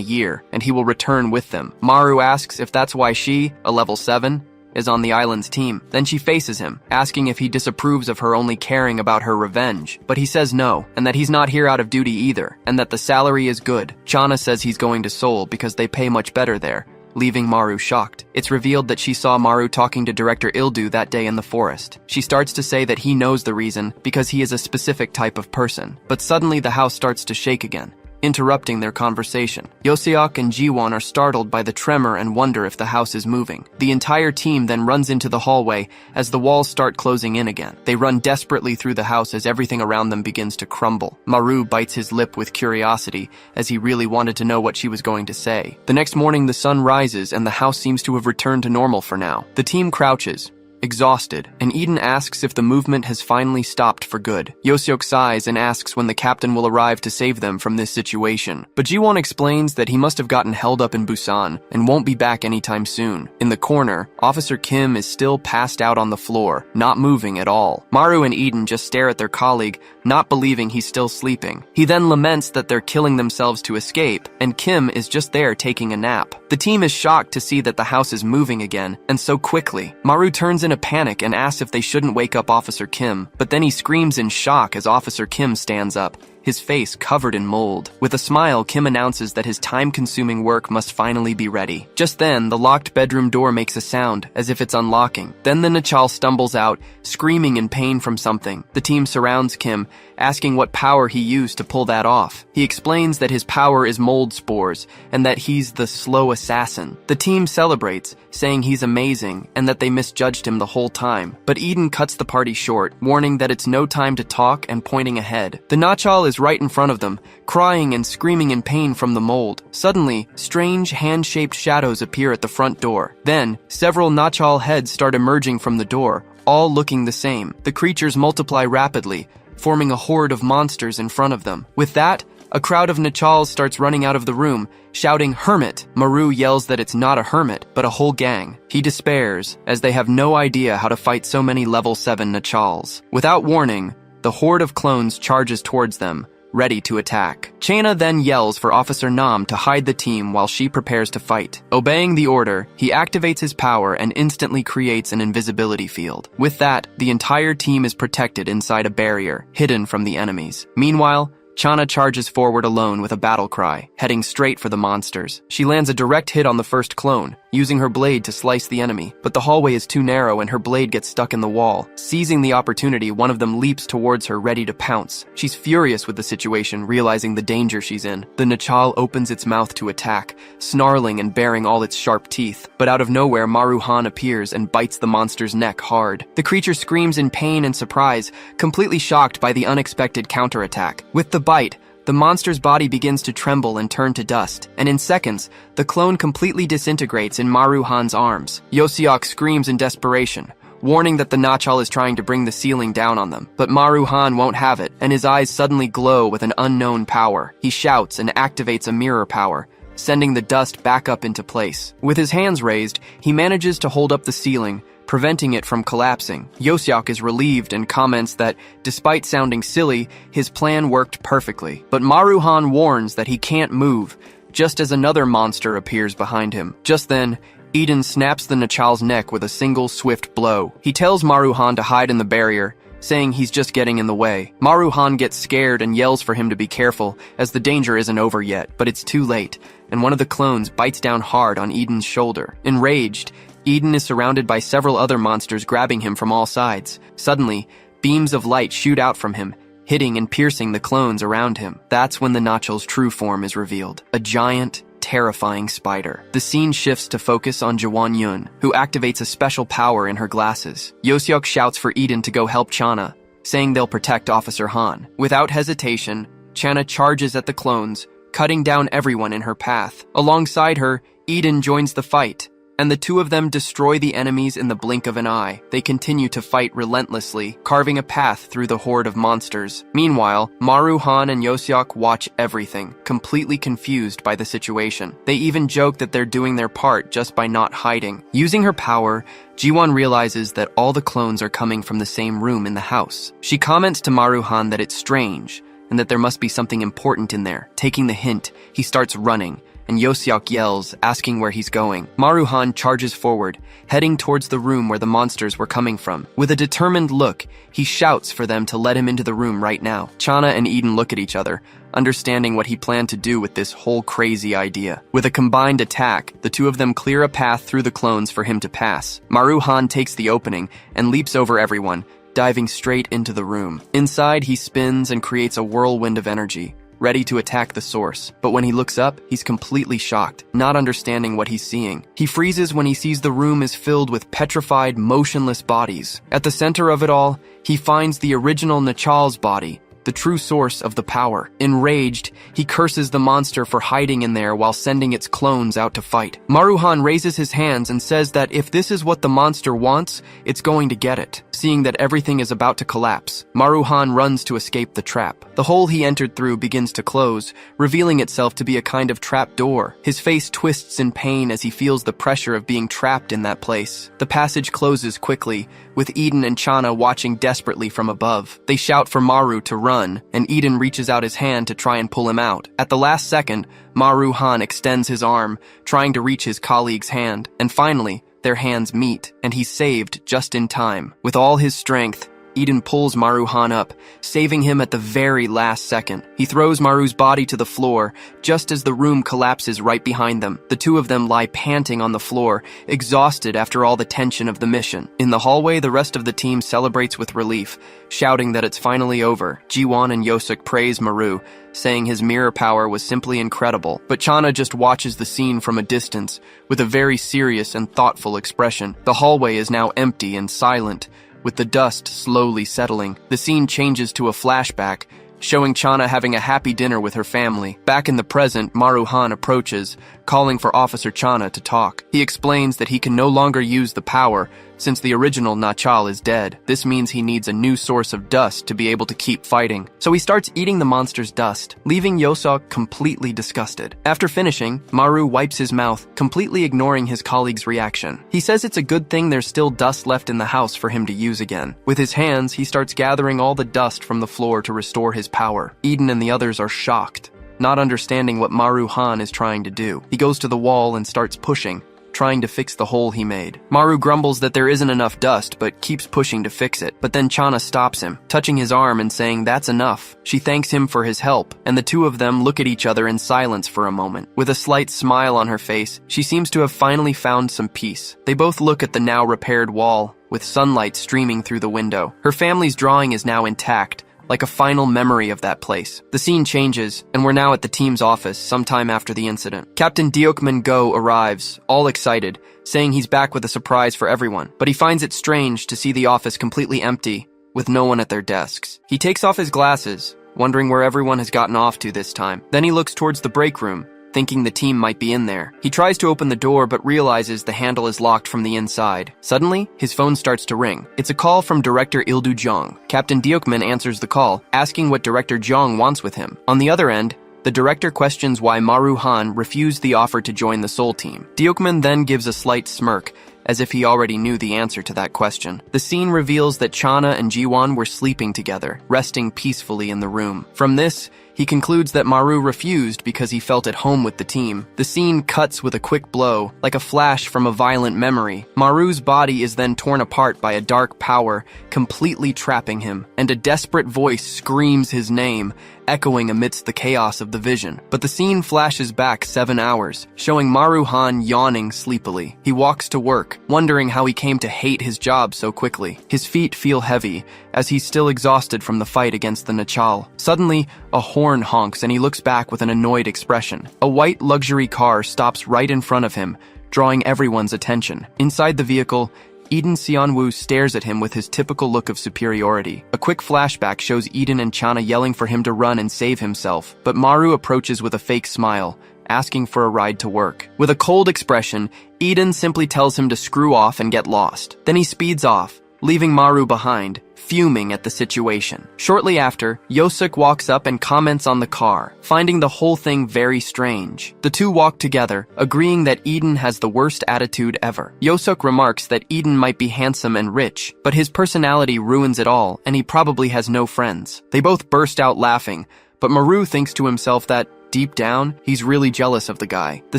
year, and he will return with them. Maru asks if that's why she, a level 7, is on the island's team. Then she faces him, asking if he disapproves of her only caring about her revenge. But he says no, and that he's not here out of duty either, and that the salary is good. Chana says he's going to Seoul because they pay much better there, leaving Maru shocked. It's revealed that she saw Maru talking to director Ildu that day in the forest. She starts to say that he knows the reason because he is a specific type of person. But suddenly the house starts to shake again, interrupting their conversation. Yoseok and Jiwon are startled by the tremor and wonder if the house is moving. The entire team then runs into the hallway as the walls start closing in again. They run desperately through the house as everything around them begins to crumble. Maru bites his lip with curiosity as he really wanted to know what she was going to say. The next morning, the sun rises and the house seems to have returned to normal for now. The team crouches, exhausted, and Eden asks if the movement has finally stopped for good. Yoseok sighs and asks when the captain will arrive to save them from this situation. But Jiwon explains that he must have gotten held up in Busan and won't be back anytime soon. In the corner, Officer Kim is still passed out on the floor, not moving at all. Maru and Eden just stare at their colleague, not believing he's still sleeping. He then laments that they're killing themselves to escape, and Kim is just there taking a nap. The team is shocked to see that the house is moving again, and so quickly. Maru turns in a panic and asks if they shouldn't wake up Officer Kim, but then he screams in shock as Officer Kim stands up, his face covered in mold. With a smile, Kim announces that his time-consuming work must finally be ready. Just then, the locked bedroom door makes a sound, as if it's unlocking. Then the Nachal stumbles out, screaming in pain from something. The team surrounds Kim, asking what power he used to pull that off. He explains that his power is mold spores, and that he's the slow assassin. The team celebrates, saying he's amazing, and that they misjudged him the whole time. But Eden cuts the party short, warning that it's no time to talk and pointing ahead. The Nachal is right in front of them, crying and screaming in pain from the mold. Suddenly, strange hand-shaped shadows appear at the front door. Then, several Nachal heads start emerging from the door, all looking the same. The creatures multiply rapidly, forming a horde of monsters in front of them. With that, a crowd of Nachals starts running out of the room, shouting, "Hermit!" Maru yells that it's not a hermit, but a whole gang. He despairs, as they have no idea how to fight so many level 7 Nachals. Without warning, the horde of clones charges towards them, ready to attack. Chana then yells for Officer Nam to hide the team while she prepares to fight. Obeying the order, he activates his power and instantly creates an invisibility field. With that, the entire team is protected inside a barrier, hidden from the enemies. Meanwhile, Chana charges forward alone with a battle cry, heading straight for the monsters. She lands a direct hit on the first clone, using her blade to slice the enemy, but the hallway is too narrow and her blade gets stuck in the wall. Seizing the opportunity, one of them leaps towards her, ready to pounce. She's furious with the situation, realizing the danger she's in. The Nachal opens its mouth to attack, snarling and baring all its sharp teeth. But out of nowhere, Maru-han appears and bites the monster's neck hard. The creature screams in pain and surprise, completely shocked by the unexpected counterattack. With the bite, the monster's body begins to tremble and turn to dust, and in seconds, the clone completely disintegrates in Maru-han's arms. Yoseok screams in desperation, warning that the Nachal is trying to bring the ceiling down on them. But Maru-han won't have it, and his eyes suddenly glow with an unknown power. He shouts and activates a mirror power, sending the dust back up into place. With his hands raised, he manages to hold up the ceiling, preventing it from collapsing. Yoseok is relieved and comments that, despite sounding silly, his plan worked perfectly. But Maru-han warns that he can't move, just as another monster appears behind him. Just then, Eden snaps the Nachal's neck with a single swift blow. He tells Maru-han to hide in the barrier, saying he's just getting in the way. Maru-han gets scared and yells for him to be careful, as the danger isn't over yet, but it's too late, and one of the clones bites down hard on Eden's shoulder. Enraged, Eden is surrounded by several other monsters grabbing him from all sides. Suddenly, beams of light shoot out from him, hitting and piercing the clones around him. That's when the Nachal's true form is revealed. A giant, terrifying spider. The scene shifts to focus on Jawan Yun, who activates a special power in her glasses. Yoseok shouts for Eden to go help Chana, saying they'll protect Officer Han. Without hesitation, Chana charges at the clones, cutting down everyone in her path. Alongside her, Eden joins the fight, and the two of them destroy the enemies in the blink of an eye. They continue to fight relentlessly, carving a path through the horde of monsters. Meanwhile, Maru, Han, and Yoseok watch everything, completely confused by the situation. They even joke that they're doing their part just by not hiding. Using her power, Jiwon realizes that all the clones are coming from the same room in the house. She comments to Maru Han that it's strange, and that there must be something important in there. Taking the hint, he starts running, and Yoseok yells, asking where he's going. Maru-han charges forward, heading towards the room where the monsters were coming from. With a determined look, he shouts for them to let him into the room right now. Chana and Eden look at each other, understanding what he planned to do with this whole crazy idea. With a combined attack, the two of them clear a path through the clones for him to pass. Maru-han takes the opening and leaps over everyone, diving straight into the room. Inside, he spins and creates a whirlwind of energy, ready to attack the source. But when he looks up, he's completely shocked, not understanding what he's seeing. He freezes when he sees the room is filled with petrified, motionless bodies. At the center of it all, he finds the original Nachal's body, the true source of the power. Enraged, he curses the monster for hiding in there while sending its clones out to fight. Maru-han raises his hands and says that if this is what the monster wants, it's going to get it. Seeing that everything is about to collapse, Maru-han runs to escape the trap. The hole he entered through begins to close, revealing itself to be a kind of trap door. His face twists in pain as he feels the pressure of being trapped in that place. The passage closes quickly, with Eden and Chana watching desperately from above. They shout for Maru to run, and Eden reaches out his hand to try and pull him out. At the last second, Maru-han extends his arm, trying to reach his colleague's hand, and finally, their hands meet, and he's saved just in time. With all his strength, Eden pulls Maru-han up, saving him at the very last second. He throws Maru's body to the floor, just as the room collapses right behind them. The two of them lie panting on the floor, exhausted after all the tension of the mission. In the hallway, the rest of the team celebrates with relief, shouting that it's finally over. Jiwon and Yoseok praise Maru, saying his mirror power was simply incredible. But Chana just watches the scene from a distance, with a very serious and thoughtful expression. The hallway is now empty and silent, with the dust slowly settling. The scene changes to a flashback, showing Chana having a happy dinner with her family. Back in the present, Maru-han approaches, calling for Officer Chana to talk. He explains that he can no longer use the power since the original Nachal is dead. This means he needs a new source of dust to be able to keep fighting. So he starts eating the monster's dust, leaving Yoseok completely disgusted. After finishing, Maru wipes his mouth, completely ignoring his colleague's reaction. He says it's a good thing there's still dust left in the house for him to use again. With his hands, he starts gathering all the dust from the floor to restore his power. Eden and the others are shocked, not understanding what Maru-han is trying to do. He goes to the wall and starts pushing, trying to fix the hole he made. Maru grumbles that there isn't enough dust, but keeps pushing to fix it. But then Chana stops him, touching his arm and saying that's enough. She thanks him for his help, and the two of them look at each other in silence for a moment. With a slight smile on her face, she seems to have finally found some peace. They both look at the now repaired wall, with sunlight streaming through the window. Her family's drawing is now intact, like a final memory of that place. The scene changes, and we're now at the team's office sometime after the incident. Captain Deokman Go arrives, all excited, saying he's back with a surprise for everyone, but he finds it strange to see the office completely empty, with no one at their desks. He takes off his glasses, wondering where everyone has gotten off to this time. Then he looks towards the break room, thinking the team might be in there. He tries to open the door but realizes the handle is locked from the inside. Suddenly, his phone starts to ring. It's a call from Director Ildu Jong. Captain Deokman answers the call, asking what Director Jong wants with him. On the other end, The director questions why Maru-han refused the offer to join the Soul Team. Deokman then gives a slight smirk, as if he already knew the answer to that question. The scene reveals that Chana and Jiwon were sleeping together, resting peacefully in the room. From this, he concludes that Maru refused because he felt at home with the team. The scene cuts with a quick blow, like a flash from a violent memory. Maru's body is then torn apart by a dark power, completely trapping him, and a desperate voice screams his name, echoing amidst the chaos of the vision. But the scene flashes back 7 hours, showing Maru-han yawning sleepily. He walks to work, wondering how he came to hate his job so quickly. His feet feel heavy, as he's still exhausted from the fight against the Nachal. Suddenly, a horn honks and he looks back with an annoyed expression. A white luxury car stops right in front of him, drawing everyone's attention. Inside the vehicle, Eden Seonwoo stares at him with his typical look of superiority. A quick flashback shows Eden and Chana yelling for him to run and save himself, but Maru approaches with a fake smile, asking for a ride to work. With a cold expression, Eden simply tells him to screw off and get lost. Then he speeds off, leaving Maru behind, fuming at the situation. Shortly after, Yosuk walks up and comments on the car, finding the whole thing very strange. The two walk together, agreeing that Eden has the worst attitude ever. Yosuk remarks that Eden might be handsome and rich, but his personality ruins it all, and he probably has no friends. They both burst out laughing, but Maru thinks to himself that, deep down, he's really jealous of the guy. The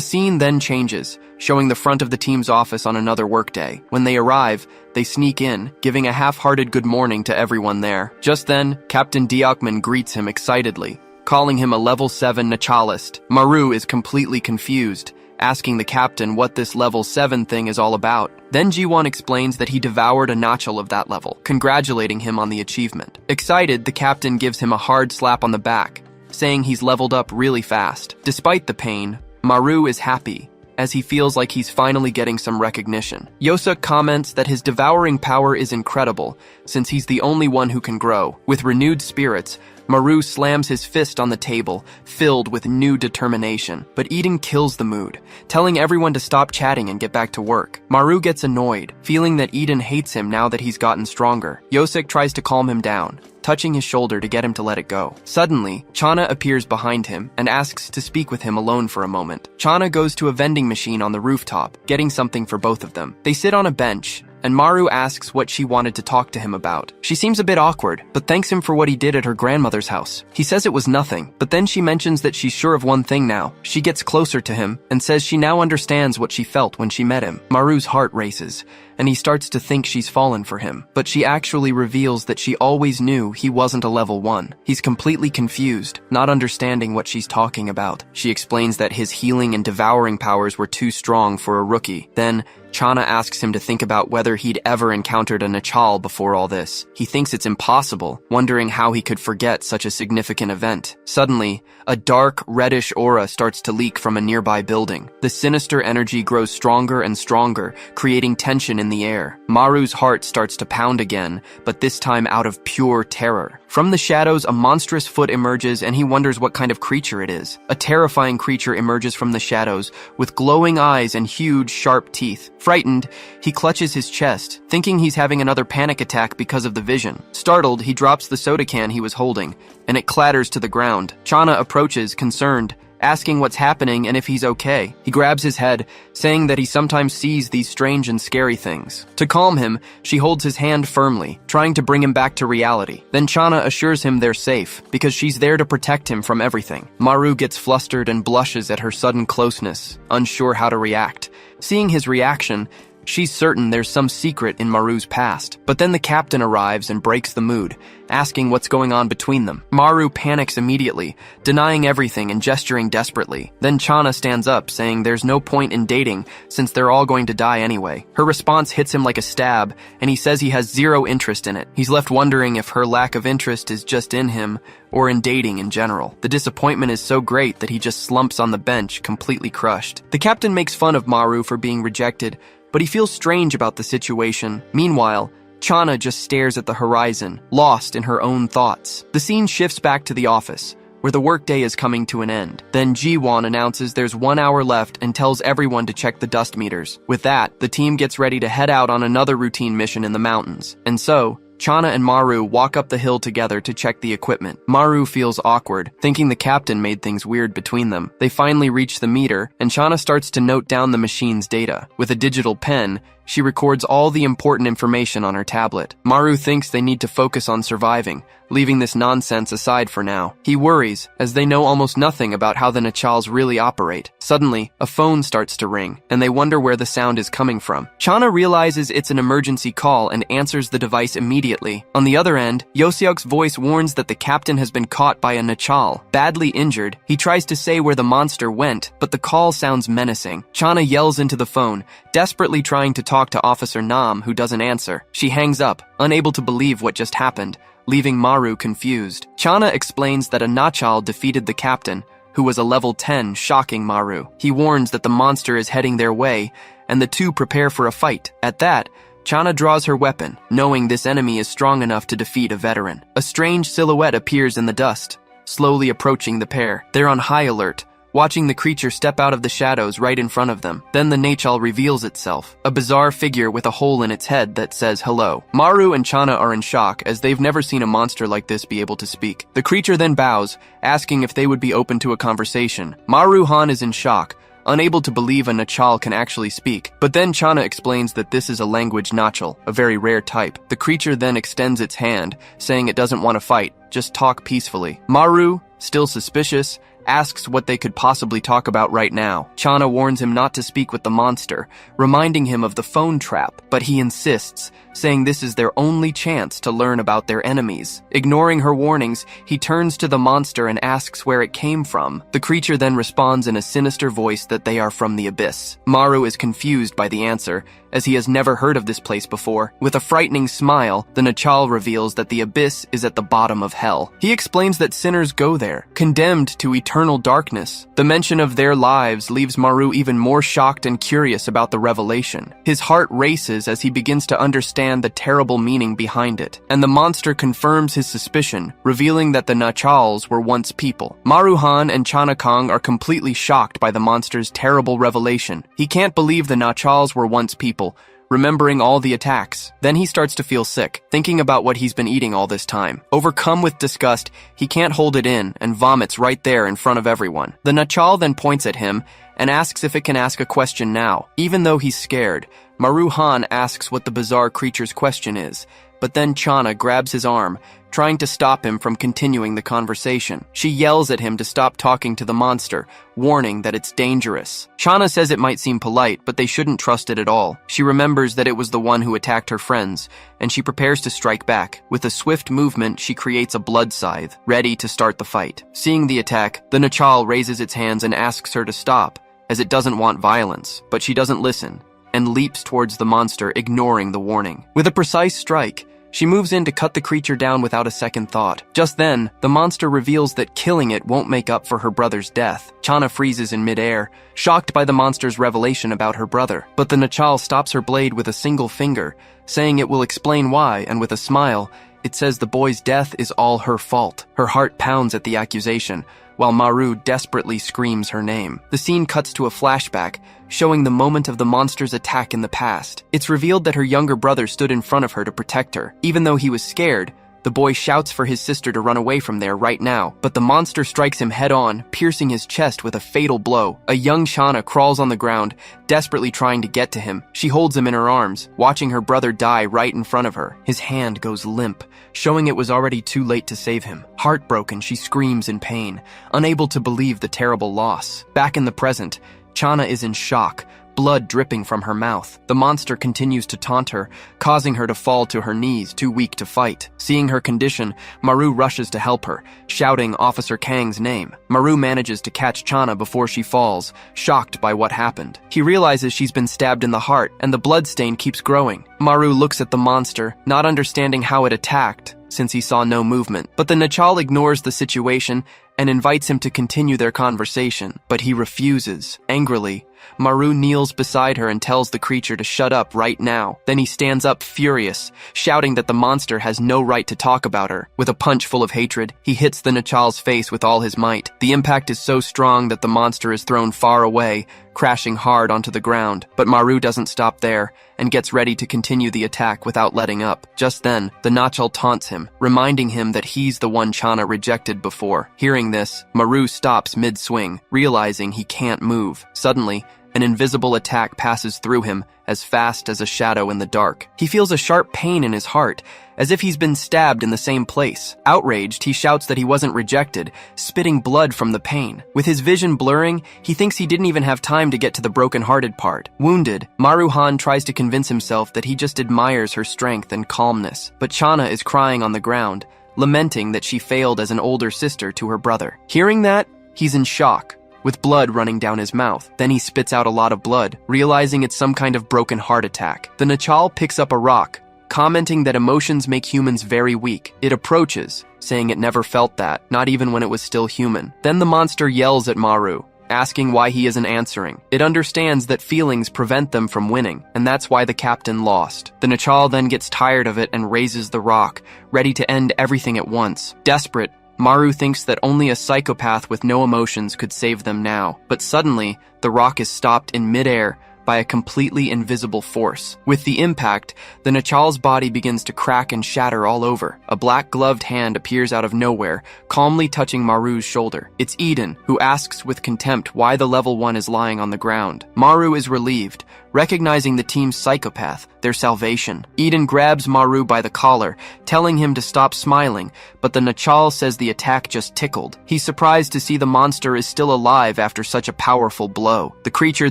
scene then changes, showing the front of the team's office on another workday. When they arrive, they sneak in, giving a half-hearted good morning to everyone there. Just then, Captain Deokman greets him excitedly, calling him a level 7 Nachalist. Maru is completely confused, asking the captain what this level 7 thing is all about. Then Jiwon explains that he devoured a Nachal of that level, congratulating him on the achievement. Excited, the captain gives him a hard slap on the back, saying he's leveled up really fast. Despite the pain, Maru is happy, as he feels like he's finally getting some recognition. Yosuk comments that his devouring power is incredible, since he's the only one who can grow. With renewed spirits, Maru slams his fist on the table, filled with new determination. But Eden kills the mood, telling everyone to stop chatting and get back to work. Maru gets annoyed, feeling that Eden hates him now that he's gotten stronger. Yosuk tries to calm him down, touching his shoulder to get him to let it go. Suddenly, Chana appears behind him and asks to speak with him alone for a moment. Chana goes to a vending machine on the rooftop, getting something for both of them. They sit on a bench, and Maru asks what she wanted to talk to him about. She seems a bit awkward, but thanks him for what he did at her grandmother's house. He says it was nothing, but then she mentions that she's sure of one thing now. She gets closer to him and says she now understands what she felt when she met him. Maru's heart races, and he starts to think she's fallen for him, but she actually reveals that she always knew he wasn't a level 1. He's completely confused, not understanding what she's talking about. She explains that his healing and devouring powers were too strong for a rookie. Then, Chana asks him to think about whether he'd ever encountered a Nachal before all this. He thinks it's impossible, wondering how he could forget such a significant event. Suddenly, a dark, reddish aura starts to leak from a nearby building. The sinister energy grows stronger and stronger, creating tension in the air. Maru's heart starts to pound again, but this time out of pure terror. From the shadows, a monstrous foot emerges, and he wonders what kind of creature it is. A terrifying creature emerges from the shadows, with glowing eyes and huge, sharp teeth. Frightened, he clutches his chest, thinking he's having another panic attack because of the vision. Startled, he drops the soda can he was holding, and it clatters to the ground. Chana approaches, concerned, asking what's happening and if he's okay. He grabs his head, saying that he sometimes sees these strange and scary things. To calm him, she holds his hand firmly, trying to bring him back to reality. Then Chana assures him they're safe, because she's there to protect him from everything. Maru gets flustered and blushes at her sudden closeness, unsure how to react. Seeing his reaction, she's certain there's some secret in Maru's past. But then the captain arrives and breaks the mood, asking what's going on between them. Maru panics immediately, denying everything and gesturing desperately. Then Chana stands up, saying there's no point in dating since they're all going to die anyway. Her response hits him like a stab, and he says he has zero interest in it. He's left wondering if her lack of interest is just in him or in dating in general. The disappointment is so great that he just slumps on the bench, completely crushed. The captain makes fun of Maru for being rejected, but he feels strange about the situation. Meanwhile, Chana just stares at the horizon, lost in her own thoughts. The scene shifts back to the office, where the workday is coming to an end. Then Jiwon announces there's 1 hour left and tells everyone to check the dust meters. With that, the team gets ready to head out on another routine mission in the mountains. And so, Chana and Maru walk up the hill together to check the equipment. Maru feels awkward, thinking the captain made things weird between them. They finally reach the meter, and Chana starts to note down the machine's data. With a digital pen, she records all the important information on her tablet. Maru thinks they need to focus on surviving, leaving this nonsense aside for now. He worries, as they know almost nothing about how the Nachals really operate. Suddenly, a phone starts to ring, and they wonder where the sound is coming from. Chana realizes it's an emergency call and answers the device immediately. On the other end, Yoseok's voice warns that the captain has been caught by a Nachal. Badly injured, he tries to say where the monster went, but the call sounds menacing. Chana yells into the phone, desperately trying to talk to Officer Nam, who doesn't answer. She hangs up, unable to believe what just happened, leaving Maru confused. Chana explains that a Nachal defeated the captain, who was a level 10, shocking Maru. He warns that the monster is heading their way, and the two prepare for a fight. At that, Chana draws her weapon, knowing this enemy is strong enough to defeat a veteran. A strange silhouette appears in the dust, slowly approaching the pair. They're on high alert, watching the creature step out of the shadows right in front of them. Then the Nachal reveals itself, a bizarre figure with a hole in its head that says hello. Maru and Chana are in shock, as they've never seen a monster like this be able to speak. The creature then bows, asking if they would be open to a conversation. Maru-han is in shock, unable to believe a Nachal can actually speak. But then Chana explains that this is a language Nachal, a very rare type. The creature then extends its hand, saying it doesn't want to fight, just talk peacefully. Maru, still suspicious, asks what they could possibly talk about right now. Chana warns him not to speak with the monster, reminding him of the phone trap, but he insists, saying this is their only chance to learn about their enemies. Ignoring her warnings, he turns to the monster and asks where it came from. The creature then responds in a sinister voice that they are from the abyss. Maru is confused by the answer, as he has never heard of this place before. With a frightening smile, the Nachal reveals that the abyss is at the bottom of hell. He explains that sinners go there, condemned to eternal darkness. The mention of their lives leaves Maru even more shocked and curious about the revelation. His heart races as he begins to understand the terrible meaning behind it, and the monster confirms his suspicion, revealing that the Nachals were once people. Maru-han and Chana Kong are completely shocked by the monster's terrible revelation. He can't believe the Nachals were once people, remembering all the attacks. Then he starts to feel sick, thinking about what he's been eating all this time. Overcome with disgust, he can't hold it in and vomits right there in front of everyone. The Nachal then points at him and asks if it can ask a question now. Even though he's scared, Maru-han asks what the bizarre creature's question is, but then Chana grabs his arm, trying to stop him from continuing the conversation. She yells at him to stop talking to the monster, warning that it's dangerous. Chana says it might seem polite, but they shouldn't trust it at all. She remembers that it was the one who attacked her friends, and she prepares to strike back. With a swift movement, she creates a blood scythe, ready to start the fight. Seeing the attack, the Nachal raises its hands and asks her to stop, as it doesn't want violence, but she doesn't listen, and leaps towards the monster, ignoring the warning. With a precise strike, she moves in to cut the creature down without a second thought. Just then, the monster reveals that killing it won't make up for her brother's death. Chana freezes in midair, shocked by the monster's revelation about her brother. But the Nachal stops her blade with a single finger, saying it will explain why, and with a smile, it says the boy's death is all her fault. Her heart pounds at the accusation, while Maru desperately screams her name. The scene cuts to a flashback, showing the moment of the monster's attack in the past. It's revealed that her younger brother stood in front of her to protect her. Even though he was scared, the boy shouts for his sister to run away from there right now, but the monster strikes him head-on, piercing his chest with a fatal blow. A young Chana crawls on the ground, desperately trying to get to him. She holds him in her arms, watching her brother die right in front of her. His hand goes limp, showing it was already too late to save him. Heartbroken, she screams in pain, unable to believe the terrible loss. Back in the present, Chana is in shock, blood dripping from her mouth. The monster continues to taunt her, causing her to fall to her knees, too weak to fight. Seeing her condition, Maru rushes to help her, shouting Officer Kang's name. Maru manages to catch Chana before she falls, shocked by what happened. He realizes she's been stabbed in the heart, and the bloodstain keeps growing. Maru looks at the monster, not understanding how it attacked, since he saw no movement. But the Nachal ignores the situation and invites him to continue their conversation, but he refuses. Angrily, Maru kneels beside her and tells the creature to shut up right now. Then he stands up furious, shouting that the monster has no right to talk about her. With a punch full of hatred, he hits the Nachal's face with all his might. The impact is so strong that the monster is thrown far away, crashing hard onto the ground. But Maru doesn't stop there and gets ready to continue the attack without letting up. Just then, the Nachal taunts him, reminding him that he's the one Chana rejected before. Hearing this, Maru stops mid-swing, realizing he can't move. Suddenly, an invisible attack passes through him as fast as a shadow in the dark. He feels a sharp pain in his heart, as if he's been stabbed in the same place. Outraged, he shouts that he wasn't rejected, spitting blood from the pain. With his vision blurring, he thinks he didn't even have time to get to the broken-hearted part. Wounded, Maru-Han tries to convince himself that he just admires her strength and calmness. But Chana is crying on the ground, lamenting that she failed as an older sister to her brother. Hearing that, he's in shock, with blood running down his mouth. Then he spits out a lot of blood, realizing it's some kind of broken heart attack. The Nachal picks up a rock, commenting that emotions make humans very weak. It approaches, saying it never felt that, not even when it was still human. Then the monster yells at Maru, asking why he isn't answering. It understands that feelings prevent them from winning, and that's why the captain lost. The Nachal then gets tired of it and raises the rock, ready to end everything at once. Desperate, Maru thinks that only a psychopath with no emotions could save them now. But suddenly, the rock is stopped in midair by a completely invisible force. With the impact, the Nachal's body begins to crack and shatter all over. A black-gloved hand appears out of nowhere, calmly touching Maru's shoulder. It's Eden, who asks with contempt why the level 1 is lying on the ground. Maru is relieved, recognizing the team's psychopath, their salvation. Eden grabs Maru by the collar, telling him to stop smiling, but the Nachal says the attack just tickled. He's surprised to see the monster is still alive after such a powerful blow. The creature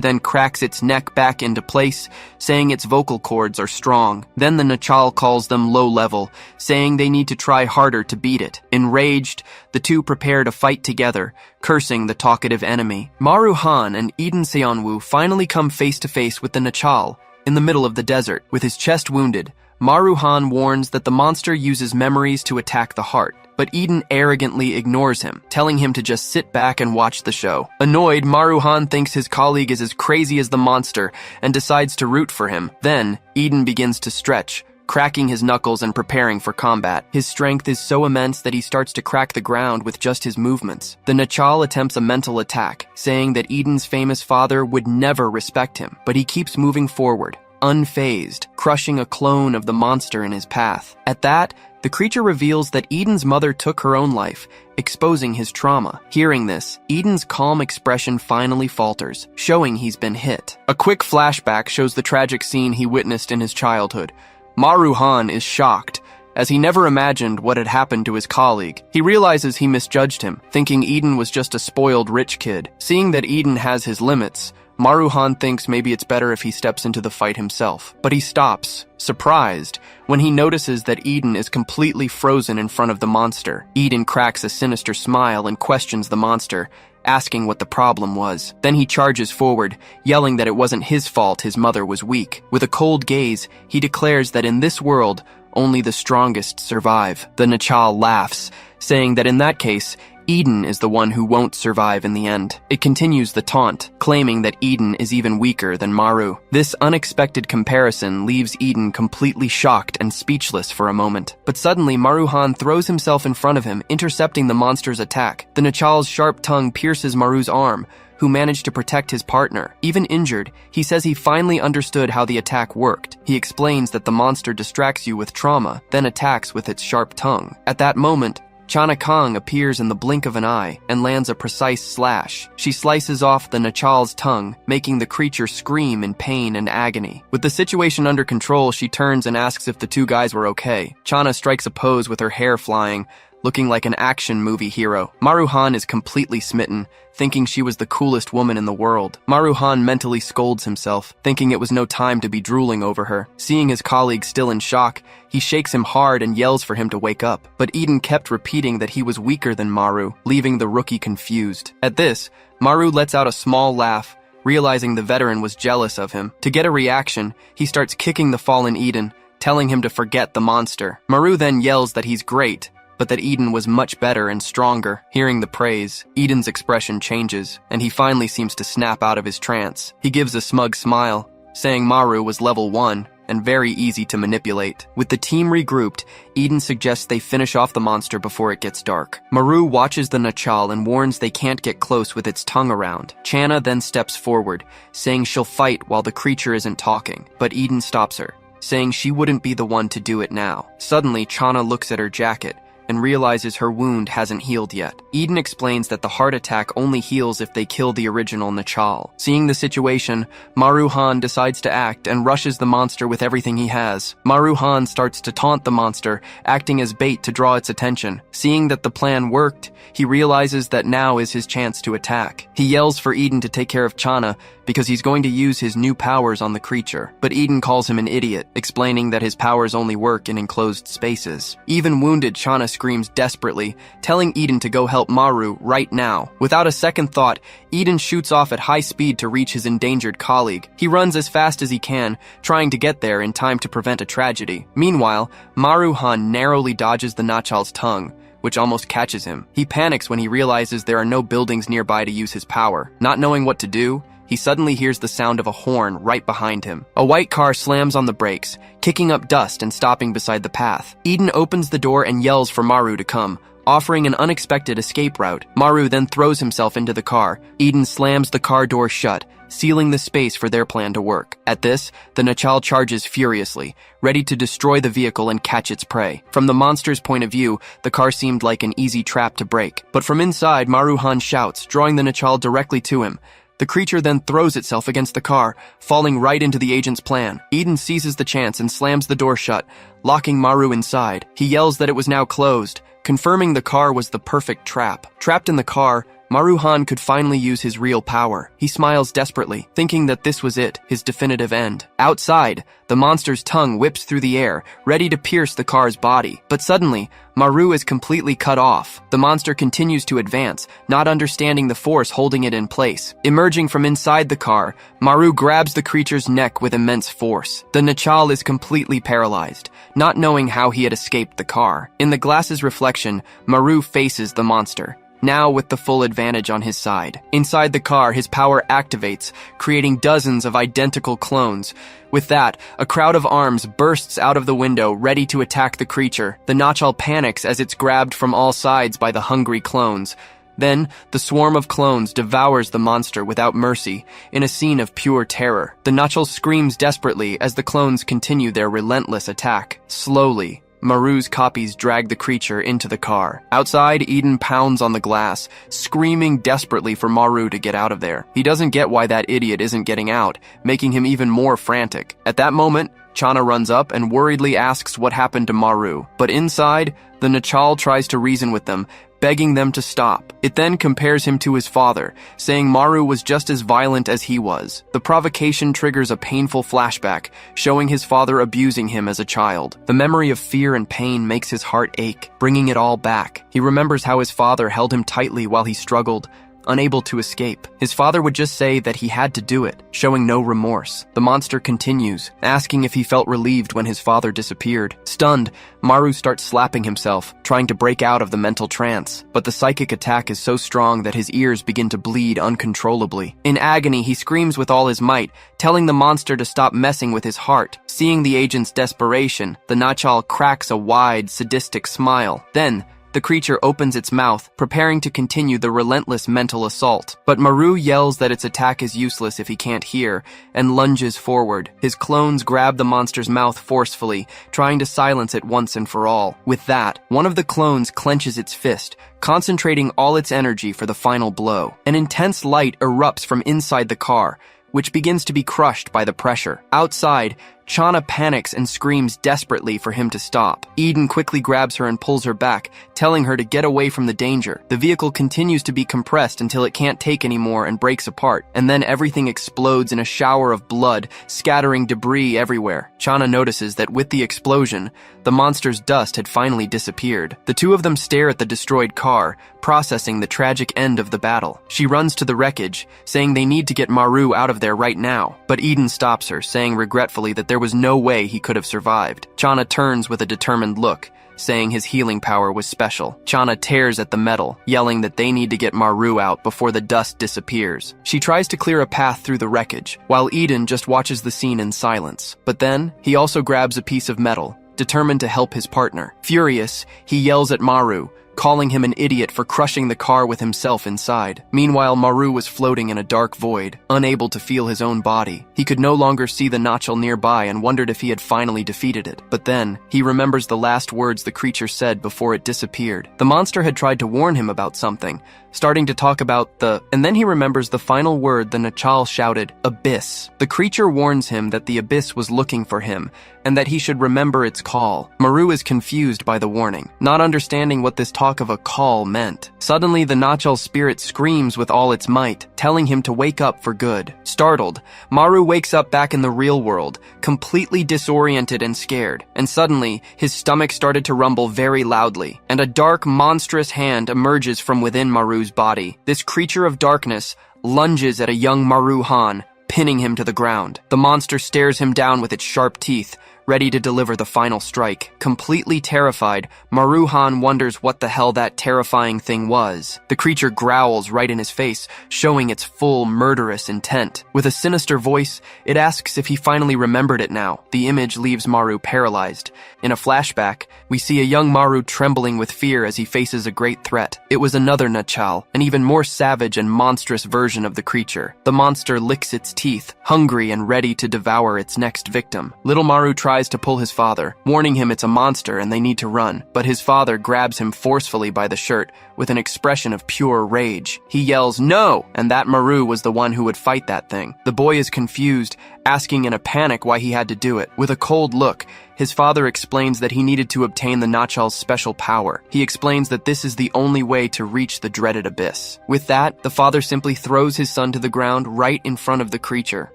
then cracks its neck back into place, saying its vocal cords are strong. Then the Nachal calls them low level, saying they need to try harder to beat it. Enraged, the two prepare to fight together, cursing the talkative enemy. Maru-Han and Eden Seonwoo finally come face to face with the Nachal in the middle of the desert. With his chest wounded, Maru-Han warns that the monster uses memories to attack the heart, but Eden arrogantly ignores him, telling him to just sit back and watch the show. Annoyed, Maru-Han thinks his colleague is as crazy as the monster and decides to root for him. Then, Eden begins to stretch, cracking his knuckles and preparing for combat. His strength is so immense that he starts to crack the ground with just his movements. The Nachal attempts a mental attack, saying that Eden's famous father would never respect him, but he keeps moving forward, unfazed, crushing a clone of the monster in his path. At that, the creature reveals that Eden's mother took her own life, exposing his trauma. Hearing this, Eden's calm expression finally falters, showing he's been hit. A quick flashback shows the tragic scene he witnessed in his childhood. Maru-Han is shocked, as he never imagined what had happened to his colleague. He realizes he misjudged him, thinking Eden was just a spoiled rich kid. Seeing that Eden has his limits, Maru-Han thinks maybe it's better if he steps into the fight himself. But he stops, surprised, when he notices that Eden is completely frozen in front of the monster. Eden cracks a sinister smile and questions the monster, asking what the problem was. Then he charges forward, yelling that it wasn't his fault his mother was weak. With a cold gaze, he declares that in this world, only the strongest survive. The Nachal laughs, saying that in that case, Eden is the one who won't survive in the end. It continues the taunt, claiming that Eden is even weaker than Maru. This unexpected comparison leaves Eden completely shocked and speechless for a moment. But suddenly, Maru-Han throws himself in front of him, intercepting the monster's attack. The Nachal's sharp tongue pierces Maru's arm, who managed to protect his partner. Even injured, he says he finally understood how the attack worked. He explains that the monster distracts you with trauma, then attacks with its sharp tongue. At that moment, Chana Kong appears in the blink of an eye and lands a precise slash. She slices off the Nachal's tongue, making the creature scream in pain and agony. With the situation under control, she turns and asks if the two guys were okay. Chana strikes a pose with her hair flying, looking like an action movie hero. Maru-Han is completely smitten, thinking she was the coolest woman in the world. Maru-Han mentally scolds himself, thinking it was no time to be drooling over her. Seeing his colleague still in shock, he shakes him hard and yells for him to wake up. But Eden kept repeating that he was weaker than Maru, leaving the rookie confused. At this, Maru lets out a small laugh, realizing the veteran was jealous of him. To get a reaction, he starts kicking the fallen Eden, telling him to forget the monster. Maru then yells that he's great, but that Eden was much better and stronger. Hearing the praise, Eden's expression changes, and he finally seems to snap out of his trance. He gives a smug smile, saying Maru was level 1 and very easy to manipulate. With the team regrouped, Eden suggests they finish off the monster before it gets dark. Maru watches the Nachal and warns they can't get close with its tongue around. Channa then steps forward, saying she'll fight while the creature isn't talking, but Eden stops her, saying she wouldn't be the one to do it now. Suddenly, Channa looks at her jacket and realizes her wound hasn't healed yet. Eden explains that the heart attack only heals if they kill the original Nachal. Seeing the situation, Maru-han decides to act and rushes the monster with everything he has. Maru-han starts to taunt the monster, acting as bait to draw its attention. Seeing that the plan worked, he realizes that now is his chance to attack. He yells for Eden to take care of Channa because he's going to use his new powers on the creature. But Eden calls him an idiot, explaining that his powers only work in enclosed spaces. Even wounded, Channa screams desperately, telling Eden to go help Maru right now. Without a second thought, Eden shoots off at high speed to reach his endangered colleague. He runs as fast as he can, trying to get there in time to prevent a tragedy. Meanwhile, Maru-han narrowly dodges the Nachal's tongue, which almost catches him. He panics when he realizes there are no buildings nearby to use his power. Not knowing what to do, he suddenly hears the sound of a horn right behind him. A white car slams on the brakes, kicking up dust and stopping beside the path. Eden opens the door and yells for Maru to come, offering an unexpected escape route. Maru then throws himself into the car. Eden slams the car door shut, sealing the space for their plan to work. At this, the Nachal charges furiously, ready to destroy the vehicle and catch its prey. From the monster's point of view, the car seemed like an easy trap to break. But from inside, Maru-han shouts, drawing the Nachal directly to him. The creature then throws itself against the car, falling right into the agent's plan. Eden seizes the chance and slams the door shut, locking Maru inside. He yells that it was now closed, confirming the car was the perfect trap. Trapped in the car, Maru-han could finally use his real power. He smiles desperately, thinking that this was it, his definitive end. Outside, the monster's tongue whips through the air, ready to pierce the car's body. But suddenly, Maru is completely cut off. The monster continues to advance, not understanding the force holding it in place. Emerging from inside the car, Maru grabs the creature's neck with immense force. The Nachal is completely paralyzed, not knowing how he had escaped the car. In the glass's reflection, Maru faces the monster, now with the full advantage on his side. Inside the car, his power activates, creating dozens of identical clones. With that, a crowd of arms bursts out of the window, ready to attack the creature. The Nachal panics as it's grabbed from all sides by the hungry clones. Then, the swarm of clones devours the monster without mercy, in a scene of pure terror. The Nachal screams desperately as the clones continue their relentless attack. Slowly, Maru's copies drag the creature into the car. Outside, Eden pounds on the glass, screaming desperately for Maru to get out of there. He doesn't get why that idiot isn't getting out, making him even more frantic. At that moment, Channa runs up and worriedly asks what happened to Maru. But inside, the Nachal tries to reason with them, begging them to stop. It then compares him to his father, saying Maru was just as violent as he was. The provocation triggers a painful flashback, showing his father abusing him as a child. The memory of fear and pain makes his heart ache, bringing it all back. He remembers how his father held him tightly while he struggled, unable to escape. His father would just say that he had to do it, showing no remorse. The monster continues, asking if he felt relieved when his father disappeared. Stunned, Maru starts slapping himself, trying to break out of the mental trance. But the psychic attack is so strong that his ears begin to bleed uncontrollably. In agony, he screams with all his might, telling the monster to stop messing with his heart. Seeing the agent's desperation, the Nachal cracks a wide, sadistic smile. Then, the creature opens its mouth, preparing to continue the relentless mental assault. But Maru yells that its attack is useless if he can't hear, and lunges forward. His clones grab the monster's mouth forcefully, trying to silence it once and for all. With that, one of the clones clenches its fist, concentrating all its energy for the final blow. An intense light erupts from inside the car, which begins to be crushed by the pressure. Outside, Channa panics and screams desperately for him to stop. Eden quickly grabs her and pulls her back, telling her to get away from the danger. The vehicle continues to be compressed until it can't take anymore and breaks apart, and then everything explodes in a shower of blood, scattering debris everywhere. Channa notices that with the explosion, the monster's dust had finally disappeared. The two of them stare at the destroyed car, processing the tragic end of the battle. She runs to the wreckage, saying they need to get Maru out of there right now. But Eden stops her, saying regretfully that there there was no way he could have survived. Chana turns with a determined look, saying his healing power was special. Chana tears at the metal, yelling that they need to get Maru out before the dust disappears. She tries to clear a path through the wreckage, while Eden just watches the scene in silence. But then, he also grabs a piece of metal, determined to help his partner. Furious, he yells at Maru, calling him an idiot for crushing the car with himself inside. Meanwhile, Maru was floating in a dark void, unable to feel his own body. He could no longer see the Nachal nearby and wondered if he had finally defeated it. But then, he remembers the last words the creature said before it disappeared. The monster had tried to warn him about something, starting to talk about and then he remembers the final word the Nachal shouted, abyss. The creature warns him that the abyss was looking for him, and that he should remember its call. Maru is confused by the warning, not understanding what this talk of a call meant. Suddenly, the Nachal's spirit screams with all its might, telling him to wake up for good. Startled, Maru wakes up back in the real world, completely disoriented and scared, and suddenly, his stomach started to rumble very loudly, and a dark, monstrous hand emerges from within Maru's body. This creature of darkness lunges at a young Maru Han, pinning him to the ground. The monster stares him down with its sharp teeth, ready to deliver the final strike. Completely terrified, Maru Han wonders what the hell that terrifying thing was. The creature growls right in his face, showing its full murderous intent. With a sinister voice, it asks if he finally remembered it now. The image leaves Maru paralyzed. In a flashback, we see a young Maru trembling with fear as he faces a great threat. It was another Nachal, an even more savage and monstrous version of the creature. The monster licks its teeth, hungry and ready to devour its next victim. Little Maru tries to pull his father, warning him it's a monster and they need to run, but his father grabs him forcefully by the shirt with an expression of pure rage. He yells, "No!" and that Maru was the one who would fight that thing. The boy is confused, asking in a panic why he had to do it. With a cold look, his father explains that he needed to obtain the Nachal's special power. He explains that this is the only way to reach the dreaded abyss. With that, the father simply throws his son to the ground right in front of the creature.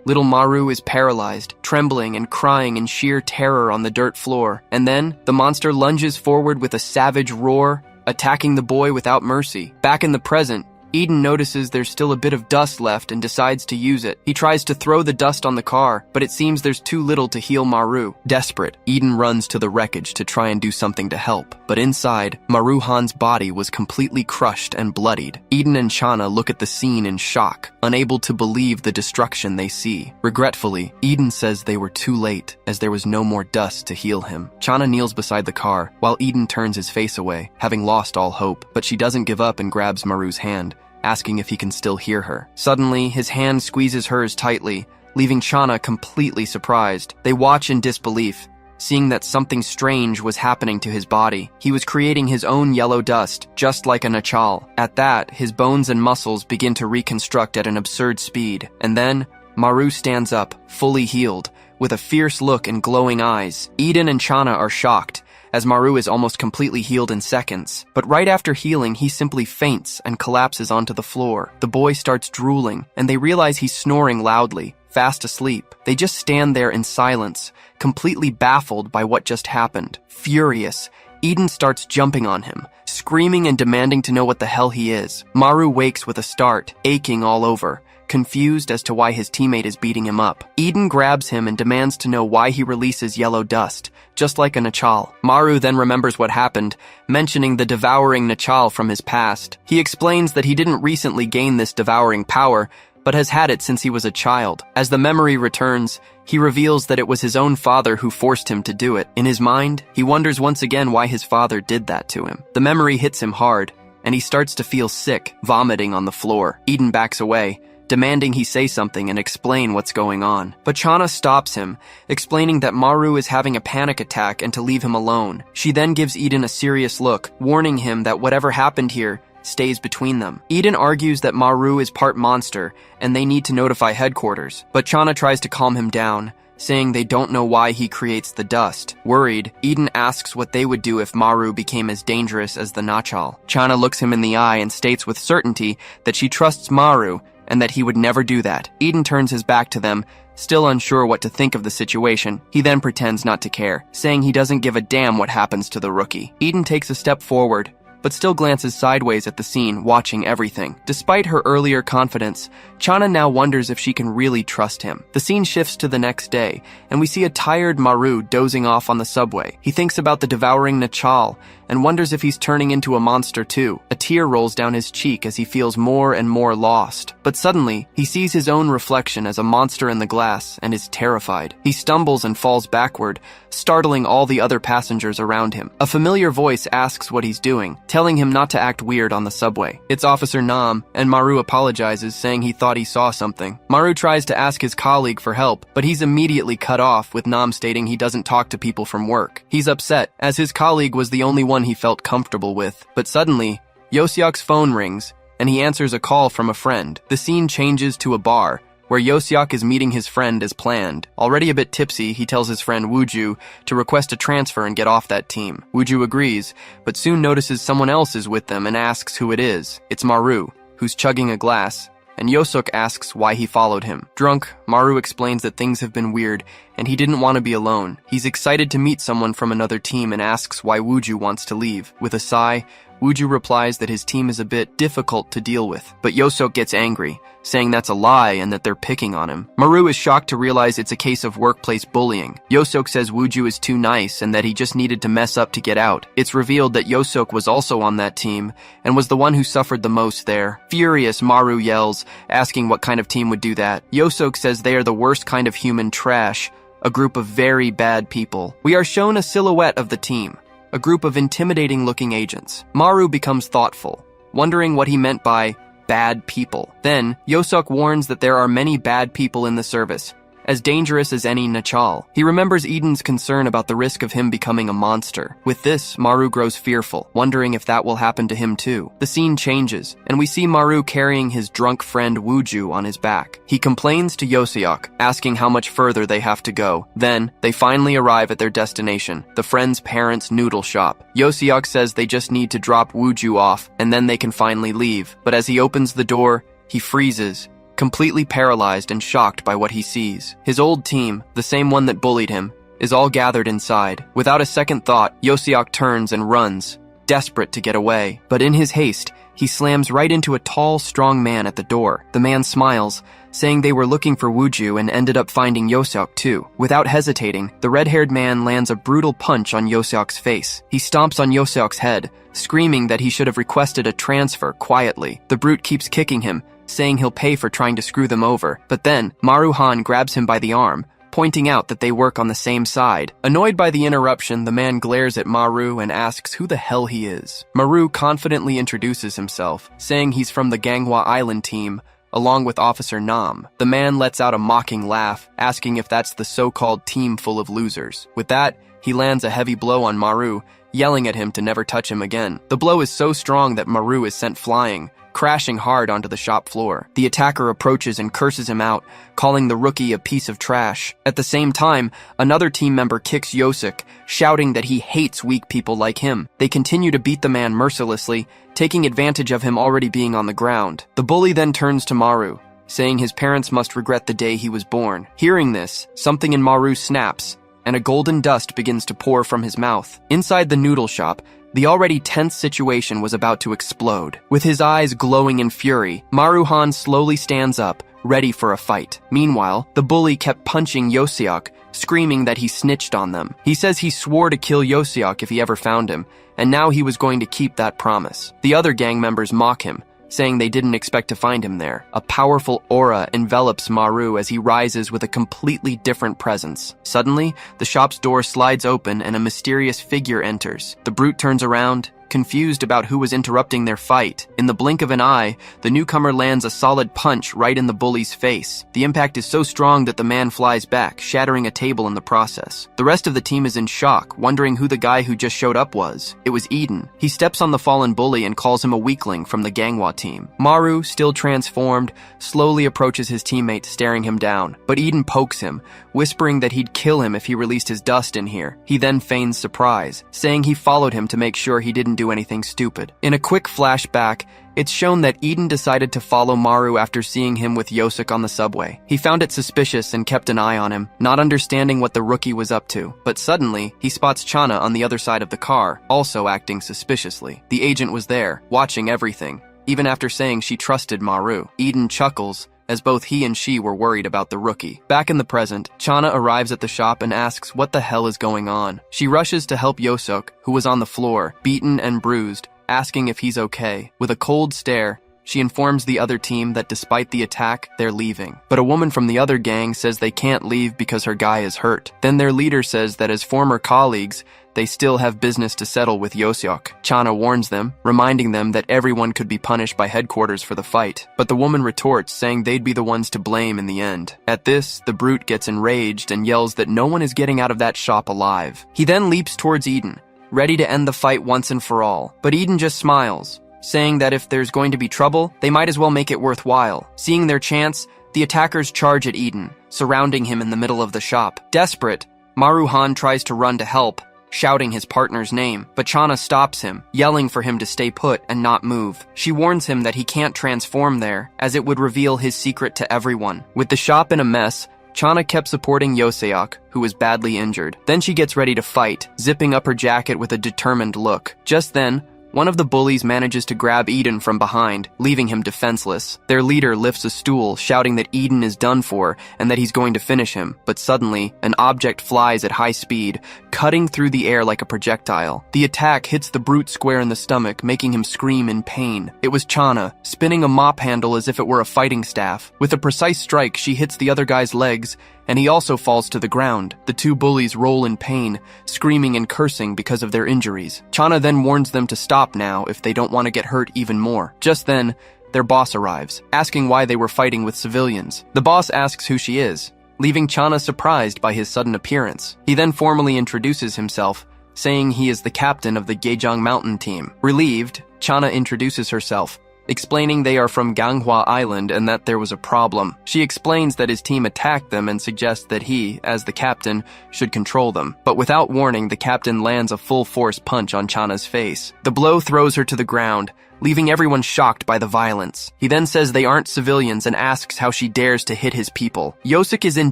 Little Maru is paralyzed, trembling and crying in sheer terror on the dirt floor. And then, the monster lunges forward with a savage roar, attacking the boy without mercy. Back in the present, Eden notices there's still a bit of dust left and decides to use it. He tries to throw the dust on the car, but it seems there's too little to heal Maru. Desperate, Eden runs to the wreckage to try and do something to help. But inside, Maru Han's body was completely crushed and bloodied. Eden and Chana look at the scene in shock, unable to believe the destruction they see. Regretfully, Eden says they were too late, as there was no more dust to heal him. Chana kneels beside the car, while Eden turns his face away, having lost all hope. But she doesn't give up and grabs Maru's hand, asking if he can still hear her. Suddenly, his hand squeezes hers tightly, leaving Chana completely surprised. They watch in disbelief, seeing that something strange was happening to his body. He was creating his own yellow dust, just like a Nachal. At that, his bones and muscles begin to reconstruct at an absurd speed. And then, Maru stands up, fully healed, with a fierce look and glowing eyes. Eden and Chana are shocked, as Maru is almost completely healed in seconds. But right after healing, he simply faints and collapses onto the floor. The boy starts drooling, and they realize he's snoring loudly, fast asleep. They just stand there in silence, completely baffled by what just happened. Furious, Eden starts jumping on him, screaming and demanding to know what the hell he is. Maru wakes with a start, aching all over, confused as to why his teammate is beating him up. Eden grabs him and demands to know why he releases yellow dust, just like a Nachal. Maru then remembers what happened, mentioning the devouring Nachal from his past. He explains that he didn't recently gain this devouring power, but has had it since he was a child. As the memory returns, he reveals that it was his own father who forced him to do it. In his mind, he wonders once again why his father did that to him. The memory hits him hard, and he starts to feel sick, vomiting on the floor. Eden backs away, demanding he say something and explain what's going on. But Chana stops him, explaining that Maru is having a panic attack and to leave him alone. She then gives Eden a serious look, warning him that whatever happened here stays between them. Eden argues that Maru is part monster and they need to notify headquarters, but Chana tries to calm him down, saying they don't know why he creates the dust. Worried, Eden asks what they would do if Maru became as dangerous as the Nachal. Chana looks him in the eye and states with certainty that she trusts Maru and that he would never do that. Eden turns his back to them, still unsure what to think of the situation. He then pretends not to care, saying he doesn't give a damn what happens to the rookie. Eden takes a step forward, but still glances sideways at the scene, watching everything. Despite her earlier confidence, Chana now wonders if she can really trust him. The scene shifts to the next day, and we see a tired Maru dozing off on the subway. He thinks about the devouring Nachal and wonders if he's turning into a monster too. A tear rolls down his cheek as he feels more and more lost. But suddenly, he sees his own reflection as a monster in the glass and is terrified. He stumbles and falls backward, startling all the other passengers around him. A familiar voice asks what he's doing, telling him not to act weird on the subway. It's Officer Nam, and Maru apologizes, saying he thought he saw something. Maru tries to ask his colleague for help, but he's immediately cut off, with Nam stating he doesn't talk to people from work. He's upset, as his colleague was the only one he felt comfortable with. But suddenly, Yoseok's phone rings, and he answers a call from a friend. The scene changes to a bar, where Yoseok is meeting his friend as planned. Already a bit tipsy, he tells his friend Wooju to request a transfer and get off that team. Wooju agrees, but soon notices someone else is with them and asks who it is. It's Maru, who's chugging a glass, and Yoseok asks why he followed him. Drunk, Maru explains that things have been weird, and he didn't want to be alone. He's excited to meet someone from another team and asks why Wooju wants to leave. With a sigh, Wooju replies that his team is a bit difficult to deal with, but Yoseok gets angry, saying that's a lie and that they're picking on him. Maru is shocked to realize it's a case of workplace bullying. Yoseok says Wooju is too nice and that he just needed to mess up to get out. It's revealed that Yoseok was also on that team and was the one who suffered the most there. Furious, Maru yells, asking what kind of team would do that. Yoseok says they are the worst kind of human trash, a group of very bad people. We are shown a silhouette of the team, a group of intimidating-looking agents. Maru becomes thoughtful, wondering what he meant by bad people. Then, Yoseok warns that there are many bad people in the service, as dangerous as any Nachal. He remembers Eden's concern about the risk of him becoming a monster. With this, Maru grows fearful, wondering if that will happen to him too. The scene changes, and we see Maru carrying his drunk friend Wooju on his back. He complains to Yoseok, asking how much further they have to go. Then, they finally arrive at their destination, the friend's parents' noodle shop. Yoseok says they just need to drop Wooju off, and then they can finally leave. But as he opens the door, he freezes, completely paralyzed and shocked by what he sees. His old team, the same one that bullied him, is all gathered inside. Without a second thought, Yoseok turns and runs, desperate to get away. But in his haste, he slams right into a tall, strong man at the door. The man smiles, saying they were looking for Wooju and ended up finding Yoseok too. Without hesitating, the red-haired man lands a brutal punch on Yoseok's face. He stomps on Yoseok's head, screaming that he should have requested a transfer quietly. The brute keeps kicking him, saying he'll pay for trying to screw them over. But then, Maru-han grabs him by the arm, pointing out that they work on the same side. Annoyed by the interruption, the man glares at Maru and asks who the hell he is. Maru confidently introduces himself, saying he's from the Ganghwa Island team, along with Officer Nam. The man lets out a mocking laugh, asking if that's the so-called team full of losers. With that, he lands a heavy blow on Maru, yelling at him to never touch him again. The blow is so strong that Maru is sent flying, crashing hard onto the shop floor. The attacker approaches and curses him out, calling the rookie a piece of trash. At the same time, another team member kicks Yoseok, shouting that he hates weak people like him. They continue to beat the man mercilessly, taking advantage of him already being on the ground. The bully then turns to Maru, saying his parents must regret the day he was born. Hearing this, something in Maru snaps, and a golden dust begins to pour from his mouth. Inside the noodle shop, the already tense situation was about to explode. With his eyes glowing in fury, Maru-han slowly stands up, ready for a fight. Meanwhile, the bully kept punching Yoseok, screaming that he snitched on them. He says he swore to kill Yoseok if he ever found him, and now he was going to keep that promise. The other gang members mock him, saying they didn't expect to find him there. A powerful aura envelops Maru as he rises with a completely different presence. Suddenly, the shop's door slides open and a mysterious figure enters. The brute turns around, confused about who was interrupting their fight. In the blink of an eye, the newcomer lands a solid punch right in the bully's face. The impact is so strong that the man flies back, shattering a table in the process. The rest of the team is in shock, wondering who the guy who just showed up was. It was Eden. He steps on the fallen bully and calls him a weakling from the Ganghwa team. Maru, still transformed, slowly approaches his teammate, staring him down. But Eden pokes him, whispering that he'd kill him if he released his dust in here. He then feigns surprise, saying he followed him to make sure he didn't do anything stupid. In a quick flashback, it's shown that Eden decided to follow Maru after seeing him with Yosuke on the subway. He found it suspicious and kept an eye on him, not understanding what the rookie was up to. But suddenly, he spots Chana on the other side of the car, also acting suspiciously. The agent was there, watching everything, even after saying she trusted Maru. Eden chuckles, as both he and she were worried about the rookie. Back in the present, Chana arrives at the shop and asks what the hell is going on. She rushes to help Yosuke, who was on the floor, beaten and bruised, asking if he's okay. With a cold stare, she informs the other team that despite the attack, they're leaving. But a woman from the other gang says they can't leave because her guy is hurt. Then their leader says that as former colleagues, they still have business to settle with Yosuke. Chana warns them, reminding them that everyone could be punished by headquarters for the fight. But the woman retorts, saying they'd be the ones to blame in the end. At this, the brute gets enraged and yells that no one is getting out of that shop alive. He then leaps towards Eden, ready to end the fight once and for all. But Eden just smiles, saying that if there's going to be trouble, they might as well make it worthwhile. Seeing their chance, the attackers charge at Eden, surrounding him in the middle of the shop. Desperate, Maru-han tries to run to help, shouting his partner's name, but Chana stops him, yelling for him to stay put and not move. She warns him that he can't transform there, as it would reveal his secret to everyone. With the shop in a mess, Chana kept supporting Yosuke, who was badly injured. Then she gets ready to fight, zipping up her jacket with a determined look. Just then, one of the bullies manages to grab Eden from behind, leaving him defenseless. Their leader lifts a stool, shouting that Eden is done for and that he's going to finish him. But suddenly, an object flies at high speed, cutting through the air like a projectile. The attack hits the brute square in the stomach, making him scream in pain. It was Chana, spinning a mop handle as if it were a fighting staff. With a precise strike, she hits the other guy's legs, and he also falls to the ground. The two bullies roll in pain, screaming and cursing because of their injuries. Chana then warns them to stop now if they don't want to get hurt even more. Just then, their boss arrives, asking why they were fighting with civilians. The boss asks who she is, leaving Chana surprised by his sudden appearance. He then formally introduces himself, saying he is the captain of the Gyejeong Mountain team. Relieved, Chana introduces herself, explaining they are from Ganghwa Island and that there was a problem. She explains that his team attacked them and suggests that he, as the captain, should control them. But without warning, the captain lands a full-force punch on Chana's face. The blow throws her to the ground, leaving everyone shocked by the violence. He then says they aren't civilians and asks how she dares to hit his people. Yosuke is in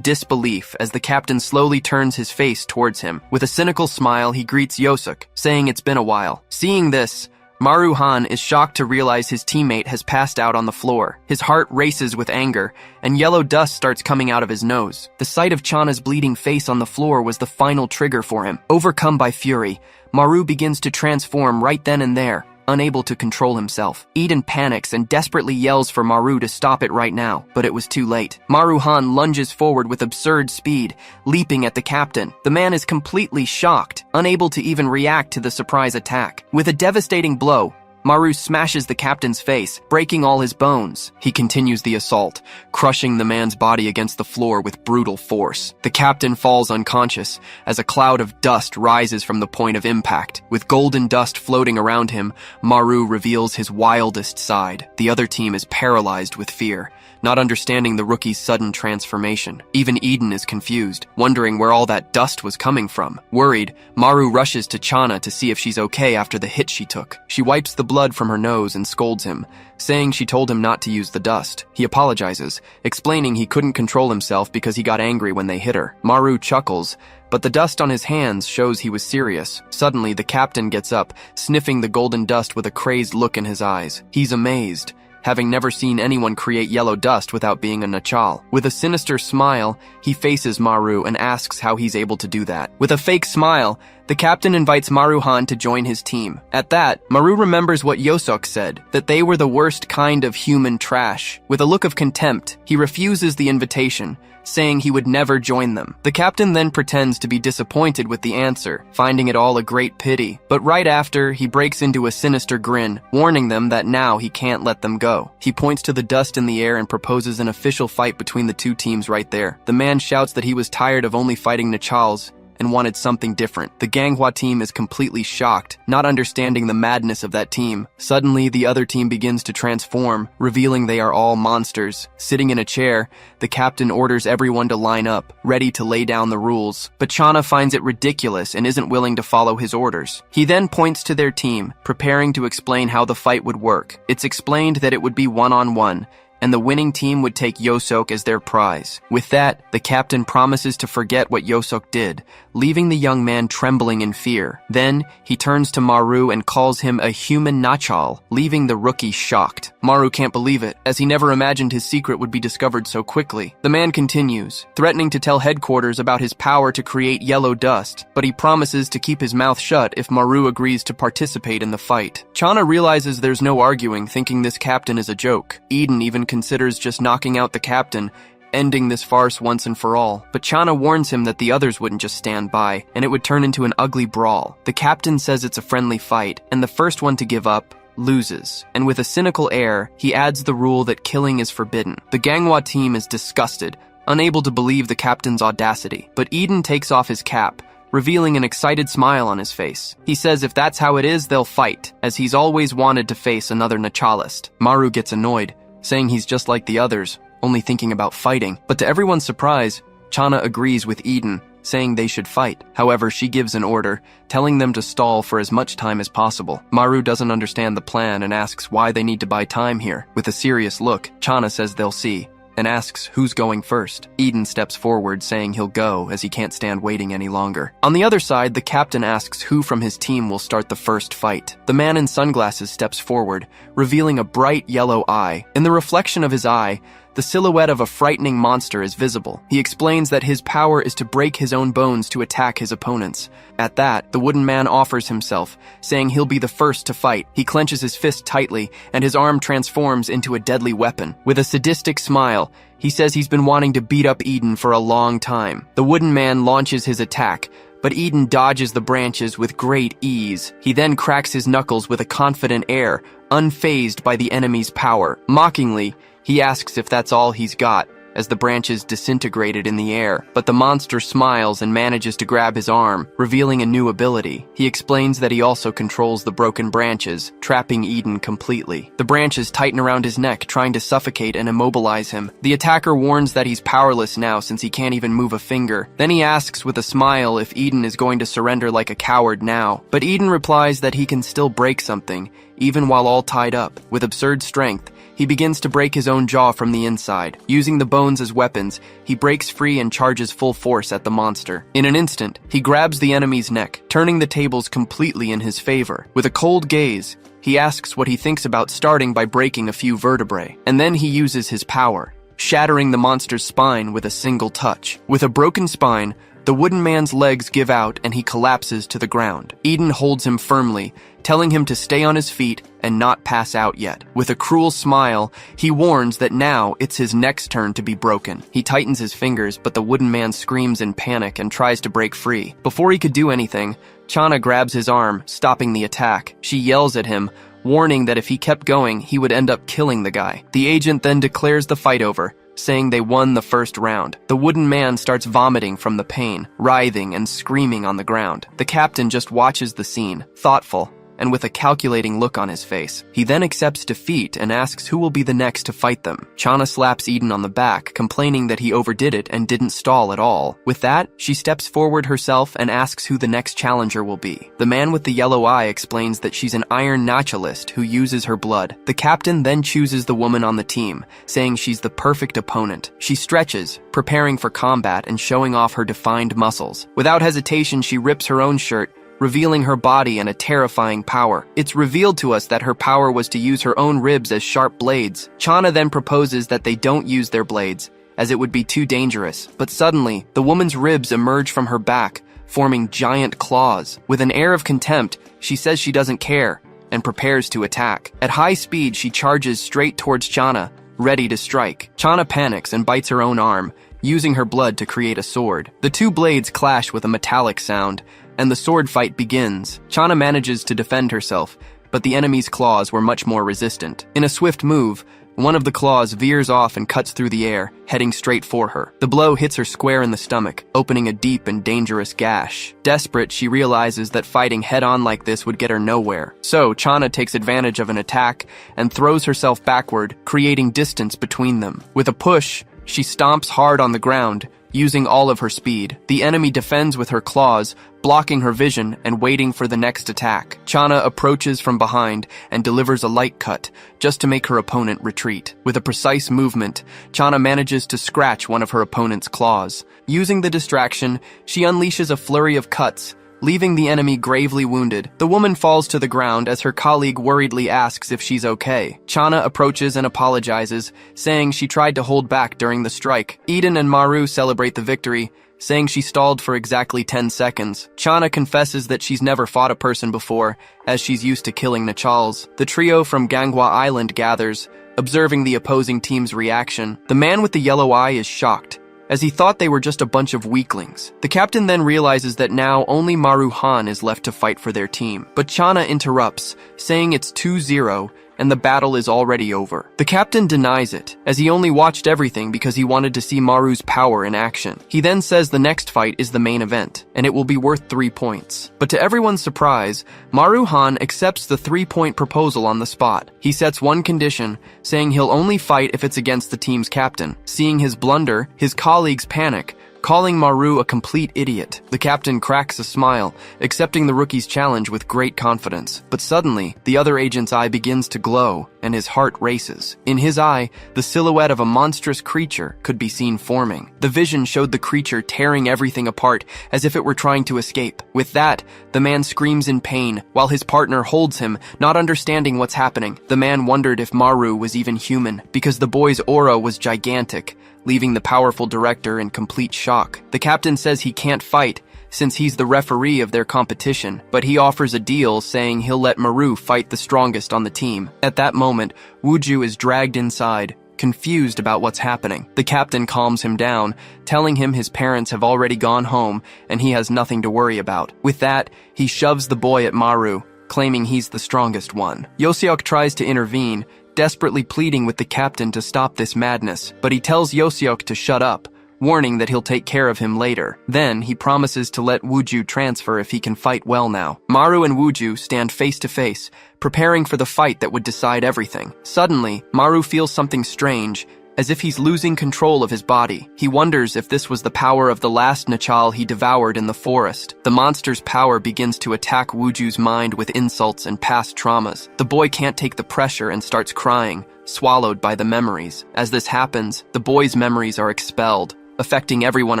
disbelief as the captain slowly turns his face towards him. With a cynical smile, he greets Yosuke, saying it's been a while. Seeing this, Maru-han is shocked to realize his teammate has passed out on the floor. His heart races with anger, and yellow dust starts coming out of his nose. The sight of Chana's bleeding face on the floor was the final trigger for him. Overcome by fury, Maru begins to transform right then and there, unable to control himself. Eden panics and desperately yells for Maru to stop it right now, but it was too late. Maru-han lunges forward with absurd speed, leaping at the captain. The man is completely shocked, unable to even react to the surprise attack. With a devastating blow, Maru smashes the captain's face, breaking all his bones. He continues the assault, crushing the man's body against the floor with brutal force. The captain falls unconscious as a cloud of dust rises from the point of impact. With golden dust floating around him, Maru reveals his wildest side. The other team is paralyzed with fear, not understanding the rookie's sudden transformation. Even Eden is confused, wondering where all that dust was coming from. Worried, Maru rushes to Chana to see if she's okay after the hit she took. She wipes the blood from her nose and scolds him, saying she told him not to use the dust. He apologizes, explaining he couldn't control himself because he got angry when they hit her. Maru chuckles, but the dust on his hands shows he was serious. Suddenly, the captain gets up, sniffing the golden dust with a crazed look in his eyes. He's amazed, having never seen anyone create yellow dust without being a nachal. With a sinister smile, he faces Maru and asks how he's able to do that. With a fake smile, the captain invites Maru-han to join his team. At that, Maru remembers what Yosuke said, that they were the worst kind of human trash. With a look of contempt, he refuses the invitation, saying he would never join them. The captain then pretends to be disappointed with the answer, finding it all a great pity. But right after, he breaks into a sinister grin, warning them that now he can't let them go. He points to the dust in the air and proposes an official fight between the two teams right there. The man shouts that he was tired of only fighting nachals and wanted something different. The Ganghwa team is completely shocked, not understanding the madness of that team. Suddenly, the other team begins to transform, revealing they are all monsters. Sitting in a chair, the captain orders everyone to line up, ready to lay down the rules. But Chana finds it ridiculous and isn't willing to follow his orders. He then points to their team, preparing to explain how the fight would work. It's explained that it would be one-on-one, and the winning team would take Yosok as their prize. With that, the captain promises to forget what Yosok did, leaving the young man trembling in fear. Then, he turns to Maru and calls him a human nachal, leaving the rookie shocked. Maru can't believe it, as he never imagined his secret would be discovered so quickly. The man continues, threatening to tell headquarters about his power to create yellow dust, but he promises to keep his mouth shut if Maru agrees to participate in the fight. Chana realizes there's no arguing, thinking this captain is a joke. Eden even considers just knocking out the captain, ending this farce once and for all. But Chana warns him that the others wouldn't just stand by, and it would turn into an ugly brawl. The captain says it's a friendly fight, and the first one to give up loses. And with a cynical air, he adds the rule that killing is forbidden. The Ganghwa team is disgusted, unable to believe the captain's audacity. But Eden takes off his cap, revealing an excited smile on his face. He says if that's how it is, they'll fight, as he's always wanted to face another Nachalist. Maru gets annoyed, saying he's just like the others, only thinking about fighting. But to everyone's surprise, Chana agrees with Eden, saying they should fight. However, she gives an order, telling them to stall for as much time as possible. Maru doesn't understand the plan and asks why they need to buy time here. With a serious look, Chana says they'll see, and asks who's going first. Eden steps forward, saying he'll go as he can't stand waiting any longer. On the other side, the captain asks who from his team will start the first fight. The man in sunglasses steps forward, revealing a bright yellow eye. In the reflection of his eye, the silhouette of a frightening monster is visible. He explains that his power is to break his own bones to attack his opponents. At that, the wooden man offers himself, saying he'll be the first to fight. He clenches his fist tightly, and his arm transforms into a deadly weapon. With a sadistic smile, he says he's been wanting to beat up Eden for a long time. The wooden man launches his attack, but Eden dodges the branches with great ease. He then cracks his knuckles with a confident air, unfazed by the enemy's power. Mockingly, he asks if that's all he's got, as the branches disintegrated in the air, but the monster smiles and manages to grab his arm, revealing a new ability. He explains that he also controls the broken branches, trapping Eden completely. The branches tighten around his neck, trying to suffocate and immobilize him. The attacker warns that he's powerless now since he can't even move a finger. Then he asks with a smile if Eden is going to surrender like a coward now, but Eden replies that he can still break something, even while all tied up. With absurd strength, he begins to break his own jaw from the inside. Using the bones as weapons, he breaks free and charges full force at the monster. In an instant, he grabs the enemy's neck, turning the tables completely in his favor. With a cold gaze, he asks what he thinks about starting by breaking a few vertebrae. And then he uses his power, shattering the monster's spine with a single touch. With a broken spine, the wooden man's legs give out and he collapses to the ground. Eden holds him firmly, telling him to stay on his feet and not pass out yet. With a cruel smile, he warns that now it's his next turn to be broken. He tightens his fingers, but the wooden man screams in panic and tries to break free. Before he could do anything, Chana grabs his arm, stopping the attack. She yells at him, warning that if he kept going, he would end up killing the guy. The agent then declares the fight over, saying they won the first round. The wooden man starts vomiting from the pain, writhing and screaming on the ground. The captain just watches the scene, thoughtful, and with a calculating look on his face. He then accepts defeat and asks who will be the next to fight them. Chana slaps Eden on the back, complaining that he overdid it and didn't stall at all. With that, she steps forward herself and asks who the next challenger will be. The man with the yellow eye explains that she's an iron naturalist who uses her blood. The captain then chooses the woman on the team, saying she's the perfect opponent. She stretches, preparing for combat and showing off her defined muscles. Without hesitation, she rips her own shirt, revealing her body and a terrifying power. It's revealed to us that her power was to use her own ribs as sharp blades. Chana then proposes that they don't use their blades, as it would be too dangerous. But suddenly, the woman's ribs emerge from her back, forming giant claws. With an air of contempt, she says she doesn't care, and prepares to attack. At high speed, she charges straight towards Chana, ready to strike. Chana panics and bites her own arm, using her blood to create a sword. The two blades clash with a metallic sound, and the sword fight begins. Chana manages to defend herself, but the enemy's claws were much more resistant. In a swift move, One of the claws veers off and cuts through the air, heading straight for her. The blow hits her square in the stomach, opening a deep and dangerous gash. Desperate, she realizes that fighting head-on like this would get her nowhere. So, Chana takes advantage of an attack and throws herself backward, creating distance between them. With a push, she stomps hard on the ground, using all of her speed. The enemy defends with her claws, blocking her vision and waiting for the next attack. Chana approaches from behind and delivers a light cut, just to make her opponent retreat. With a precise movement, Chana manages to scratch one of her opponent's claws. Using the distraction, she unleashes a flurry of cuts, leaving the enemy gravely wounded. The woman falls to the ground as her colleague worriedly asks if she's okay. Chana approaches and apologizes, saying she tried to hold back during the strike. Eden and Maru celebrate the victory, saying she stalled for exactly 10 seconds. Chana confesses that she's never fought a person before, as she's used to killing Nachals. The trio from Ganghwa Island gathers, observing the opposing team's reaction. The man with the yellow eye is shocked, as he thought they were just a bunch of weaklings. The captain then realizes that now only Maru Han is left to fight for their team. But Chana interrupts, saying it's 2-0 and the battle is already over. The captain denies it, as he only watched everything because he wanted to see Maru's power in action. He then says the next fight is the main event, and it will be worth 3 points. But to everyone's surprise, Maru Han accepts the 3-point proposal on the spot. He sets one condition, saying he'll only fight if it's against the team's captain. Seeing his blunder, his colleagues panic, calling Maru a complete idiot. The captain cracks a smile, accepting the rookie's challenge with great confidence. But suddenly, the other agent's eye begins to glow, and his heart races. In his eye, the silhouette of a monstrous creature could be seen forming. The vision showed the creature tearing everything apart, as if it were trying to escape. With that, the man screams in pain, while his partner holds him, not understanding what's happening. The man wondered if Maru was even human, because the boy's aura was gigantic, leaving the powerful director in complete shock. The captain says he can't fight, since he's the referee of their competition, but he offers a deal saying he'll let Maru fight the strongest on the team. At that moment, Wuju is dragged inside, confused about what's happening. The captain calms him down, telling him his parents have already gone home and he has nothing to worry about. With that, he shoves the boy at Maru, claiming he's the strongest one. Yoseok tries to intervene, desperately pleading with the captain to stop this madness, but he tells Yoseok to shut up, warning that he'll take care of him later. Then, he promises to let Wuju transfer if he can fight well now. Maru and Wuju stand face to face, preparing for the fight that would decide everything. Suddenly, Maru feels something strange, as if he's losing control of his body. He wonders if this was the power of the last Nachal he devoured in the forest. The monster's power begins to attack Wuju's mind with insults and past traumas. The boy can't take the pressure and starts crying, swallowed by the memories. As this happens, the boy's memories are expelled, affecting everyone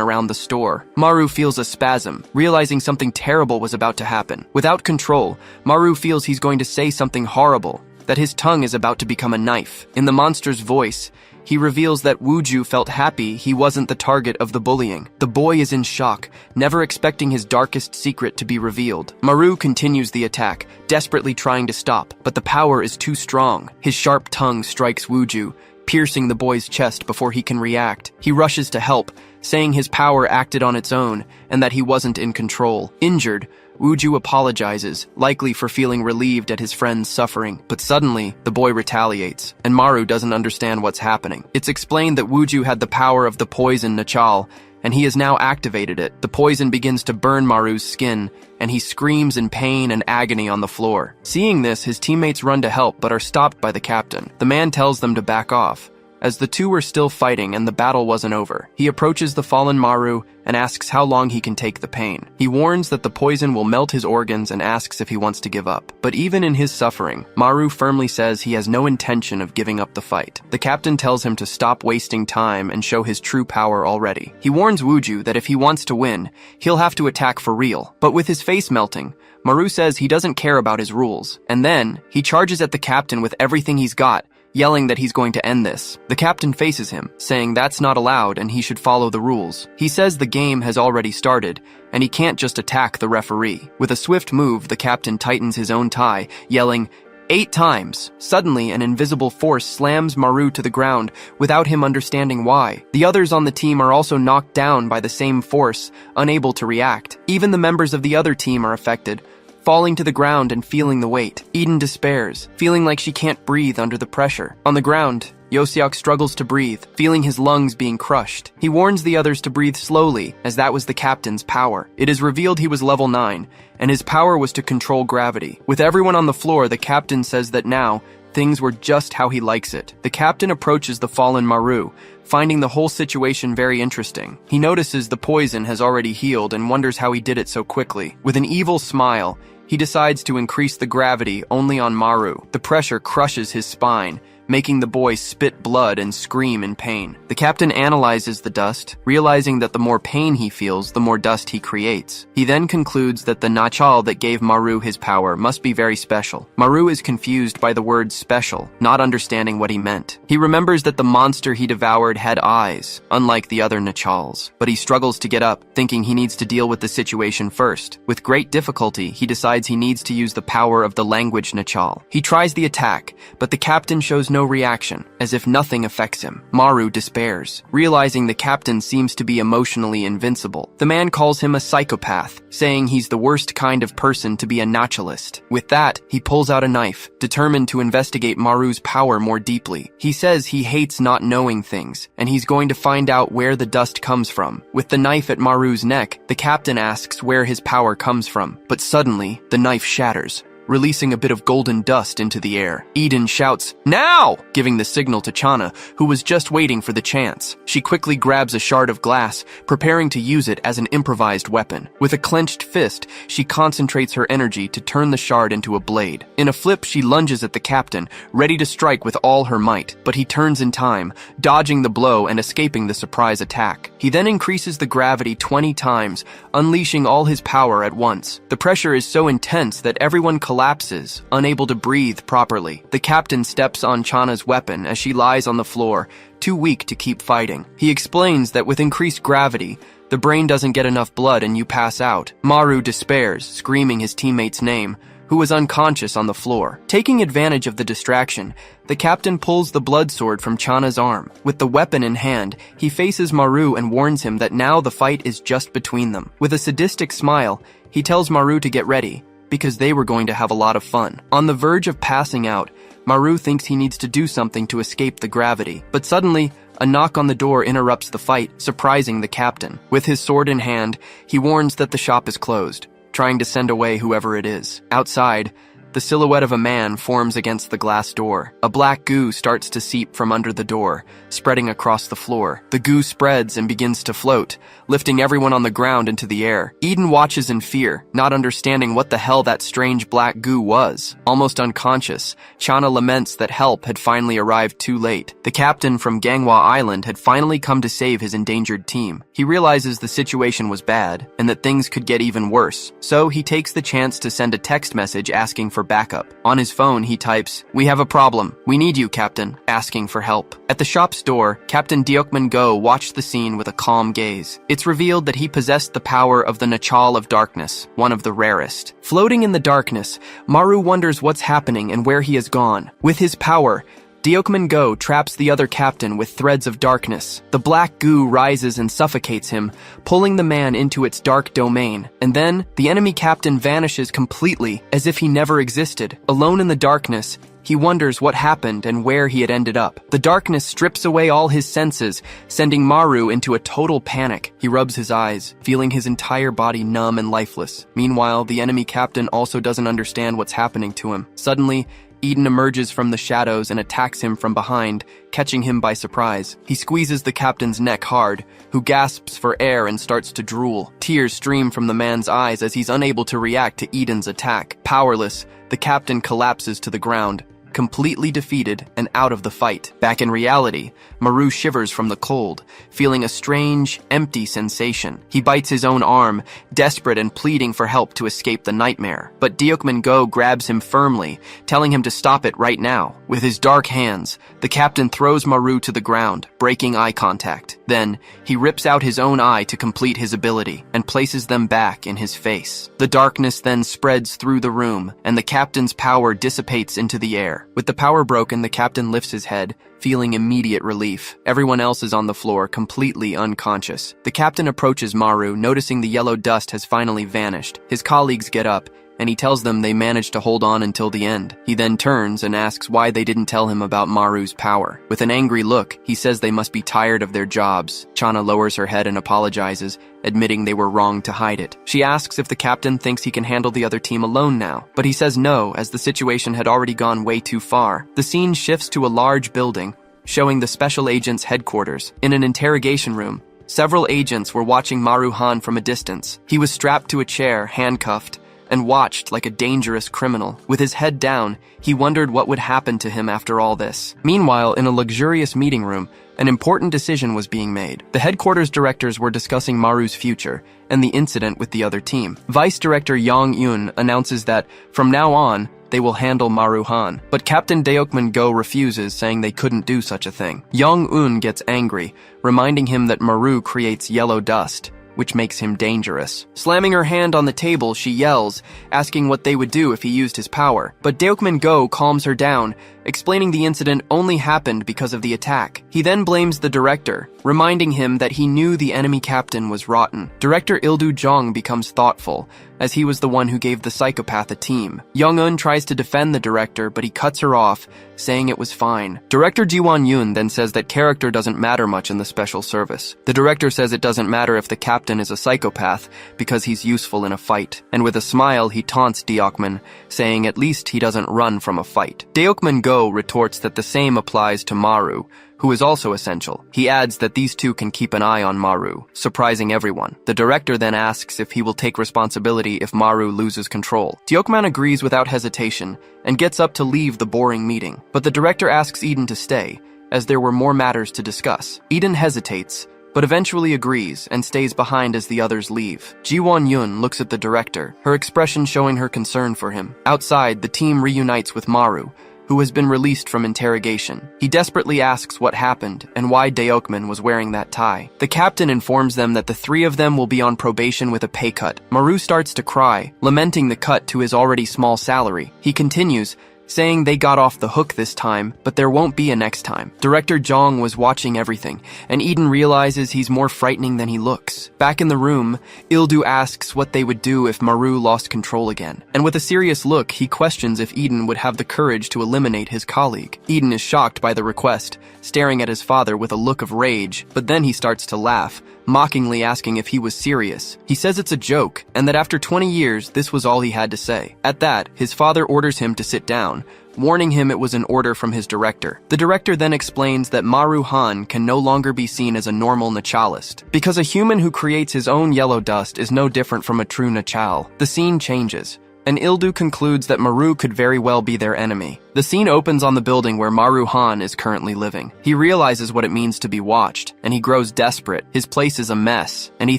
around the store. Maru feels a spasm, realizing something terrible was about to happen. Without control, Maru feels he's going to say something horrible, that his tongue is about to become a knife. In the monster's voice, he reveals that Wuju felt happy he wasn't the target of the bullying. The boy is in shock, never expecting his darkest secret to be revealed. Maru continues the attack, desperately trying to stop, but the power is too strong. His sharp tongue strikes Wuju, piercing the boy's chest before he can react. He rushes to help, saying his power acted on its own and that he wasn't in control. Injured, Wuju apologizes, likely for feeling relieved at his friend's suffering. But suddenly, the boy retaliates, and Maru doesn't understand what's happening. It's explained that Wuju had the power of the poison Nachal, and he has now activated it. The poison begins to burn Maru's skin, and he screams in pain and agony on the floor. Seeing this, his teammates run to help but are stopped by the captain. The man tells them to back off, as the two were still fighting and the battle wasn't over. He approaches the fallen Maru and asks how long he can take the pain. He warns that the poison will melt his organs and asks if he wants to give up. But even in his suffering, Maru firmly says he has no intention of giving up the fight. The captain tells him to stop wasting time and show his true power already. He warns Wuju that if he wants to win, he'll have to attack for real. But with his face melting, Maru says he doesn't care about his rules. And then, he charges at the captain with everything he's got, yelling that he's going to end this. The captain faces him, saying that's not allowed and he should follow the rules. He says the game has already started, and he can't just attack the referee. With a swift move, the captain tightens his own tie, yelling, 8 times. Suddenly, an invisible force slams Maru to the ground without him understanding why. The others on the team are also knocked down by the same force, unable to react. Even the members of the other team are affected, falling to the ground and feeling the weight. Eden despairs, feeling like she can't breathe under the pressure. On the ground, Yoseok struggles to breathe, feeling his lungs being crushed. He warns the others to breathe slowly, as that was the captain's power. It is revealed he was level 9, and his power was to control gravity. With everyone on the floor, the captain says that now, things were just how he likes it. The captain approaches the fallen Maru, finding the whole situation very interesting. He notices the poison has already healed and wonders how he did it so quickly. With an evil smile, he decides to increase the gravity only on Maru. The pressure crushes his spine, making the boy spit blood and scream in pain. The captain analyzes the dust, realizing that the more pain he feels, the more dust he creates. He then concludes that the nachal that gave Maru his power must be very special. Maru is confused by the word special, not understanding what he meant. He remembers that the monster he devoured had eyes, unlike the other nachals, but he struggles to get up, thinking he needs to deal with the situation first. With great difficulty, he decides he needs to use the power of the language nachal. He tries the attack, but the captain shows no reaction, as if nothing affects him. Maru despairs, realizing the captain seems to be emotionally invincible. The man calls him a psychopath, saying he's the worst kind of person to be a naturalist. With that, he pulls out a knife, determined to investigate Maru's power more deeply. He says he hates not knowing things, and he's going to find out where the dust comes from. With the knife at Maru's neck, the captain asks where his power comes from, but suddenly, the knife shatters, releasing a bit of golden dust into the air. Eden shouts, "Now!" giving the signal to Chana, who was just waiting for the chance. She quickly grabs a shard of glass, preparing to use it as an improvised weapon. With a clenched fist, she concentrates her energy to turn the shard into a blade. In a flip, she lunges at the captain, ready to strike with all her might, but he turns in time, dodging the blow and escaping the surprise attack. He then increases the gravity 20 times, unleashing all his power at once. The pressure is so intense that everyone collapses, unable to breathe properly. The captain steps on Chana's weapon as she lies on the floor, too weak to keep fighting. He explains that with increased gravity, the brain doesn't get enough blood and you pass out. Maru despairs, screaming his teammate's name, who was unconscious on the floor. Taking advantage of the distraction, the captain pulls the blood sword from Chana's arm. With the weapon in hand, he faces Maru and warns him that now the fight is just between them. With a sadistic smile, he tells Maru to get ready, because they were going to have a lot of fun. On the verge of passing out, Maru thinks he needs to do something to escape the gravity, but suddenly, a knock on the door interrupts the fight, surprising the captain. With his sword in hand, he warns that the shop is closed, trying to send away whoever it is. Outside, the silhouette of a man forms against the glass door. A black goo starts to seep from under the door, spreading across the floor. The goo spreads and begins to float, lifting everyone on the ground into the air. Eden watches in fear, not understanding what the hell that strange black goo was. Almost unconscious, Chana laments that help had finally arrived too late. The captain from Ganghwa Island had finally come to save his endangered team. He realizes the situation was bad, and that things could get even worse. So he takes the chance to send a text message asking for backup. On his phone, he types, "We have a problem. We need you, Captain," asking for help. At the shop's door, Captain Deokman Go watched the scene with a calm gaze. It's revealed that he possessed the power of the Nachal of Darkness, one of the rarest. Floating in the darkness, Maru wonders what's happening and where he has gone. With his power, Deokman Go traps the other captain with threads of darkness. The black goo rises and suffocates him, pulling the man into its dark domain. And then, the enemy captain vanishes completely, as if he never existed. Alone in the darkness, he wonders what happened and where he had ended up. The darkness strips away all his senses, sending Maru into a total panic. He rubs his eyes, feeling his entire body numb and lifeless. Meanwhile, the enemy captain also doesn't understand what's happening to him. Suddenly, Eden emerges from the shadows and attacks him from behind, catching him by surprise. He squeezes the captain's neck hard, who gasps for air and starts to drool. Tears stream from the man's eyes as he's unable to react to Eden's attack. Powerless, the captain collapses to the ground, completely defeated and out of the fight. Back in reality, Maru shivers from the cold, feeling a strange, empty sensation. He bites his own arm, desperate and pleading for help to escape the nightmare. But Deokman Go grabs him firmly, telling him to stop it right now. With his dark hands, the captain throws Maru to the ground, breaking eye contact. Then, he rips out his own eye to complete his ability, and places them back in his face. The darkness then spreads through the room, and the captain's power dissipates into the air. With the power broken, the captain lifts his head, feeling immediate relief. Everyone else is on the floor, completely unconscious. The captain approaches Maru, noticing the yellow dust has finally vanished. His colleagues get up, and he tells them they managed to hold on until the end. He then turns and asks why they didn't tell him about Maru's power. With an angry look, he says they must be tired of their jobs. Chana lowers her head and apologizes, admitting they were wrong to hide it. She asks if the captain thinks he can handle the other team alone now, but he says no, as the situation had already gone way too far. The scene shifts to a large building, showing the special agent's headquarters. In an interrogation room, several agents were watching Maru Han from a distance. He was strapped to a chair, handcuffed, and watched like a dangerous criminal. With his head down, he wondered what would happen to him after all this. Meanwhile, in a luxurious meeting room, an important decision was being made. The headquarters directors were discussing Maru's future and the incident with the other team. Vice Director Yang Yun announces that, from now on, they will handle Maru Han, but Captain Deokman Go refuses, saying they couldn't do such a thing. Yang Un gets angry, reminding him that Maru creates yellow dust, which makes him dangerous. Slamming her hand on the table, she yells, asking what they would do if he used his power. But Deokman Go calms her down, explaining the incident only happened because of the attack. He then blames the director, reminding him that he knew the enemy captain was rotten. Director Ildu Jong becomes thoughtful, as he was the one who gave the psychopath a team. Young-un tries to defend the director, but he cuts her off, saying it was fine. Director Ji-won-yoon then says that character doesn't matter much in the special service. The director says it doesn't matter if the captain is a psychopath, because he's useful in a fight. And with a smile, he taunts Deokman, saying at least he doesn't run from a fight. Deokman Go retorts that the same applies to Maru, who is also essential. He adds that these two can keep an eye on Maru, surprising everyone. The director then asks if he will take responsibility if Maru loses control. Deokman agrees without hesitation and gets up to leave the boring meeting. But the director asks Eden to stay, as there were more matters to discuss. Eden hesitates, but eventually agrees and stays behind as the others leave. Ji-won-yoon looks at the director, her expression showing her concern for him. Outside, the team reunites with Maru, who has been released from interrogation. He desperately asks what happened and why Deokman was wearing that tie. The captain informs them that the three of them will be on probation with a pay cut. Maru starts to cry, lamenting the cut to his already small salary. He continues, saying they got off the hook this time, but there won't be a next time. Director Jong was watching everything, and Eden realizes he's more frightening than he looks. Back in the room, Ildu asks what they would do if Maru lost control again. And with a serious look, he questions if Eden would have the courage to eliminate his colleague. Eden is shocked by the request, staring at his father with a look of rage, but then he starts to laugh, mockingly asking if he was serious. He says it's a joke, and that after 20 years, this was all he had to say. At that, his father orders him to sit down, warning him it was an order from his director. The director then explains that Maru Han can no longer be seen as a normal Nachalist, because a human who creates his own yellow dust is no different from a true Nachal. The scene changes, and Ildu concludes that Maru could very well be their enemy. The scene opens on the building where Maru Han is currently living. He realizes what it means to be watched, and he grows desperate. His place is a mess, and he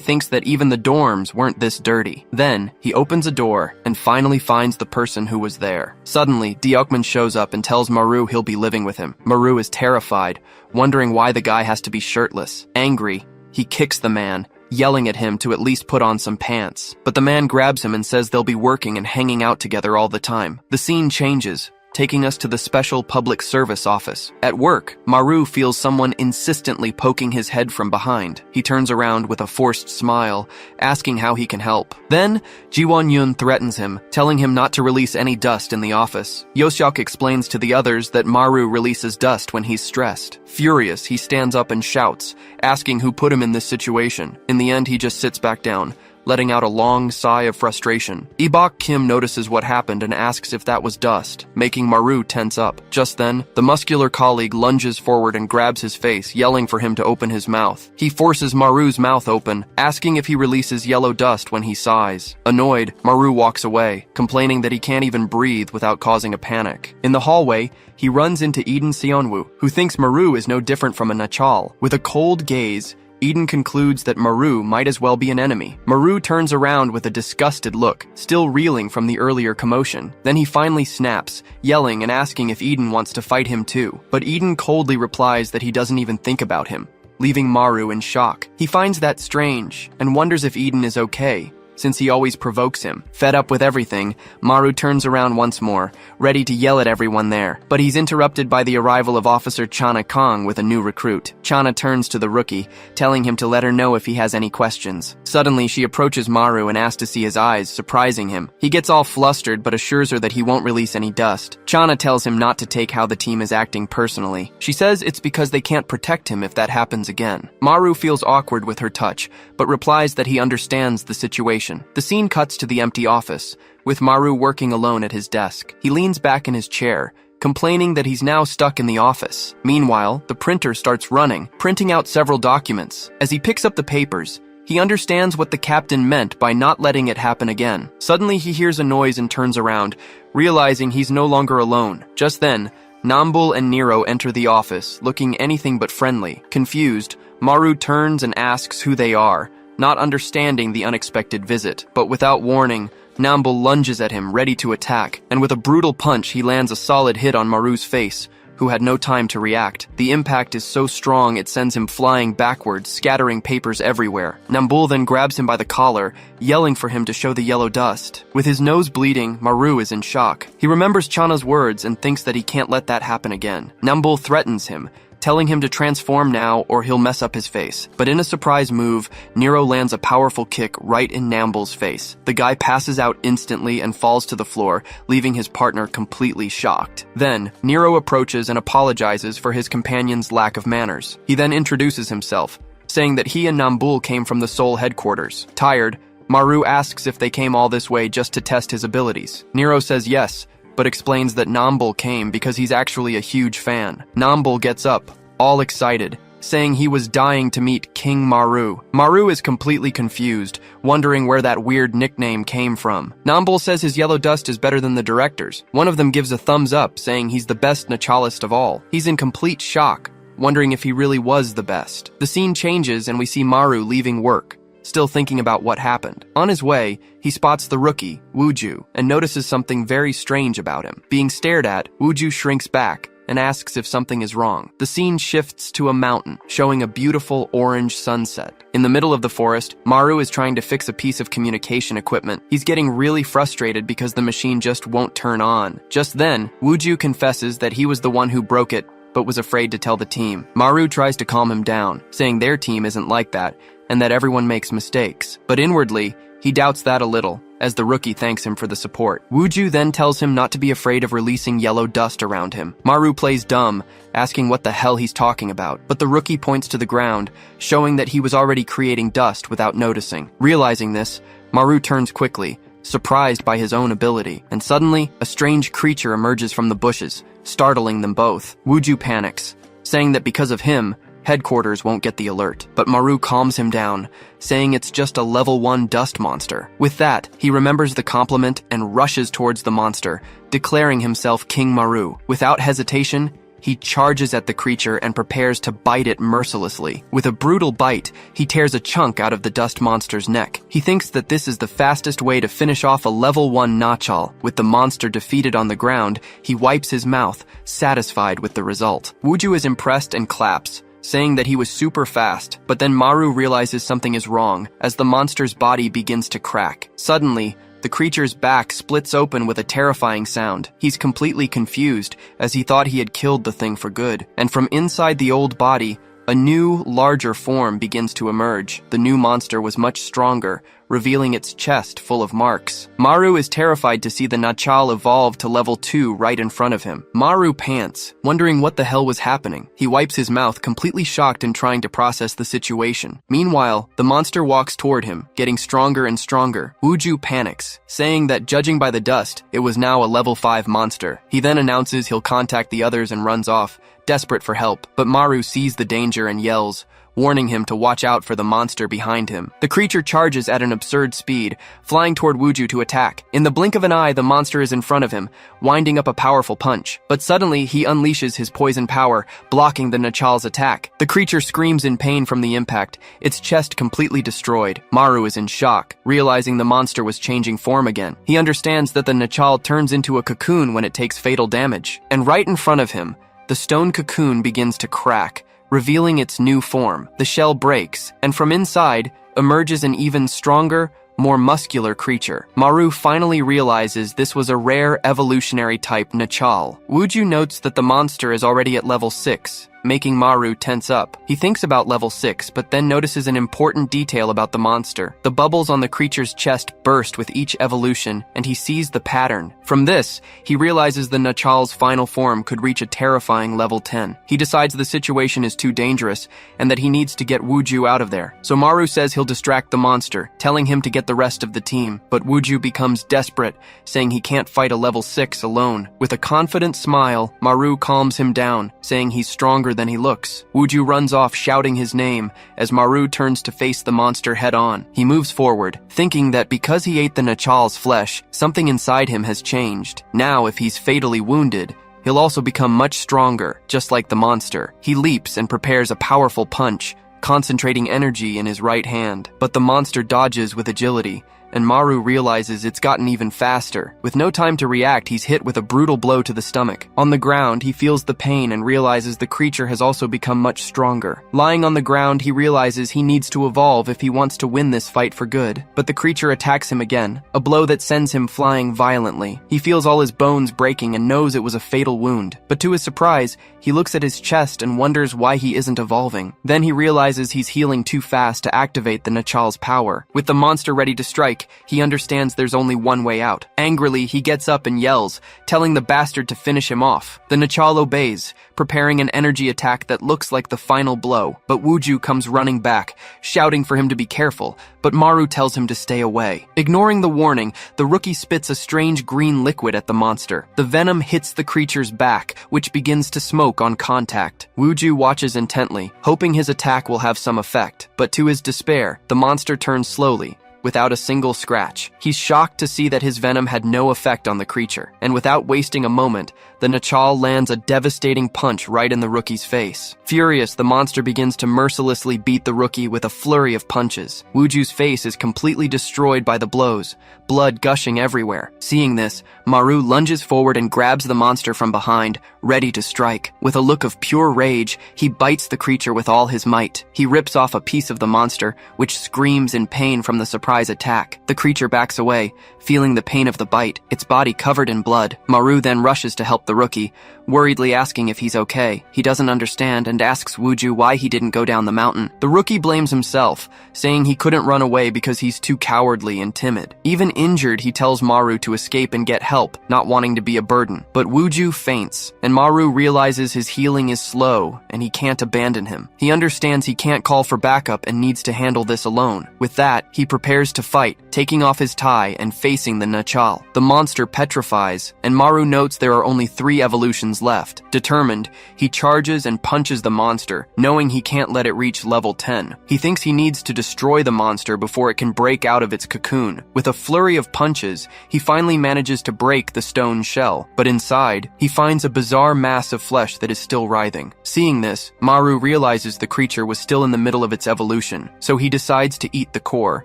thinks that even the dorms weren't this dirty. Then, he opens a door and finally finds the person who was there. Suddenly, Deokman shows up and tells Maru he'll be living with him. Maru is terrified, wondering why the guy has to be shirtless. Angry, he kicks the man, yelling at him to at least put on some pants. But the man grabs him and says they'll be working and hanging out together all the time. The scene changes, taking us to the special public service office. At work, Maru feels someone insistently poking his head from behind. He turns around with a forced smile, asking how he can help. Then, Ji-won-yoon threatens him, telling him not to release any dust in the office. Yoseok explains to the others that Maru releases dust when he's stressed. Furious, he stands up and shouts, asking who put him in this situation. In the end, he just sits back down, letting out a long sigh of frustration. Ibok Kim notices what happened and asks if that was dust, making Maru tense up. Just then, the muscular colleague lunges forward and grabs his face, yelling for him to open his mouth. He forces Maru's mouth open, asking if he releases yellow dust when he sighs. Annoyed, Maru walks away, complaining that he can't even breathe without causing a panic. In the hallway, he runs into Eden Seonwoo, who thinks Maru is no different from a Nachal. With a cold gaze, Eden concludes that Maru might as well be an enemy. Maru turns around with a disgusted look, still reeling from the earlier commotion. Then he finally snaps, yelling and asking if Eden wants to fight him too. But Eden coldly replies that he doesn't even think about him, leaving Maru in shock. He finds that strange and wonders if Eden is okay, since he always provokes him. Fed up with everything, Maru turns around once more, ready to yell at everyone there. But he's interrupted by the arrival of Officer Chana Kong with a new recruit. Chana turns to the rookie, telling him to let her know if he has any questions. Suddenly, she approaches Maru and asks to see his eyes, surprising him. He gets all flustered but assures her that he won't release any dust. Chana tells him not to take how the team is acting personally. She says it's because they can't protect him if that happens again. Maru feels awkward with her touch, but replies that he understands the situation. The scene cuts to the empty office, with Maru working alone at his desk. He leans back in his chair, complaining that he's now stuck in the office. Meanwhile, the printer starts running, printing out several documents. As he picks up the papers, he understands what the captain meant by not letting it happen again. Suddenly, he hears a noise and turns around, realizing he's no longer alone. Just then, Nambul and Nero enter the office, looking anything but friendly. Confused, Maru turns and asks who they are, not understanding the unexpected visit. But without warning, Nambul lunges at him, ready to attack, and with a brutal punch, he lands a solid hit on Maru's face, who had no time to react. The impact is so strong it sends him flying backwards, scattering papers everywhere. Nambul then grabs him by the collar, yelling for him to show the yellow dust. With his nose bleeding, Maru is in shock. He remembers Chana's words and thinks that he can't let that happen again. Nambul threatens him, telling him to transform now or he'll mess up his face. But in a surprise move, Nero lands a powerful kick right in Nambul's face. The guy passes out instantly and falls to the floor, leaving his partner completely shocked. Then, Nero approaches and apologizes for his companion's lack of manners. He then introduces himself, saying that he and Nambul came from the Seoul headquarters. Tired, Maru asks if they came all this way just to test his abilities. Nero says yes, but explains that Nambul came because he's actually a huge fan. Nambul gets up, all excited, saying he was dying to meet King Maru. Maru is completely confused, wondering where that weird nickname came from. Nambul says his yellow dust is better than the director's. One of them gives a thumbs up, saying he's the best Nachalist of all. He's in complete shock, wondering if he really was the best. The scene changes and we see Maru leaving work, still thinking about what happened. On his way, he spots the rookie, Wooju, and notices something very strange about him. Being stared at, Wooju shrinks back and asks if something is wrong. The scene shifts to a mountain, showing a beautiful orange sunset. In the middle of the forest, Maru is trying to fix a piece of communication equipment. He's getting really frustrated because the machine just won't turn on. Just then, Wooju confesses that he was the one who broke it, but was afraid to tell the team. Maru tries to calm him down, saying their team isn't like that, and that everyone makes mistakes. But inwardly, he doubts that a little, as the rookie thanks him for the support. Wooju then tells him not to be afraid of releasing yellow dust around him. Maru plays dumb, asking what the hell he's talking about, but the rookie points to the ground, showing that he was already creating dust without noticing. Realizing this, Maru turns quickly, surprised by his own ability, and suddenly, a strange creature emerges from the bushes, startling them both. Wooju panics, saying that because of him, headquarters won't get the alert, but Maru calms him down, saying it's just a level 1 dust monster. With that, he remembers the compliment and rushes towards the monster, declaring himself King Maru. Without hesitation, he charges at the creature and prepares to bite it mercilessly. With a brutal bite, he tears a chunk out of the dust monster's neck. He thinks that this is the fastest way to finish off a level 1 Nachal. With the monster defeated on the ground, he wipes his mouth, satisfied with the result. Wooju is impressed and claps, saying that he was super fast, but then Maru realizes something is wrong as the monster's body begins to crack. Suddenly, the creature's back splits open with a terrifying sound. He's completely confused as he thought he had killed the thing for good. And from inside the old body, a new, larger form begins to emerge. The new monster was much stronger, revealing its chest full of marks. Maru is terrified to see the Nachal evolve to level 2 right in front of him. Maru pants, wondering what the hell was happening. He wipes his mouth, completely shocked and trying to process the situation. Meanwhile, the monster walks toward him, getting stronger and stronger. Wooju panics, saying that judging by the dust, it was now a level 5 monster. He then announces he'll contact the others and runs off, desperate for help. But Maru sees the danger and yells, warning him to watch out for the monster behind him. The creature charges at an absurd speed, flying toward Wooju to attack. In the blink of an eye, the monster is in front of him, winding up a powerful punch. But suddenly, he unleashes his poison power, blocking the Nachal's attack. The creature screams in pain from the impact, its chest completely destroyed. Maru is in shock, realizing the monster was changing form again. He understands that the Nachal turns into a cocoon when it takes fatal damage. And right in front of him, the stone cocoon begins to crack, revealing its new form. The shell breaks, and from inside emerges an even stronger, more muscular creature. Maru finally realizes this was a rare evolutionary type Nachal. Wuju notes that the monster is already at level 6, making Maru tense up. He thinks about level 6, but then notices an important detail about the monster. The bubbles on the creature's chest burst with each evolution, and he sees the pattern. From this, he realizes the Nachal's final form could reach a terrifying level 10. He decides the situation is too dangerous, and that he needs to get Wuju out of there. So Maru says he'll distract the monster, telling him to get the rest of the team. But Wuju becomes desperate, saying he can't fight a level 6 alone. With a confident smile, Maru calms him down, saying he's stronger than he looks. Wuju runs off shouting his name as Maru turns to face the monster head-on. He moves forward, thinking that because he ate the Nachal's flesh, something inside him has changed. Now, if he's fatally wounded, he'll also become much stronger, just like the monster. He leaps and prepares a powerful punch, concentrating energy in his right hand. But the monster dodges with agility, and Maru realizes it's gotten even faster. With no time to react, he's hit with a brutal blow to the stomach. On the ground, he feels the pain and realizes the creature has also become much stronger. Lying on the ground, he realizes he needs to evolve if he wants to win this fight for good. But the creature attacks him again, a blow that sends him flying violently. He feels all his bones breaking and knows it was a fatal wound. But to his surprise, he looks at his chest and wonders why he isn't evolving. Then he realizes he's healing too fast to activate the Nachal's power. With the monster ready to strike, he understands there's only one way out. Angrily, he gets up and yells, telling the bastard to finish him off. The Nachal obeys, preparing an energy attack that looks like the final blow. But Wuju comes running back, shouting for him to be careful, but Maru tells him to stay away. Ignoring the warning, the rookie spits a strange green liquid at the monster. The venom hits the creature's back, which begins to smoke on contact. Wuju watches intently, hoping his attack will have some effect. But to his despair, the monster turns slowly, without a single scratch. He's shocked to see that his venom had no effect on the creature, and without wasting a moment, the Nachal lands a devastating punch right in the rookie's face. Furious, the monster begins to mercilessly beat the rookie with a flurry of punches. Wuju's face is completely destroyed by the blows, blood gushing everywhere. Seeing this, Maru lunges forward and grabs the monster from behind, ready to strike. With a look of pure rage, he bites the creature with all his might. He rips off a piece of the monster, which screams in pain from the surprise attack. The creature backs away, feeling the pain of the bite, its body covered in blood. Maru then rushes to help the rookie, worriedly asking if he's okay. He doesn't understand and asks Wuju why he didn't go down the mountain. The rookie blames himself, saying he couldn't run away because he's too cowardly and timid. Even injured, he tells Maru to escape and get help, not wanting to be a burden. But Wuju faints, and Maru realizes his healing is slow and he can't abandon him. He understands he can't call for backup and needs to handle this alone. With that, he prepares to fight, taking off his tie and facing the Nachal. The monster petrifies, and Maru notes there are only 3 evolutions left. Determined, he charges and punches the monster, knowing he can't let it reach level 10. He thinks he needs to destroy the monster before it can break out of its cocoon. With a flurry of punches, he finally manages to break the stone shell, but inside, he finds a bizarre mass of flesh that is still writhing. Seeing this, Maru realizes the creature was still in the middle of its evolution, so he decides to eat the core,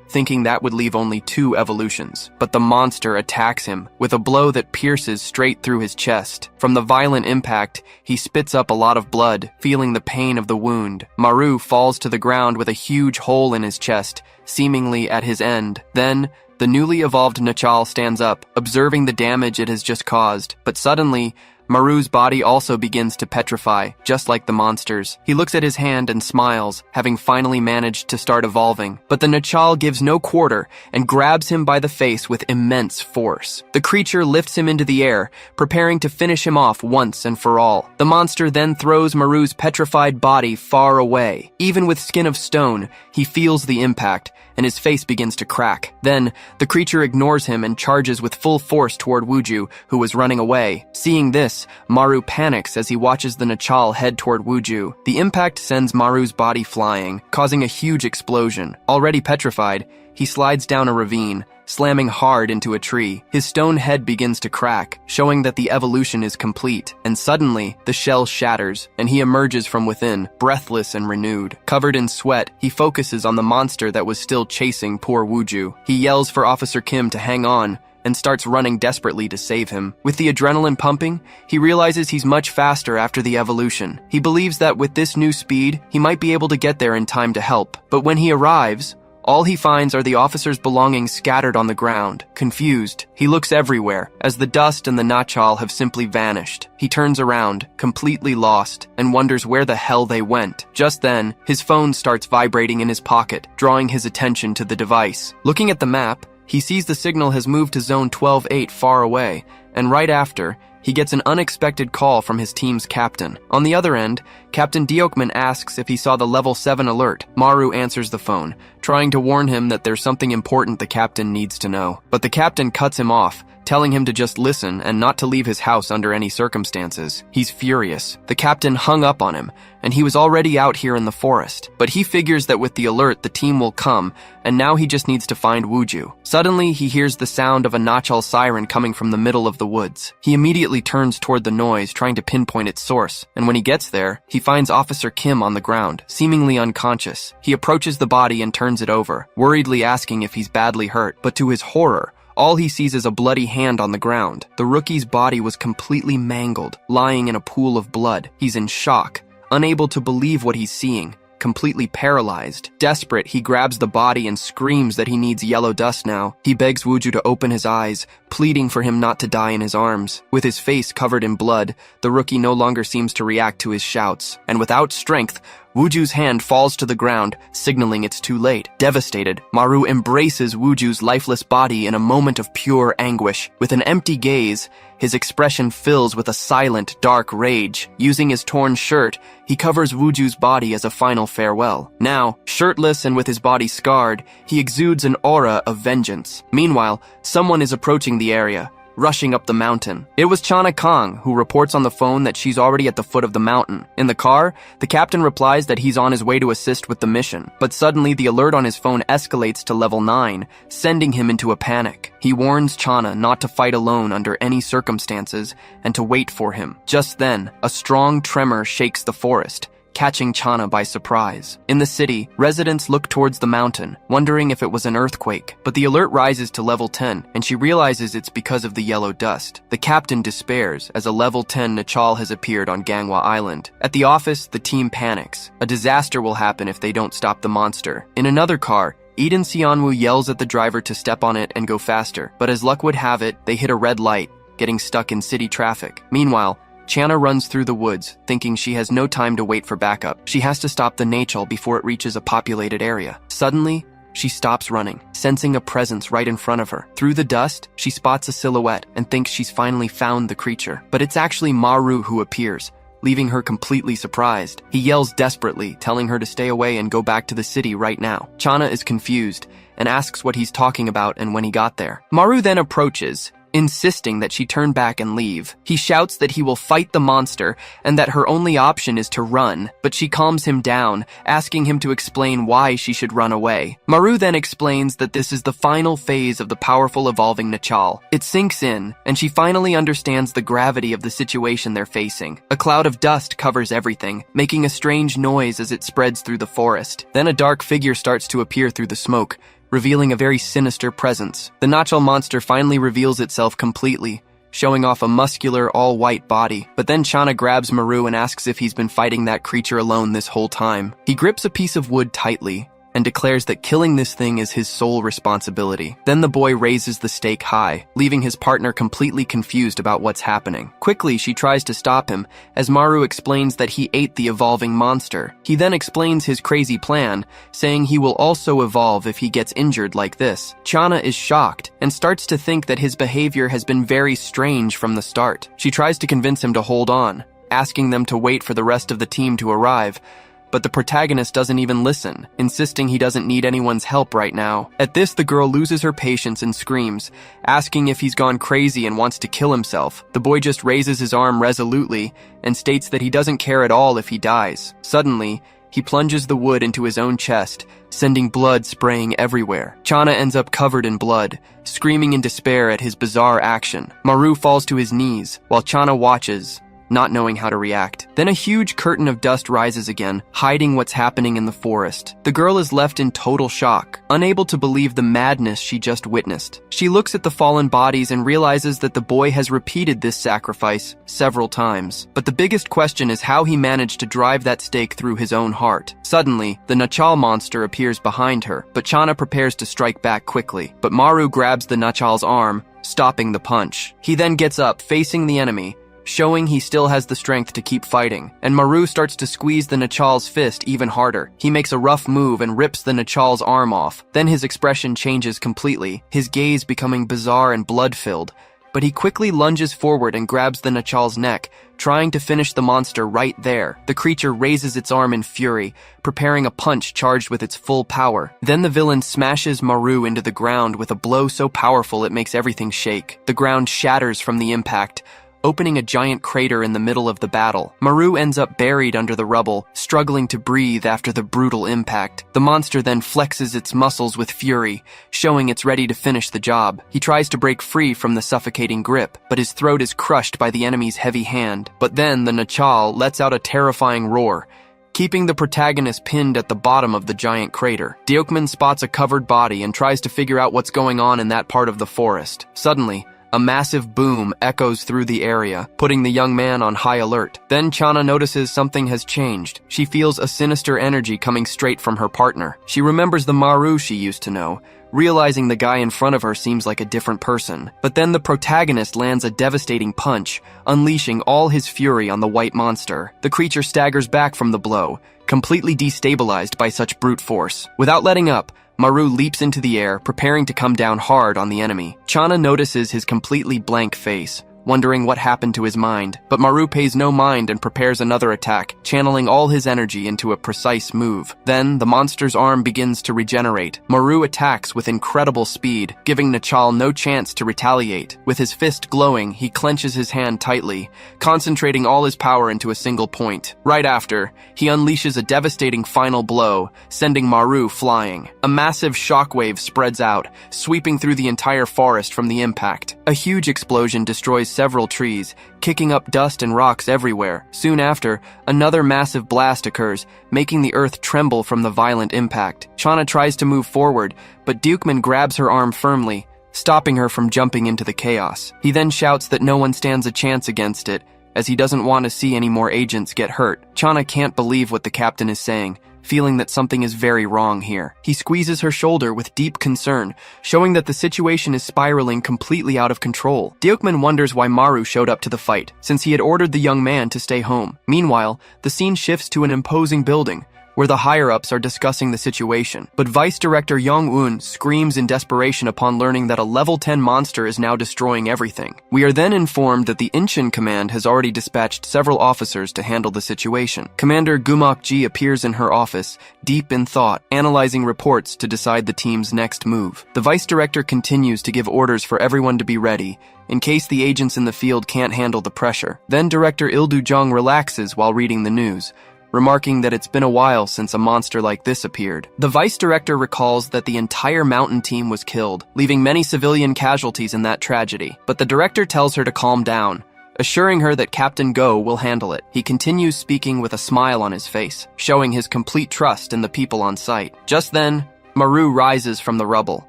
thinking that would leave only 2 evolutions. But the monster attacks him with a blow that pierces straight through his chest. From the violent impact, he spits up a lot of blood, feeling the pain of the wound. Maru falls to the ground with a huge hole in his chest, seemingly at his end. Then, the newly evolved Nachal stands up, observing the damage it has just caused. But suddenly, Maru's body also begins to petrify, just like the monster's. He looks at his hand and smiles, having finally managed to start evolving. But the Nachal gives no quarter and grabs him by the face with immense force. The creature lifts him into the air, preparing to finish him off once and for all. The monster then throws Maru's petrified body far away. Even with skin of stone, he feels the impact, and his face begins to crack. Then, the creature ignores him and charges with full force toward Wuju, who was running away. Seeing this, Maru panics as he watches the Nachal head toward Wuju. The impact sends Maru's body flying, causing a huge explosion. Already petrified, he slides down a ravine, slamming hard into a tree. His stone head begins to crack, showing that the evolution is complete. And suddenly, the shell shatters, and he emerges from within, breathless and renewed. Covered in sweat, he focuses on the monster that was still chasing poor Wuju. He yells for Officer Kim to hang on, and starts running desperately to save him. With the adrenaline pumping, he realizes he's much faster after the evolution. He believes that with this new speed, he might be able to get there in time to help. But when he arrives, All he finds are the officer's belongings scattered on the ground. Confused, he looks everywhere, as the dust and the nachal have simply vanished. He turns around, completely lost, and wonders where the hell they went. Just then, his phone starts vibrating in his pocket, drawing his attention to the device. Looking at the map, he sees the signal has moved to zone 12-8 far away, and right after, he gets an unexpected call from his team's captain. On the other end, Captain Diokman asks if he saw the level 7 alert. Maru answers the phone, trying to warn him that there's something important the captain needs to know. But the captain cuts him off, telling him to just listen and not to leave his house under any circumstances. He's furious. The captain hung up on him, and he was already out here in the forest. But he figures that with the alert, the team will come, and now he just needs to find Wuju. Suddenly, he hears the sound of a nachal siren coming from the middle of the woods. He immediately turns toward the noise, trying to pinpoint its source, and when he gets there, he finds Officer Kim on the ground, seemingly unconscious. He approaches the body and turns it over, worriedly asking if he's badly hurt, but to his horror, all he sees is a bloody hand on the ground. The rookie's body was completely mangled, lying in a pool of blood. He's in shock, unable to believe what he's seeing, completely paralyzed. Desperate, he grabs the body and screams that he needs yellow dust now. He begs Wuju to open his eyes, pleading for him not to die in his arms. With his face covered in blood, the rookie no longer seems to react to his shouts, and without strength, Wuju's hand falls to the ground, signaling it's too late. Devastated, Maru embraces Wuju's lifeless body in a moment of pure anguish. With an empty gaze, his expression fills with a silent, dark rage. Using his torn shirt, he covers Wuju's body as a final farewell. Now, shirtless and with his body scarred, he exudes an aura of vengeance. Meanwhile, someone is approaching the area, rushing up the mountain. It was Chana Kong, who reports on the phone that she's already at the foot of the mountain. In the car, the captain replies that he's on his way to assist with the mission, but suddenly the alert on his phone escalates to level 9, sending him into a panic. He warns Chana not to fight alone under any circumstances and to wait for him. Just then, a strong tremor shakes the forest, catching Chana by surprise. In the city, residents look towards the mountain, wondering if it was an earthquake, but the alert rises to level 10, and she realizes it's because of the yellow dust. The captain despairs as a level 10 Nachal has appeared on Gangwa Island. At the office, the team panics. A disaster will happen if they don't stop the monster. In another car, Eden Sionwoo yells at the driver to step on it and go faster, but as luck would have it, they hit a red light, getting stuck in city traffic. Meanwhile, Chana runs through the woods, thinking she has no time to wait for backup. She has to stop the Nachal before it reaches a populated area. Suddenly, she stops running, sensing a presence right in front of her. Through the dust, she spots a silhouette and thinks she's finally found the creature. But it's actually Maru who appears, leaving her completely surprised. He yells desperately, telling her to stay away and go back to the city right now. Chana is confused and asks what he's talking about and when he got there. Maru then approaches, insisting that she turn back and leave. He shouts that he will fight the monster and that her only option is to run, but she calms him down, asking him to explain why she should run away. Maru then explains that this is the final phase of the powerful evolving Nachal. It sinks in, and she finally understands the gravity of the situation they're facing. A cloud of dust covers everything, making a strange noise as it spreads through the forest. Then a dark figure starts to appear through the smoke, revealing a very sinister presence. The Nachal monster finally reveals itself completely, showing off a muscular, all-white body. But then Chana grabs Maru and asks if he's been fighting that creature alone this whole time. He grips a piece of wood tightly and declares that killing this thing is his sole responsibility. Then the boy raises the stake high, leaving his partner completely confused about what's happening. Quickly, she tries to stop him, as Maru explains that he ate the evolving monster. He then explains his crazy plan, saying he will also evolve if he gets injured like this. Chana is shocked and starts to think that his behavior has been very strange from the start. She tries to convince him to hold on, asking them to wait for the rest of the team to arrive, but the protagonist doesn't even listen, insisting he doesn't need anyone's help right now. At this, the girl loses her patience and screams, asking if he's gone crazy and wants to kill himself. The boy just raises his arm resolutely and states that he doesn't care at all if he dies. Suddenly, he plunges the wood into his own chest, sending blood spraying everywhere. Chana ends up covered in blood, screaming in despair at his bizarre action. Maru falls to his knees, while Chana watches not knowing how to react. Then a huge curtain of dust rises again, hiding what's happening in the forest. The girl is left in total shock, unable to believe the madness she just witnessed. She looks at the fallen bodies and realizes that the boy has repeated this sacrifice several times. But the biggest question is how he managed to drive that stake through his own heart. Suddenly, the Nachal monster appears behind her, but Chana prepares to strike back quickly. But Maru grabs the Nachal's arm, stopping the punch. He then gets up, facing the enemy, showing he still has the strength to keep fighting. And Maru starts to squeeze the Nachal's fist even harder. He makes a rough move and rips the Nachal's arm off. Then his expression changes completely, his gaze becoming bizarre and blood-filled. But he quickly lunges forward and grabs the Nachal's neck, trying to finish the monster right there. The creature raises its arm in fury, preparing a punch charged with its full power. Then the villain smashes Maru into the ground with a blow so powerful it makes everything shake. The ground shatters from the impact, opening a giant crater in the middle of the battle. Maru ends up buried under the rubble, struggling to breathe after the brutal impact. The monster then flexes its muscles with fury, showing it's ready to finish the job. He tries to break free from the suffocating grip, but his throat is crushed by the enemy's heavy hand. But then the Nachal lets out a terrifying roar, keeping the protagonist pinned at the bottom of the giant crater. Diokman spots a covered body and tries to figure out what's going on in that part of the forest. Suddenly, a massive boom echoes through the area, putting the young man on high alert. Then Chana notices something has changed. She feels a sinister energy coming straight from her partner. She remembers the Maru she used to know, realizing the guy in front of her seems like a different person. But then the protagonist lands a devastating punch, unleashing all his fury on the white monster. The creature staggers back from the blow, completely destabilized by such brute force. Without letting up, Maru leaps into the air, preparing to come down hard on the enemy. Chana notices his completely blank face, wondering what happened to his mind, but Maru pays no mind and prepares another attack, channeling all his energy into a precise move. Then, the monster's arm begins to regenerate. Maru attacks with incredible speed, giving Nachal no chance to retaliate. With his fist glowing, he clenches his hand tightly, concentrating all his power into a single point. Right after, he unleashes a devastating final blow, sending Maru flying. A massive shockwave spreads out, sweeping through the entire forest from the impact. A huge explosion destroys several trees, kicking up dust and rocks everywhere. Soon after, another massive blast occurs, making the earth tremble from the violent impact. Chana tries to move forward, but Diokman grabs her arm firmly, stopping her from jumping into the chaos. He then shouts that no one stands a chance against it, as he doesn't want to see any more agents get hurt. Chana can't believe what the captain is saying, feeling that something is very wrong here. He squeezes her shoulder with deep concern, showing that the situation is spiraling completely out of control. Diokman wonders why Maru showed up to the fight, since he had ordered the young man to stay home. Meanwhile, the scene shifts to an imposing building, where the higher-ups are discussing the situation. But Vice Director Yong-un screams in desperation upon learning that a level 10 monster is now destroying everything. We are then informed that the Incheon Command has already dispatched several officers to handle the situation. Commander Gumok-ji appears in her office, deep in thought, analyzing reports to decide the team's next move. The Vice Director continues to give orders for everyone to be ready, in case the agents in the field can't handle the pressure. Then Director Ildu Jong relaxes while reading the news, remarking that it's been a while since a monster like this appeared. The vice director recalls that the entire mountain team was killed, leaving many civilian casualties in that tragedy. But the director tells her to calm down, assuring her that Captain Go will handle it. He continues speaking with a smile on his face, showing his complete trust in the people on site. Just then, Maru rises from the rubble,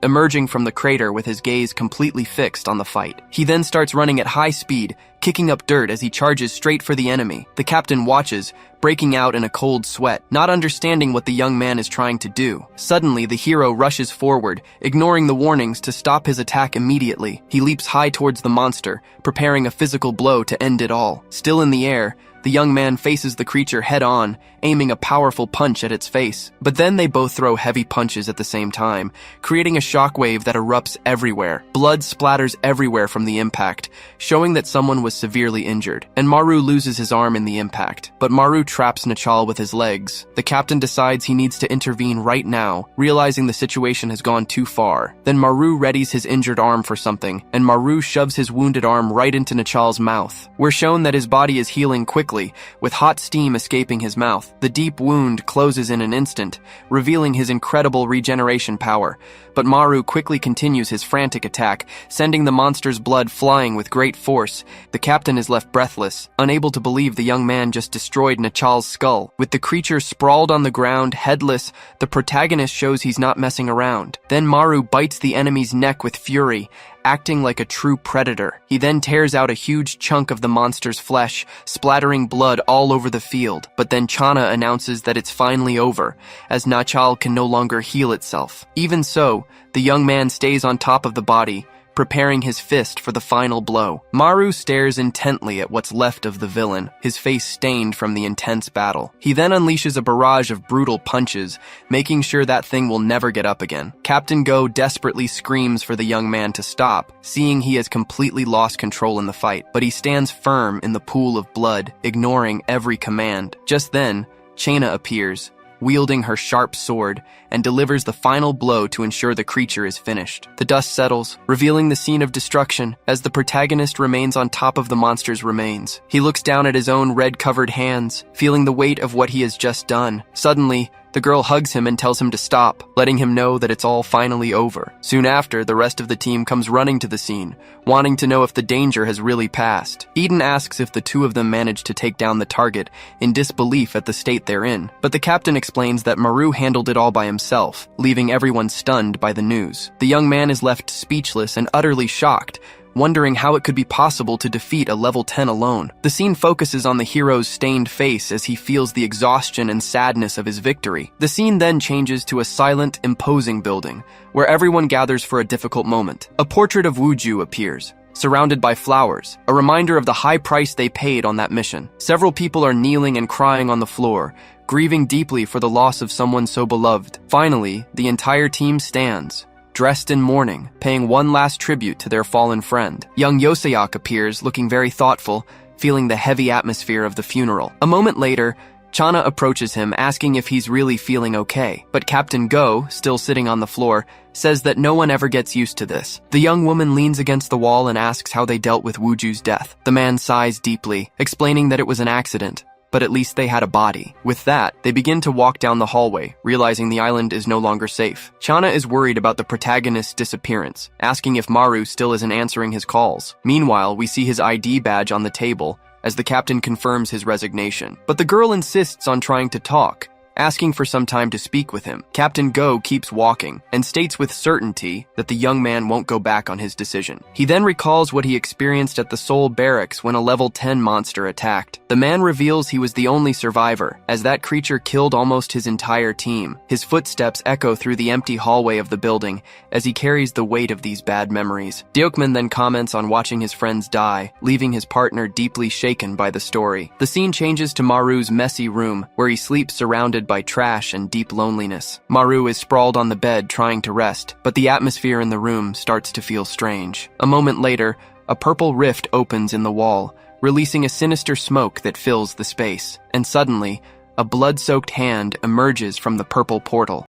emerging from the crater with his gaze completely fixed on the fight. He then starts running at high speed, kicking up dirt as he charges straight for the enemy. The captain watches, breaking out in a cold sweat, not understanding what the young man is trying to do. Suddenly, the hero rushes forward, ignoring the warnings to stop his attack immediately. He leaps high towards the monster, preparing a physical blow to end it all. Still in the air, the young man faces the creature head-on, aiming a powerful punch at its face. But then they both throw heavy punches at the same time, creating a shockwave that erupts everywhere. Blood splatters everywhere from the impact, showing that someone was severely injured. And Maru loses his arm in the impact. But Maru traps Nachal with his legs. The captain decides he needs to intervene right now, realizing the situation has gone too far. Then Maru readies his injured arm for something, and Maru shoves his wounded arm right into Nachal's mouth. We're shown that his body is healing quickly quickly, with hot steam escaping his mouth. The deep wound closes in an instant, revealing his incredible regeneration power. But Maru quickly continues his frantic attack, sending the monster's blood flying with great force. The captain is left breathless, unable to believe the young man just destroyed Nachal's skull. With the creature sprawled on the ground, headless, the protagonist shows he's not messing around. Then Maru bites the enemy's neck with fury, acting like a true predator. He then tears out a huge chunk of the monster's flesh, splattering blood all over the field. But then Chana announces that it's finally over, as Nachal can no longer heal itself. Even so, the young man stays on top of the body, preparing his fist for the final blow. Maru stares intently at what's left of the villain, his face stained from the intense battle. He then unleashes a barrage of brutal punches, making sure that thing will never get up again. Captain Go desperately screams for the young man to stop, seeing he has completely lost control in the fight, but he stands firm in the pool of blood, ignoring every command. Just then, Chana appears, wielding her sharp sword, and delivers the final blow to ensure the creature is finished. The dust settles, revealing the scene of destruction as the protagonist remains on top of the monster's remains. He looks down at his own red-covered hands, feeling the weight of what he has just done. Suddenly, the girl hugs him and tells him to stop, letting him know that it's all finally over. Soon after, the rest of the team comes running to the scene, wanting to know if the danger has really passed. Eden asks if the two of them managed to take down the target, in disbelief at the state they're in. But the captain explains that Maru handled it all by himself, leaving everyone stunned by the news. The young man is left speechless and utterly shocked, wondering how it could be possible to defeat a level 10 alone. The scene focuses on the hero's stained face as he feels the exhaustion and sadness of his victory. The scene then changes to a silent, imposing building, where everyone gathers for a difficult moment. A portrait of Wuju appears, surrounded by flowers, a reminder of the high price they paid on that mission. Several people are kneeling and crying on the floor, grieving deeply for the loss of someone so beloved. Finally, the entire team stands, dressed in mourning, paying one last tribute to their fallen friend. Young Yoseyak appears, looking very thoughtful, feeling the heavy atmosphere of the funeral. A moment later, Chana approaches him, asking if he's really feeling okay. But Captain Go, still sitting on the floor, says that no one ever gets used to this. The young woman leans against the wall and asks how they dealt with Wuju's death. The man sighs deeply, explaining that it was an accident, but at least they had a body. With that, they begin to walk down the hallway, realizing the island is no longer safe. Chana is worried about the protagonist's disappearance, asking if Maru still isn't answering his calls. Meanwhile, we see his ID badge on the table, as the captain confirms his resignation. But the girl insists on trying to talk, asking for some time to speak with him. Captain Go keeps walking and states with certainty that the young man won't go back on his decision. He then recalls what he experienced at the Seoul barracks when a level 10 monster attacked. The man reveals he was the only survivor, as that creature killed almost his entire team. His footsteps echo through the empty hallway of the building as he carries the weight of these bad memories. Deokman then comments on watching his friends die, leaving his partner deeply shaken by the story. The scene changes to Maru's messy room, where he sleeps surrounded by trash and deep loneliness. Maru is sprawled on the bed trying to rest, but the atmosphere in the room starts to feel strange. A moment later, a purple rift opens in the wall, releasing a sinister smoke that fills the space, and suddenly, a blood-soaked hand emerges from the purple portal.